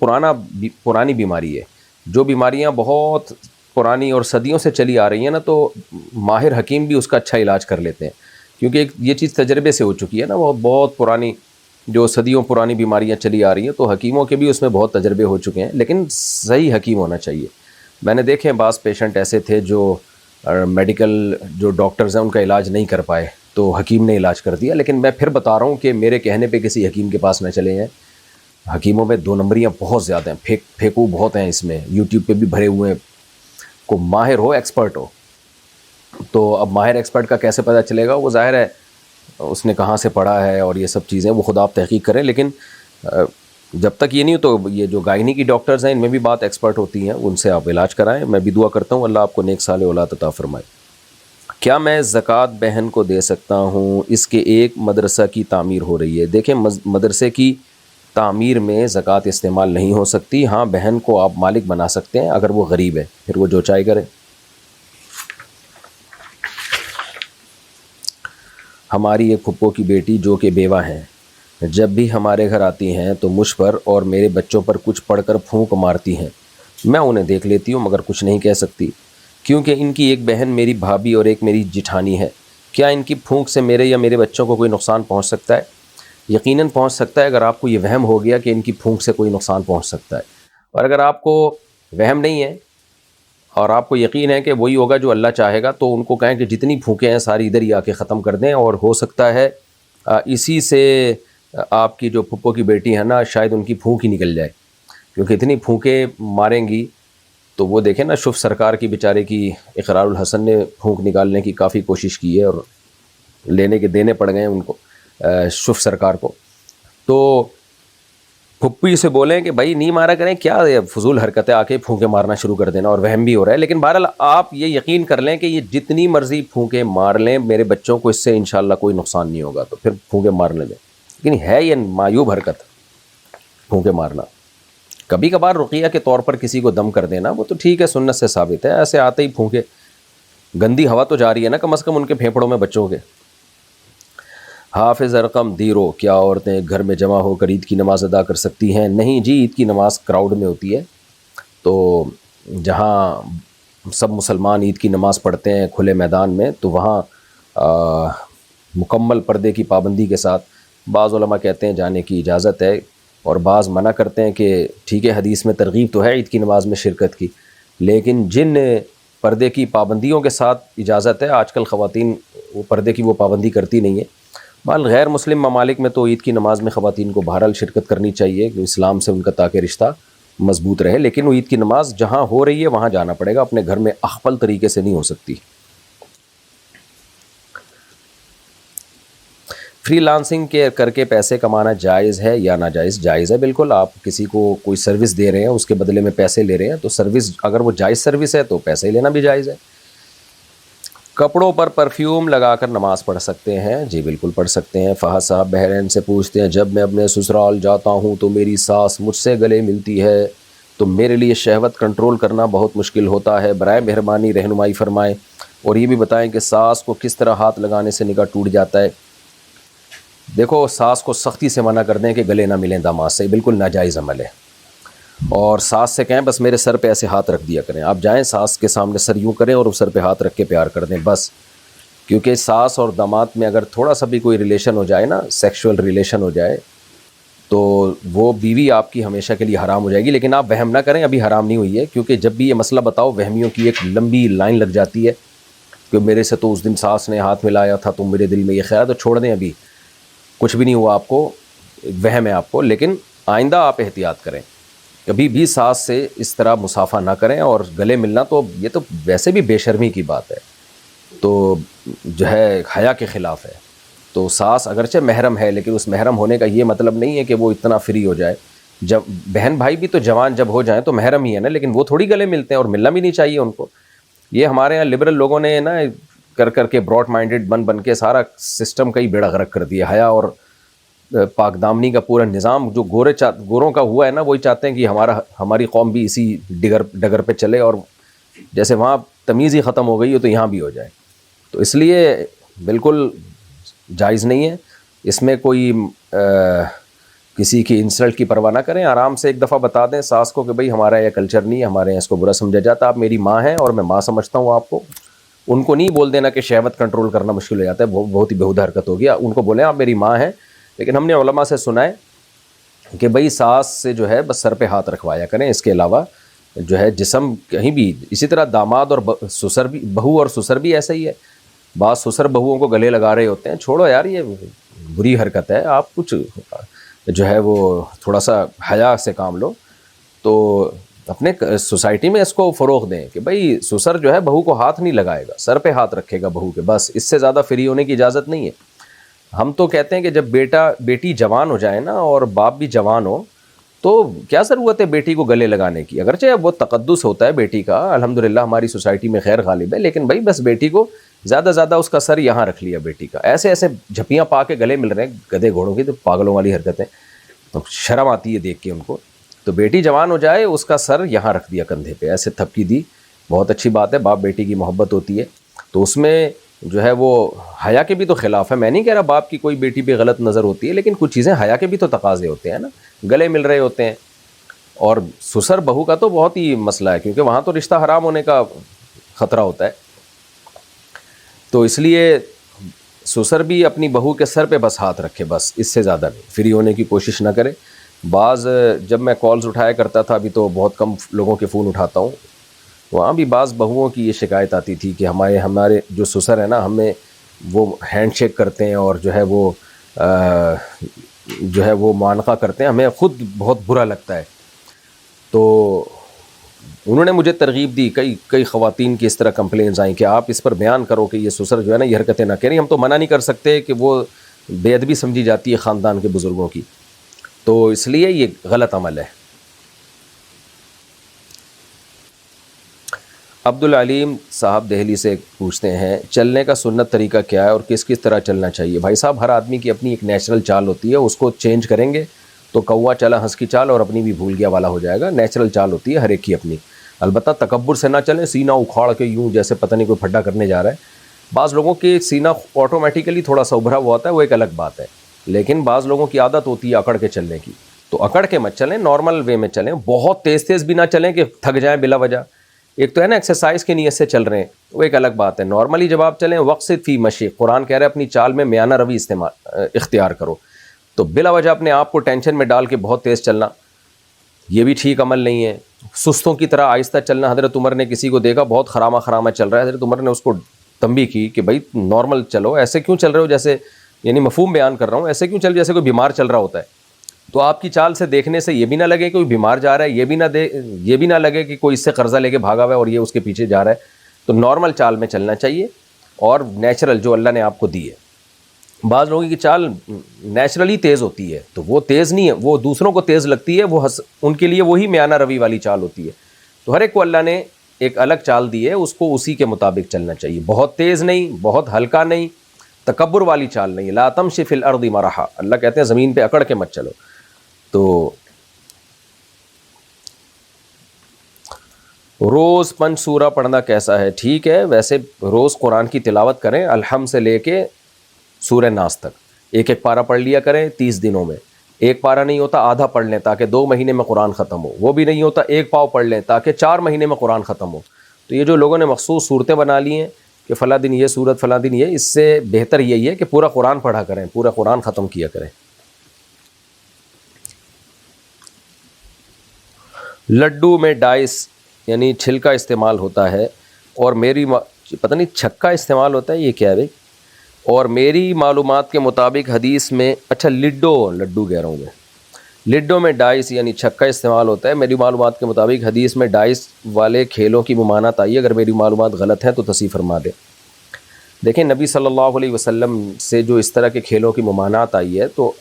پرانی بیماری ہے. جو بیماریاں بہت پرانی اور صدیوں سے چلی آ رہی ہیں نا, تو ماہر حکیم بھی اس کا اچھا علاج کر لیتے ہیں, کیونکہ یہ چیز تجربے سے ہو چکی ہے نا. بہت پرانی جو صدیوں پرانی بیماریاں چلی آ رہی ہیں, تو حکیموں کے بھی اس میں بہت تجربے ہو چکے ہیں, لیکن صحیح حکیم ہونا چاہیے. میں نے دیکھے بعض پیشنٹ ایسے تھے جو میڈیکل جو ڈاکٹرز ہیں ان کا علاج نہیں کر پائے, تو حکیم نے علاج کر دیا. لیکن میں پھر بتا رہا ہوں کہ میرے کہنے پہ کسی حکیم کے پاس نہ چلے ہیں. حکیموں میں 2 نمبریاں بہت زیادہ ہیں, پھیکو بہت ہیں اس میں, یوٹیوب پہ بھی بھرے ہوئے ہیں. کو ماہر ہو, ایکسپرٹ ہو. تو اب ماہر ایکسپرٹ کا کیسے پتہ چلے گا؟ وہ ظاہر ہے اس نے کہاں سے پڑھا ہے اور یہ سب چیزیں وہ خود آپ تحقیق کریں. لیکن جب تک یہ نہیں ہو تو یہ جو گائنی کی ڈاکٹرز ہیں ان میں بھی بات ایکسپرٹ ہوتی ہیں, ان سے آپ علاج کرائیں. میں بھی دعا کرتا ہوں اللہ آپ کو نیک صالح اولاد عطا فرمائے. کیا میں زکوٰۃ بہن کو دے سکتا ہوں؟ اس کے ایک مدرسہ کی تعمیر ہو رہی ہے. دیکھیں مدرسے کی تعمیر میں زکوٰۃ استعمال نہیں ہو سکتی. ہاں بہن کو آپ مالک بنا سکتے ہیں اگر وہ غریب ہے, پھر وہ جو چاہے کرے. ہماری ایک پھپھو کی بیٹی جو کہ بیوہ ہیں, جب بھی ہمارے گھر آتی ہیں تو مجھ پر اور میرے بچوں پر کچھ پڑھ کر پھونک مارتی ہیں. میں انہیں دیکھ لیتی ہوں مگر کچھ نہیں کہہ سکتی کیونکہ ان کی ایک بہن میری بھابھی اور ایک میری جٹھانی ہے. کیا ان کی پھونک سے میرے یا میرے بچوں کو کوئی نقصان پہنچ سکتا ہے؟ یقیناً پہنچ سکتا ہے اگر آپ کو یہ وہم ہو گیا کہ ان کی پھونک سے کوئی نقصان پہنچ سکتا ہے. اور اگر آپ کو وہم نہیں ہے اور آپ کو یقین ہے کہ وہی ہوگا جو اللہ چاہے گا, تو ان کو کہیں کہ جتنی پھونکیں ہیں ساری ادھر ہی آ کے ختم کر دیں. اور ہو سکتا ہے اسی سے آپ کی جو پھپھو کی بیٹی ہے نا, شاید ان کی پھونک ہی نکل جائے, کیونکہ اتنی پھونکیں ماریں گی. تو وہ دیکھیں نا شف سرکار کی بیچارے کی, اقرار الحسن نے پھونک نکالنے کی کافی کوشش کی ہے اور لینے کے دینے پڑ گئے ہیں ان کو, شف سرکار کو. تو پھپھی سے بولیں کہ بھائی نہیں مارا کریں, کیا فضول حرکتیں آ کے پھونکے مارنا شروع کر دینا, اور وہم بھی ہو رہا ہے. لیکن بہرحال آپ یہ یقین کر لیں کہ یہ جتنی مرضی پھونکے مار لیں, میرے بچوں کو اس سے انشاءاللہ کوئی نقصان نہیں ہوگا, تو پھر پھونکے مارنے دیں. لیکن ہے یہ معیوب حرکت پھونکے مارنا. کبھی کبھار رقیہ کے طور پر کسی کو دم کر دینا وہ تو ٹھیک ہے, سنت سے ثابت ہے. ایسے آتے ہی پھونکے, گندی ہوا تو جا رہی ہے نا کم از کم ان کے پھیپھڑوں میں بچوں کے. حافظ ارقم دیرو, کیا عورتیں گھر میں جمع ہو کر عید کی نماز ادا کر سکتی ہیں؟ نہیں جی, عید کی نماز کراؤڈ میں ہوتی ہے. تو جہاں سب مسلمان عید کی نماز پڑھتے ہیں کھلے میدان میں, تو وہاں مکمل پردے کی پابندی کے ساتھ بعض علماء کہتے ہیں جانے کی اجازت ہے, اور بعض منع کرتے ہیں کہ ٹھیک ہے حدیث میں ترغیب تو ہے عید کی نماز میں شرکت کی, لیکن جن پردے کی پابندیوں کے ساتھ اجازت ہے, آج کل خواتین وہ پردے کی وہ پابندی کرتی نہیں ہیں. بال غیر مسلم ممالک میں تو عید کی نماز میں خواتین کو بہرحال شرکت کرنی چاہیے کہ اسلام سے ان کا تاکہ رشتہ مضبوط رہے. لیکن وہ عید کی نماز جہاں ہو رہی ہے وہاں جانا پڑے گا, اپنے گھر میں اخپل طریقے سے نہیں ہو سکتی. فری لانسنگ کے کر کے پیسے کمانا جائز ہے یا ناجائز؟ جائز ہے بالکل. آپ کسی کو کوئی سروس دے رہے ہیں, اس کے بدلے میں پیسے لے رہے ہیں, تو سروس اگر وہ جائز سروس ہے تو پیسے لینا بھی جائز ہے. کپڑوں پر پرفیوم لگا کر نماز پڑھ سکتے ہیں؟ جی بالکل پڑھ سکتے ہیں. فہد صاحب بحرین سے پوچھتے ہیں, جب میں اپنے سسرال جاتا ہوں تو میری ساس مجھ سے گلے ملتی ہے تو میرے لیے شہوت کنٹرول کرنا بہت مشکل ہوتا ہے, برائے مہربانی رہنمائی فرمائیں, اور یہ بھی بتائیں کہ ساس کو کس طرح ہاتھ لگانے سے نکاح ٹوٹ جاتا ہے. دیکھو ساس کو سختی سے منع کر دیں کہ گلے نہ ملیں داماد سے, بالکل ناجائز عمل ہے. اور ساس سے کہیں بس میرے سر پہ ایسے ہاتھ رکھ دیا کریں. آپ جائیں ساس کے سامنے سر یوں کریں اور سر پہ ہاتھ رکھ کے پیار کر دیں بس. کیونکہ ساس اور داماد میں اگر تھوڑا سا بھی کوئی ریلیشن ہو جائے نا, سیکشول ریلیشن ہو جائے, تو وہ بیوی آپ کی ہمیشہ کے لیے حرام ہو جائے گی. لیکن آپ وہم نہ کریں, ابھی حرام نہیں ہوئی ہے, کیونکہ جب بھی یہ مسئلہ بتاؤ وہمیوں کی ایک لمبی لائن لگ جاتی ہے کہ میرے سے تو اس دن ساس نے ہاتھ ملایا تھا تو میرے دل میں یہ خیال, تو چھوڑ دیں, ابھی کچھ بھی نہیں ہوا آپ کو, وہم ہے آپ کو. لیکن آئندہ آپ احتیاط کریں, کبھی بھی ساس سے اس طرح مصافحہ نہ کریں. اور گلے ملنا تو یہ تو ویسے بھی بے شرمی کی بات ہے, تو جو ہے حیا کے خلاف ہے. تو ساس اگرچہ محرم ہے, لیکن اس محرم ہونے کا یہ مطلب نہیں ہے کہ وہ اتنا فری ہو جائے. جب بہن بھائی بھی تو جوان جب ہو جائیں تو محرم ہی ہے نا, لیکن وہ تھوڑی گلے ملتے ہیں, اور ملنا بھی نہیں چاہیے ان کو. یہ ہمارے یہاں لبرل لوگوں نے نا کر کے براڈ مائنڈڈ بن کے سارا سسٹم کا ہی بیڑا غرق کر دیا. حیا اور پاک دامنی کا پورا نظام جو گوروں کا ہوا ہے نا, وہی چاہتے ہیں کہ ہماری قوم بھی اسی ڈگر پہ چلے, اور جیسے وہاں تمیز ہی ختم ہو گئی ہو تو یہاں بھی ہو جائے. تو اس لیے بالکل جائز نہیں ہے. اس میں کوئی کسی کی انسلٹ کی پرواہ نہ کریں, آرام سے ایک دفعہ بتا دیں ساس کو کہ بھئی ہمارا یہ کلچر نہیں ہے, ہمارے یہاں اس کو برا سمجھا جاتا, آپ میری ماں ہیں اور میں ماں سمجھتا ہوں آپ کو. ان کو نہیں بول دینا کہ شہوت کنٹرول کرنا مشکل ہو جاتا ہے, بہت ہی بےہودہ حرکت ہو گیا. ان کو بولیں آپ میری ماں ہیں, لیکن ہم نے علماء سے سنا ہے کہ بھئی ساس سے جو ہے بس سر پہ ہاتھ رکھوایا کریں, اس کے علاوہ جو ہے جسم کہیں بھی. اسی طرح داماد اور سسر بھی, بہو اور سسر بھی ایسا ہی ہے. بعض سسر بہوؤں کو گلے لگا رہے ہوتے ہیں, چھوڑو یار یہ بری حرکت ہے. آپ کچھ جو ہے وہ تھوڑا سا حیا سے کام لو. تو اپنے سوسائٹی میں اس کو فروغ دیں کہ بھائی سسر جو ہے بہو کو ہاتھ نہیں لگائے گا، سر پہ ہاتھ رکھے گا بہو کے، بس اس سے زیادہ فری ہونے کی اجازت نہیں ہے۔ ہم تو کہتے ہیں کہ جب بیٹی جوان ہو جائے نا اور باپ بھی جوان ہو تو کیا ضرورت ہے بیٹی کو گلے لگانے کی، اگرچہ وہ تقدس ہوتا ہے بیٹی کا، الحمدللہ ہماری سوسائٹی میں خیر غالب ہے، لیکن بھائی بس بیٹی کو زیادہ زیادہ اس کا سر یہاں رکھ لیا بیٹی کا، ایسے جھپیاں پا کے گلے مل رہے ہیں گدھے گھوڑوں کی، تو پاگلوں والی حرکتیں، تو شرم آتی ہے دیکھ کے ان کو۔ تو بیٹی جوان ہو جائے اس کا سر یہاں رکھ دیا کندھے پہ، ایسے تھپکی دی، بہت اچھی بات ہے، باپ بیٹی کی محبت ہوتی ہے، تو اس میں جو ہے وہ حیا کے بھی تو خلاف ہے۔ میں نہیں کہہ رہا باپ کی کوئی بیٹی پہ غلط نظر ہوتی ہے، لیکن کچھ چیزیں حیا کے بھی تو تقاضے ہوتے ہیں نا، گلے مل رہے ہوتے ہیں۔ اور سسر بہو کا تو بہت ہی مسئلہ ہے، کیونکہ وہاں تو رشتہ حرام ہونے کا خطرہ ہوتا ہے، تو اس لیے سسر بھی اپنی بہو کے سر پہ بس ہاتھ رکھے، بس اس سے زیادہ نہیں، فری ہونے کی کوشش نہ کرے۔ بعض جب میں کالز اٹھایا کرتا تھا، ابھی تو بہت کم لوگوں کے فون اٹھاتا ہوں، وہاں بھی بعض بہوؤں کی یہ شکایت آتی تھی کہ ہمارے جو سسر ہیں نا، ہمیں وہ ہینڈ شیک کرتے ہیں اور جو ہے وہ معانقہ کرتے ہیں، ہمیں خود بہت برا لگتا ہے۔ تو انہوں نے مجھے ترغیب دی، کئی خواتین کی اس طرح کمپلینز آئیں کہ آپ اس پر بیان کرو کہ یہ سسر جو ہے نا یہ حرکتیں نہ کریں۔ ہم تو منع نہیں کر سکتے کہ وہ بے ادبی سمجھی جاتی ہے خاندان کے بزرگوں کی، تو اس لیے یہ غلط عمل ہے۔ عبدالعلیم صاحب دہلی سے پوچھتے ہیں چلنے کا سنت طریقہ کیا ہے اور کس طرح چلنا چاہیے؟ بھائی صاحب، ہر آدمی کی اپنی ایک نیچرل چال ہوتی ہے، اس کو چینج کریں گے تو کوا چلا ہنس کی چال اور اپنی بھی بھول گیا والا ہو جائے گا۔ نیچرل چال ہوتی ہے ہر ایک کی اپنی، البتہ تکبر سے نہ چلیں، سینہ اکھاڑ کے یوں جیسے پتہ نہیں کوئی پھڈا کرنے جا رہا ہے۔ بعض لوگوں کے سینہ آٹومیٹیکلی تھوڑا سا ابھرا ہوا ہوتا ہے، وہ ایک الگ بات ہے، لیکن بعض لوگوں کی عادت ہوتی ہے اکڑ کے چلنے کی، تو اکڑ کے مت چلیں، نارمل وے میں چلیں، بہت تیز بھی نہ چلیں کہ تھک جائیں بلا وجہ۔ ایک تو ہے نا ایکسرسائز کی نیت سے چل رہے ہیں، وہ ایک الگ بات ہے، نارملی جب آپ چلیں وقصد فی مشی، قرآن کہہ رہا ہے اپنی چال میں میانہ روی اختیار کرو، تو بلا وجہ اپنے آپ کو ٹینشن میں ڈال کے بہت تیز چلنا یہ بھی ٹھیک عمل نہیں ہے۔ سستوں کی طرح آہستہ چلنا، حضرت عمر نے کسی کو دیکھا بہت خرامہ چل رہا ہے، حضرت عمر نے اس کو تنبیہ کی کہ بھائی نارمل چلو، ایسے کیوں چل رہے ہو جیسے، یعنی مفہوم بیان کر رہا ہوں، ایسے کیوں چل جیسے کوئی بیمار چل رہا ہوتا ہے۔ تو آپ کی چال سے دیکھنے سے یہ بھی نہ لگے کہ کوئی بیمار جا رہا ہے، یہ بھی نہ لگے کہ کوئی اس سے قرضہ لے کے بھاگا ہوا ہے اور یہ اس کے پیچھے جا رہا ہے، تو نارمل چال میں چلنا چاہیے اور نیچرل جو اللہ نے آپ کو دی ہے۔ بعض لوگوں کی چال نیچرلی تیز ہوتی ہے تو وہ تیز نہیں ہے، وہ دوسروں کو تیز لگتی ہے، وہ ان کے لیے وہی میانہ روی والی چال ہوتی ہے۔ تو ہر ایک کو اللہ نے ایک الگ چال دی ہے، اس کو اسی کے مطابق چلنا چاہیے، بہت تیز نہیں، بہت ہلکا نہیں، تکبر والی چال نہیں۔ لا تمشی فی الارض مرحا، اللہ کہتے ہیں زمین پہ اکڑ کے مت چلو۔ تو روز 5 سورہ پڑھنا کیسا ہے؟ ٹھیک ہے، ویسے روز قرآن کی تلاوت کریں، الحمد سے لے کے سورہ ناس تک، ایک پارہ پڑھ لیا کریں 30 دنوں میں۔ ایک پارہ نہیں ہوتا آدھا پڑھ لیں تاکہ 2 مہینے میں قرآن ختم ہو، وہ بھی نہیں ہوتا 1 پاؤ پڑھ لیں تاکہ 4 مہینے میں قرآن ختم ہو۔ تو یہ جو لوگوں نے مخصوص صورتیں بنا لی ہیں کہ فلاں دن یہ صورت، فلاں دن یہ، اس سے بہتر یہی ہے کہ پورا قرآن پڑھا کریں، پورا قرآن ختم کیا کریں۔ لڈو میں ڈائس یعنی چھلکا استعمال ہوتا ہے، اور میری پتہ نہیں چھکا استعمال ہوتا ہے، یہ کیا ہے بھائی؟ اور میری معلومات کے مطابق حدیث میں، اچھا لڈو کہہ رہا ہوں میں، لڈو میں ڈائس یعنی چھکا استعمال ہوتا ہے۔ میری معلومات کے مطابق حدیث میں ڈائس والے کھیلوں کی ممانعت آئی ہے، اگر میری معلومات غلط ہیں تو تصحیح فرما دیں۔ دیکھیں نبی صلی اللہ علیہ وسلم سے جو اس طرح کے کھیلوں کی ممانعت آئی ہے، تو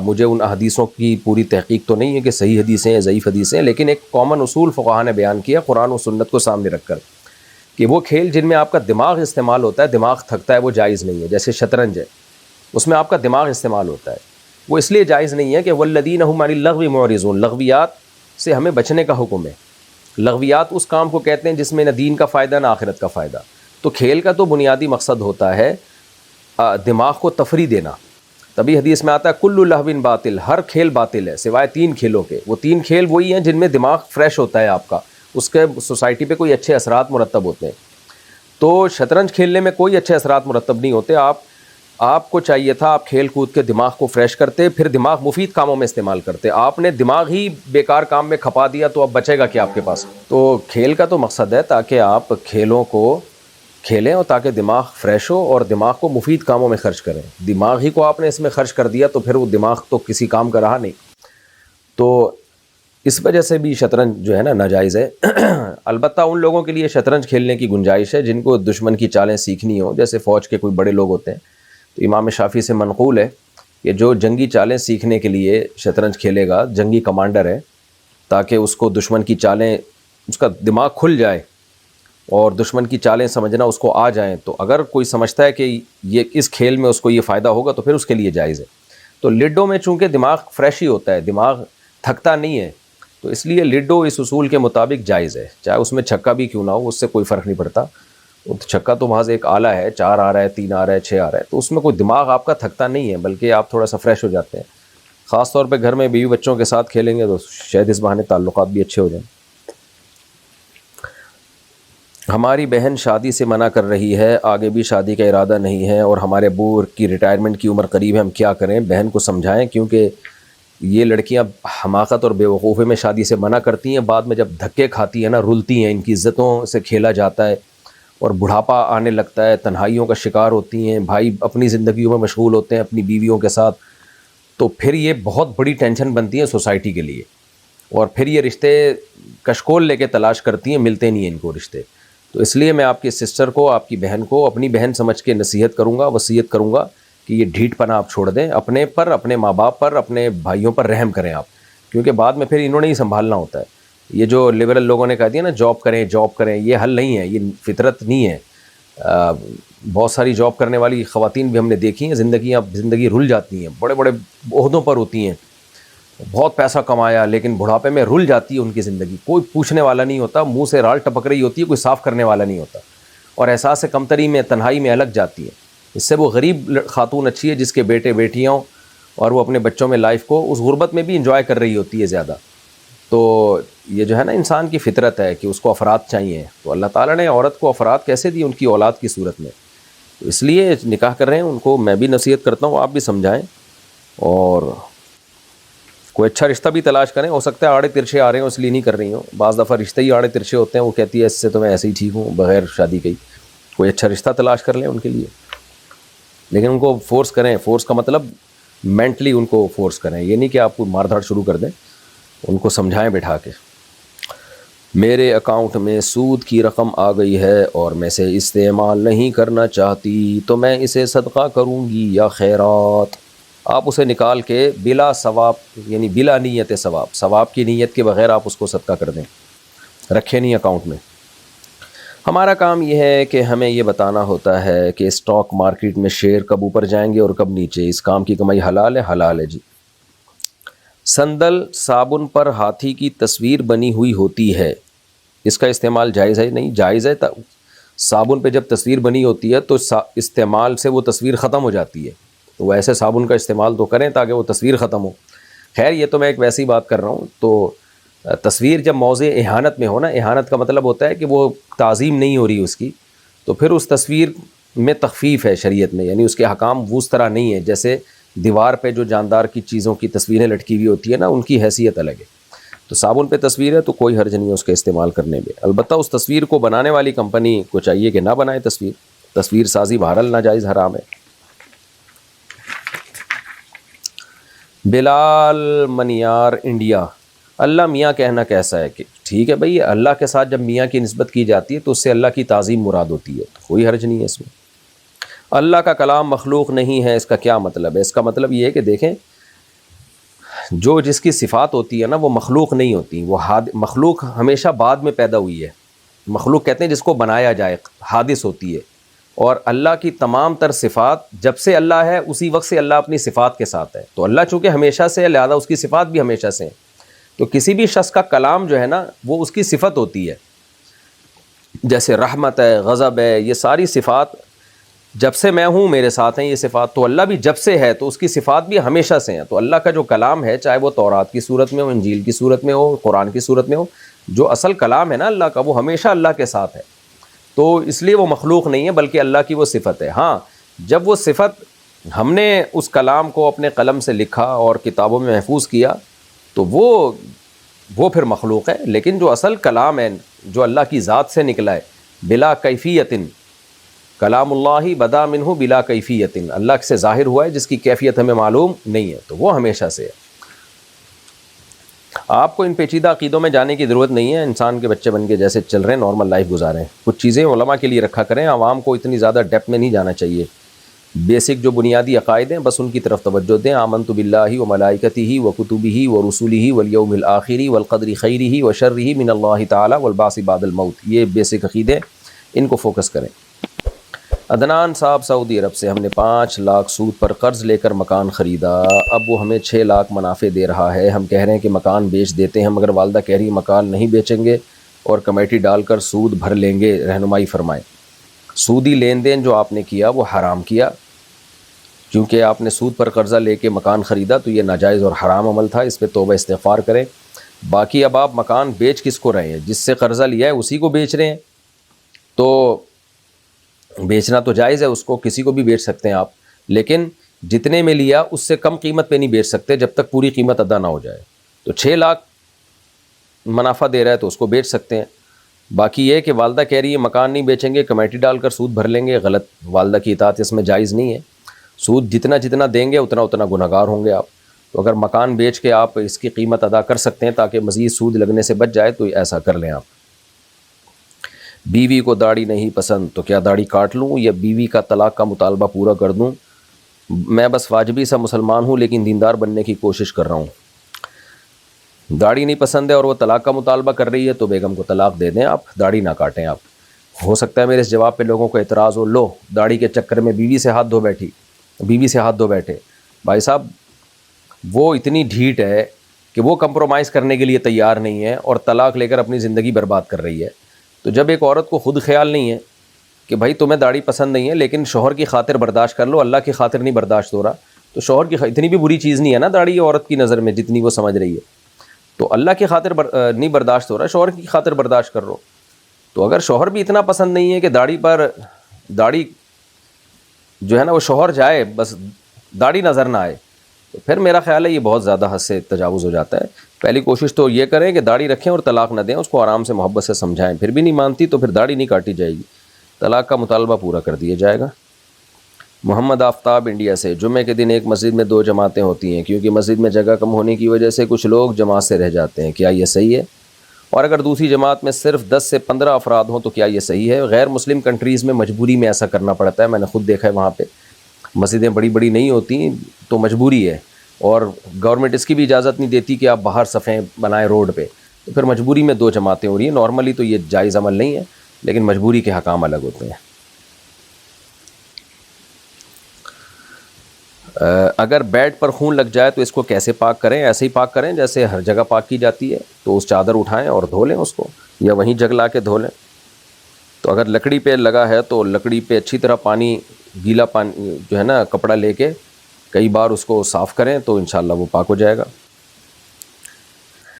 مجھے ان حدیثوں کی پوری تحقیق تو نہیں ہے کہ صحیح حدیثیں ہیں ضعیف حدیثیں ہیں، لیکن ایک کامن اصول فقہا نے بیان کیا قرآن و سنت کو سامنے رکھ کر کہ وہ کھیل جن میں آپ کا دماغ استعمال ہوتا ہے، دماغ تھکتا ہے، وہ جائز نہیں ہے۔ جیسے شطرنج ہے، اس میں آپ کا دماغ استعمال ہوتا ہے، وہ اس لیے جائز نہیں ہے کہ والذین هم عن اللغو معرضون، لغویات سے ہمیں بچنے کا حکم ہے۔ لغویات اس کام کو کہتے ہیں جس میں نہ دین کا فائدہ نہ آخرت کا فائدہ۔ تو کھیل کا تو بنیادی مقصد ہوتا ہے دماغ کو تفریح دینا، تبھی حدیث میں آتا ہے کل لہو باطل، ہر کھیل باطل ہے سوائے 3 کھیلوں کے۔ وہ 3 کھیل وہی ہیں جن میں دماغ فریش ہوتا ہے آپ کا، اس کے سوسائٹی پہ کوئی اچھے اثرات مرتب ہوتے ہیں۔ تو شطرنج کھیلنے میں کوئی اچھے اثرات مرتب نہیں ہوتے۔ آپ کو چاہیے تھا آپ کھیل کود کے دماغ کو فریش کرتے، پھر دماغ مفید کاموں میں استعمال کرتے۔ آپ نے دماغ ہی بیکار کام میں کھپا دیا تو اب بچے گا کیا آپ کے پاس؟ تو کھیل کا تو مقصد ہے تاکہ آپ کھیلوں کو کھیلیں اور تاکہ دماغ فریش ہو اور دماغ کو مفید کاموں میں خرچ کریں۔ دماغ ہی کو آپ نے اس میں خرچ کر دیا تو پھر وہ دماغ تو کسی کام کا رہا نہیں۔ تو اس وجہ سے بھی شطرنج جو ہے نا ناجائز ہے۔ البتہ ان لوگوں کے لیے شطرنج کھیلنے کی گنجائش ہے جن کو دشمن کی چالیں سیکھنی ہوں، جیسے فوج کے کوئی بڑے لوگ ہوتے ہیں، تو امام شافعی سے منقول ہے کہ جو جنگی چالیں سیکھنے کے لیے شطرنج کھیلے گا، جنگی کمانڈر ہے، تاکہ اس کو دشمن کی چالیں، اس کا دماغ کھل جائے اور دشمن کی چالیں سمجھنا اس کو آ جائیں، تو اگر کوئی سمجھتا ہے کہ یہ اس کھیل میں اس کو یہ فائدہ ہوگا تو پھر اس کے لیے جائز ہے۔ تو لڈو میں چونکہ دماغ فریش ہی ہوتا ہے، دماغ تھکتا نہیں ہے، تو اس لیے لڈو اس اصول کے مطابق جائز ہے، چاہے اس میں چھکا بھی کیوں نہ ہو، اس سے کوئی فرق نہیں پڑتا۔ چھکا تو محض ایک آلہ ہے، 4 آ رہا ہے، 3 آ رہا ہے، 6 آ رہا ہے، تو اس میں کوئی دماغ آپ کا تھکتا نہیں ہے، بلکہ آپ تھوڑا سا فریش ہو جاتے ہیں۔ خاص طور پہ گھر میں بیوی بچوں کے ساتھ کھیلیں گے تو شاید اس بہانے تعلقات بھی اچھے ہو جائیں۔ ہماری بہن شادی سے منع کر رہی ہے، آگے بھی شادی کا ارادہ نہیں ہے، اور ہمارے ابو کی ریٹائرمنٹ کی عمر قریب ہے، ہم کیا کریں؟ بہن کو سمجھائیں، کیونکہ یہ لڑکیاں حماقت اور بے وقوفی میں شادی سے منع کرتی ہیں، بعد میں جب دھکے کھاتی ہیں نا، رلتی ہیں، ان کی عزتوں سے کھیلا جاتا ہے اور بڑھاپا آنے لگتا ہے، تنہائیوں کا شکار ہوتی ہیں، بھائی اپنی زندگیوں میں مشغول ہوتے ہیں اپنی بیویوں کے ساتھ، تو پھر یہ بہت بڑی ٹینشن بنتی ہے سوسائٹی کے لیے، اور پھر یہ رشتے کشکول لے کے تلاش کرتی ہیں، ملتے نہیں ہیں ان کو رشتے۔ تو اس لیے میں آپ کی سسٹر کو، آپ کی بہن کو اپنی بہن سمجھ کے نصیحت کروں گا، وصیت کروں گا کہ یہ ڈھیٹ پنا آپ چھوڑ دیں، اپنے پر، اپنے ماں باپ پر، اپنے بھائیوں پر رحم کریں آپ، کیونکہ بعد میں پھر انہوں نے ہی سنبھالنا ہوتا ہے۔ یہ جو لبرل لوگوں نے کہا دیا نا جاب کریں جاب کریں، یہ حل نہیں ہے، یہ فطرت نہیں ہے۔ بہت ساری جاب کرنے والی خواتین بھی ہم نے دیکھی ہیں، زندگی رل جاتی ہیں، بڑے بڑے عہدوں پر ہوتی ہیں، بہت پیسہ کمایا، لیکن بڑھاپے میں رل جاتی ہے ان کی زندگی، کوئی پوچھنے والا نہیں ہوتا، منہ سے رال ٹپک رہی ہوتی ہے، کوئی صاف کرنے والا نہیں ہوتا، اور احساس کمتری میں، تنہائی میں الگ جاتی ہے۔ اس سے وہ غریب خاتون اچھی ہے جس کے بیٹے بیٹیاں ہوں اور وہ اپنے بچوں میں لائف کو اس غربت میں بھی انجوائے کر رہی ہوتی ہے زیادہ۔ تو یہ جو ہے نا انسان کی فطرت ہے کہ اس کو افراد چاہیے، تو اللہ تعالیٰ نے عورت کو افراد کیسے دی؟ ان کی اولاد کی صورت میں، تو اس لیے نکاح کر رہے ہیں، ان کو میں بھی نصیحت کرتا ہوں، آپ بھی سمجھائیں، اور کوئی اچھا رشتہ بھی تلاش کریں۔ ہو سکتا ہے آڑے ترچھے آ رہے ہوں اس لیے نہیں کر رہی ہوں، بعض دفعہ رشتے ہی آڑے ترچھے ہوتے ہیں، وہ کہتی ہے اس سے تو میں ایسے ہی ٹھیک ہوں بغیر شادی کے ہی۔ کوئی اچھا رشتہ تلاش کر لیں ان کے لیے، لیکن ان کو فورس کریں، فورس کا مطلب مینٹلی ان کو فورس کریں، یہ نہیں کہ آپ کو مار دھاڑ شروع کر دیں، ان کو سمجھائیں بٹھا کے۔ میرے اکاؤنٹ میں سود کی رقم آ گئی ہے اور میں اسے استعمال نہیں کرنا چاہتی، تو میں اسے صدقہ کروں گی یا خیرات؟ آپ اسے نکال کے بلا ثواب، یعنی بلا نیت ثواب، ثواب کی نیت کے بغیر آپ اس کو صدقہ کر دیں، رکھے نہیں اکاؤنٹ میں۔ ہمارا کام یہ ہے کہ ہمیں یہ بتانا ہوتا ہے کہ اسٹاک مارکیٹ میں شیئر کب اوپر جائیں گے اور کب نیچے، اس کام کی کمائی حلال ہے؟ حلال ہے جی۔ سندل صابن پر ہاتھی کی تصویر بنی ہوئی ہوتی ہے، اس کا استعمال جائز ہے؟ نہیں جائز ہے۔ صابن پہ جب تصویر بنی ہوتی ہے تو استعمال سے وہ تصویر ختم ہو جاتی ہے، تو وہ ایسے صابن کا استعمال تو کریں تاکہ وہ تصویر ختم ہو۔ خیر یہ تو میں ایک ویسی بات کر رہا ہوں، تو تصویر جب موضع اہانت میں ہو نا، اہانت کا مطلب ہوتا ہے کہ وہ تعظیم نہیں ہو رہی اس کی، تو پھر اس تصویر میں تخفیف ہے شریعت میں، یعنی اس کے حکام وہ اس طرح نہیں ہے، جیسے دیوار پہ جو جاندار کی چیزوں کی تصویریں لٹکی ہوئی ہوتی ہے نا، ان کی حیثیت الگ ہے۔ تو صابن پہ تصویر ہے تو کوئی حرج نہیں ہے اس کے استعمال کرنے میں، البتہ اس تصویر کو بنانے والی کمپنی کو چاہیے کہ نہ بنائے تصویر سازی بہرحال ناجائز حرام ہے۔ بلال منیار انڈیا، اللہ میاں کہنا کیسا ہے؟ کہ ٹھیک ہے بھائی، اللہ کے ساتھ جب میاں کی نسبت کی جاتی ہے تو اس سے اللہ کی تعظیم مراد ہوتی ہے، تو کوئی حرج نہیں ہے اس میں۔ اللہ کا کلام مخلوق نہیں ہے، اس کا کیا مطلب ہے؟ اس کا مطلب یہ ہے کہ دیکھیں، جو جس کی صفات ہوتی ہے نا وہ مخلوق نہیں ہوتی، وہ مخلوق ہمیشہ بعد میں پیدا ہوئی ہے، مخلوق کہتے ہیں جس کو بنایا جائے، حادث ہوتی ہے، اور اللہ کی تمام تر صفات جب سے اللہ ہے اسی وقت سے اللہ اپنی صفات کے ساتھ ہے، تو اللہ چونکہ ہمیشہ سے ہے لہذا اس کی صفات بھی ہمیشہ سے ہیں، تو کسی بھی شخص کا کلام جو ہے نا وہ اس کی صفت ہوتی ہے، جیسے رحمت ہے، غضب ہے، یہ ساری صفات جب سے میں ہوں میرے ساتھ ہیں یہ صفات، تو اللہ بھی جب سے ہے تو اس کی صفات بھی ہمیشہ سے ہیں، تو اللہ کا جو کلام ہے چاہے وہ تورات کی صورت میں ہو، انجیل کی صورت میں ہو، قرآن کی صورت میں ہو، جو اصل کلام ہے نا اللہ کا وہ ہمیشہ اللہ کے ساتھ ہے، تو اس لیے وہ مخلوق نہیں ہے بلکہ اللہ کی وہ صفت ہے۔ ہاں جب وہ صفت ہم نے اس کلام کو اپنے قلم سے لکھا اور کتابوں میں محفوظ کیا تو وہ پھر مخلوق ہے، لیکن جو اصل کلام ہے جو اللہ کی ذات سے نکلا ہے، بلا کیفیت، کلام اللہ بدا منہ بلا کیفیت، اللہ سے ظاہر ہوا ہے جس کی کیفیت ہمیں معلوم نہیں ہے، تو وہ ہمیشہ سے ہے۔ آپ کو ان پیچیدہ عقیدوں میں جانے کی ضرورت نہیں ہے، انسان کے بچے بن کے جیسے چل رہے ہیں نارمل لائف گزاریں. کچھ چیزیں علماء کے لیے رکھا کریں، عوام کو اتنی زیادہ ڈیپتھ میں نہیں جانا چاہیے. بیسک جو بنیادی عقائد ہیں بس ان کی طرف توجہ دیں. آمنت باللہ و ملائکتہ و کتبہ و رسلہ والیوم الآخر والقدر خیرہ و شرہ من اللہ تعالی والبعث بعد الموت. یہ بیسک عقیدے، ان کو فوکس کریں. عدنان صاحب سعودی عرب سے، ہم نے 5 لاکھ سود پر قرض لے کر مکان خریدا، اب وہ ہمیں 6 لاکھ منافع دے رہا ہے. ہم کہہ رہے ہیں کہ مکان بیچ دیتے ہیں، مگر والدہ کہہ رہی ہے مکان نہیں بیچیں گے اور کمیٹی ڈال کر سود بھر لیں گے. رہنمائی فرمائیں. سودی لین دین جو آپ نے کیا وہ حرام کیا، کیونکہ آپ نے سود پر قرضہ لے کے مکان خریدا تو یہ ناجائز اور حرام عمل تھا، اس پہ توبہ استغفار کریں. باقی اب آپ مکان بیچ کس کو رہے ہیں؟ جس سے قرضہ لیا ہے اسی کو بیچ رہے ہیں، تو بیچنا تو جائز ہے، اس کو کسی کو بھی بیچ سکتے ہیں آپ، لیکن جتنے میں لیا اس سے کم قیمت پہ نہیں بیچ سکتے جب تک پوری قیمت ادا نہ ہو جائے. تو 6 لاکھ منافع دے رہا ہے تو اس کو بیچ سکتے ہیں. باقی یہ کہ والدہ کہہ رہی ہے مکان نہیں بیچیں گے، کمیٹی ڈال کر سود بھر لیں گے، غلط. والدہ کی اطاعت اس میں جائز نہیں ہے. سود جتنا جتنا دیں گے اتنا اتنا گنہگار ہوں گے آپ. تو اگر مکان بیچ کے آپ اس کی قیمت ادا کر سکتے ہیں تاکہ مزید سود لگنے سے بچ جائے تو ایسا کر لیں آپ. بیوی کو داڑھی نہیں پسند تو کیا داڑھی کاٹ لوں یا بیوی کا طلاق کا مطالبہ پورا کر دوں؟ میں بس واجبی سا مسلمان ہوں لیکن دیندار بننے کی کوشش کر رہا ہوں. داڑھی نہیں پسند ہے اور وہ طلاق کا مطالبہ کر رہی ہے تو بیگم کو طلاق دے دیں آپ، داڑھی نہ کاٹیں آپ. ہو سکتا ہے میرے اس جواب پہ لوگوں کو اعتراض ہو، لو داڑھی کے چکر میں بیوی سے ہاتھ دھو بیٹھے. بھائی صاحب وہ اتنی ڈھیٹ ہے کہ وہ کمپرومائز کرنے کے لیے تیار نہیں ہے اور طلاق لے کر اپنی زندگی برباد کر رہی ہے. تو جب ایک عورت کو خود خیال نہیں ہے کہ بھائی تمہیں داڑھی پسند نہیں ہے لیکن شوہر کی خاطر برداشت کر لو، اللہ کی خاطر نہیں برداشت ہو رہا، تو شوہر کی اتنی بھی بری چیز نہیں ہے نا داڑھی عورت کی نظر میں جتنی وہ سمجھ رہی ہے. تو اللہ کی خاطر نہیں برداشت ہو رہا، شوہر کی خاطر برداشت کر لو. تو اگر شوہر بھی اتنا پسند نہیں ہے کہ داڑھی جو ہے نا وہ شوہر جائے بس داڑھی نظر نہ آئے، تو پھر میرا خیال ہے یہ بہت زیادہ حد سے تجاوز ہو جاتا ہے. پہلی کوشش تو یہ کریں کہ داڑھی رکھیں اور طلاق نہ دیں، اس کو آرام سے محبت سے سمجھائیں. پھر بھی نہیں مانتی تو پھر داڑھی نہیں کاٹی جائے گی، طلاق کا مطالبہ پورا کر دیا جائے گا. محمد آفتاب انڈیا سے، جمعے کے دن ایک مسجد میں 2 جماعتیں ہوتی ہیں، کیونکہ مسجد میں جگہ کم ہونے کی وجہ سے کچھ لوگ جماعت سے رہ جاتے ہیں، کیا یہ صحیح ہے؟ اور اگر دوسری جماعت میں صرف 10 سے 15 افراد ہوں تو کیا یہ صحیح ہے؟ غیر مسلم کنٹریز میں مجبوری میں ایسا کرنا پڑتا ہے، میں نے خود دیکھا ہے. وہاں پہ مسجدیں بڑی بڑی نہیں ہوتی تو مجبوری ہے، اور گورنمنٹ اس کی بھی اجازت نہیں دیتی کہ آپ باہر صفیں بنائیں روڈ پہ، تو پھر مجبوری میں 2 جماعتیں ہو رہی ہیں. نارملی تو یہ جائز عمل نہیں ہے، لیکن مجبوری کے حکام الگ ہوتے ہیں. اگر بیڈ پر خون لگ جائے تو اس کو کیسے پاک کریں؟ ایسے ہی پاک کریں جیسے ہر جگہ پاک کی جاتی ہے. تو اس چادر اٹھائیں اور دھو لیں اس کو، یا وہیں جگ لا کے دھو لیں. تو اگر لکڑی پہ لگا ہے تو لکڑی پہ اچھی طرح گیلا پانی جو ہے نا کپڑا لے کے کئی بار اس کو صاف کریں تو انشاءاللہ وہ پاک ہو جائے گا.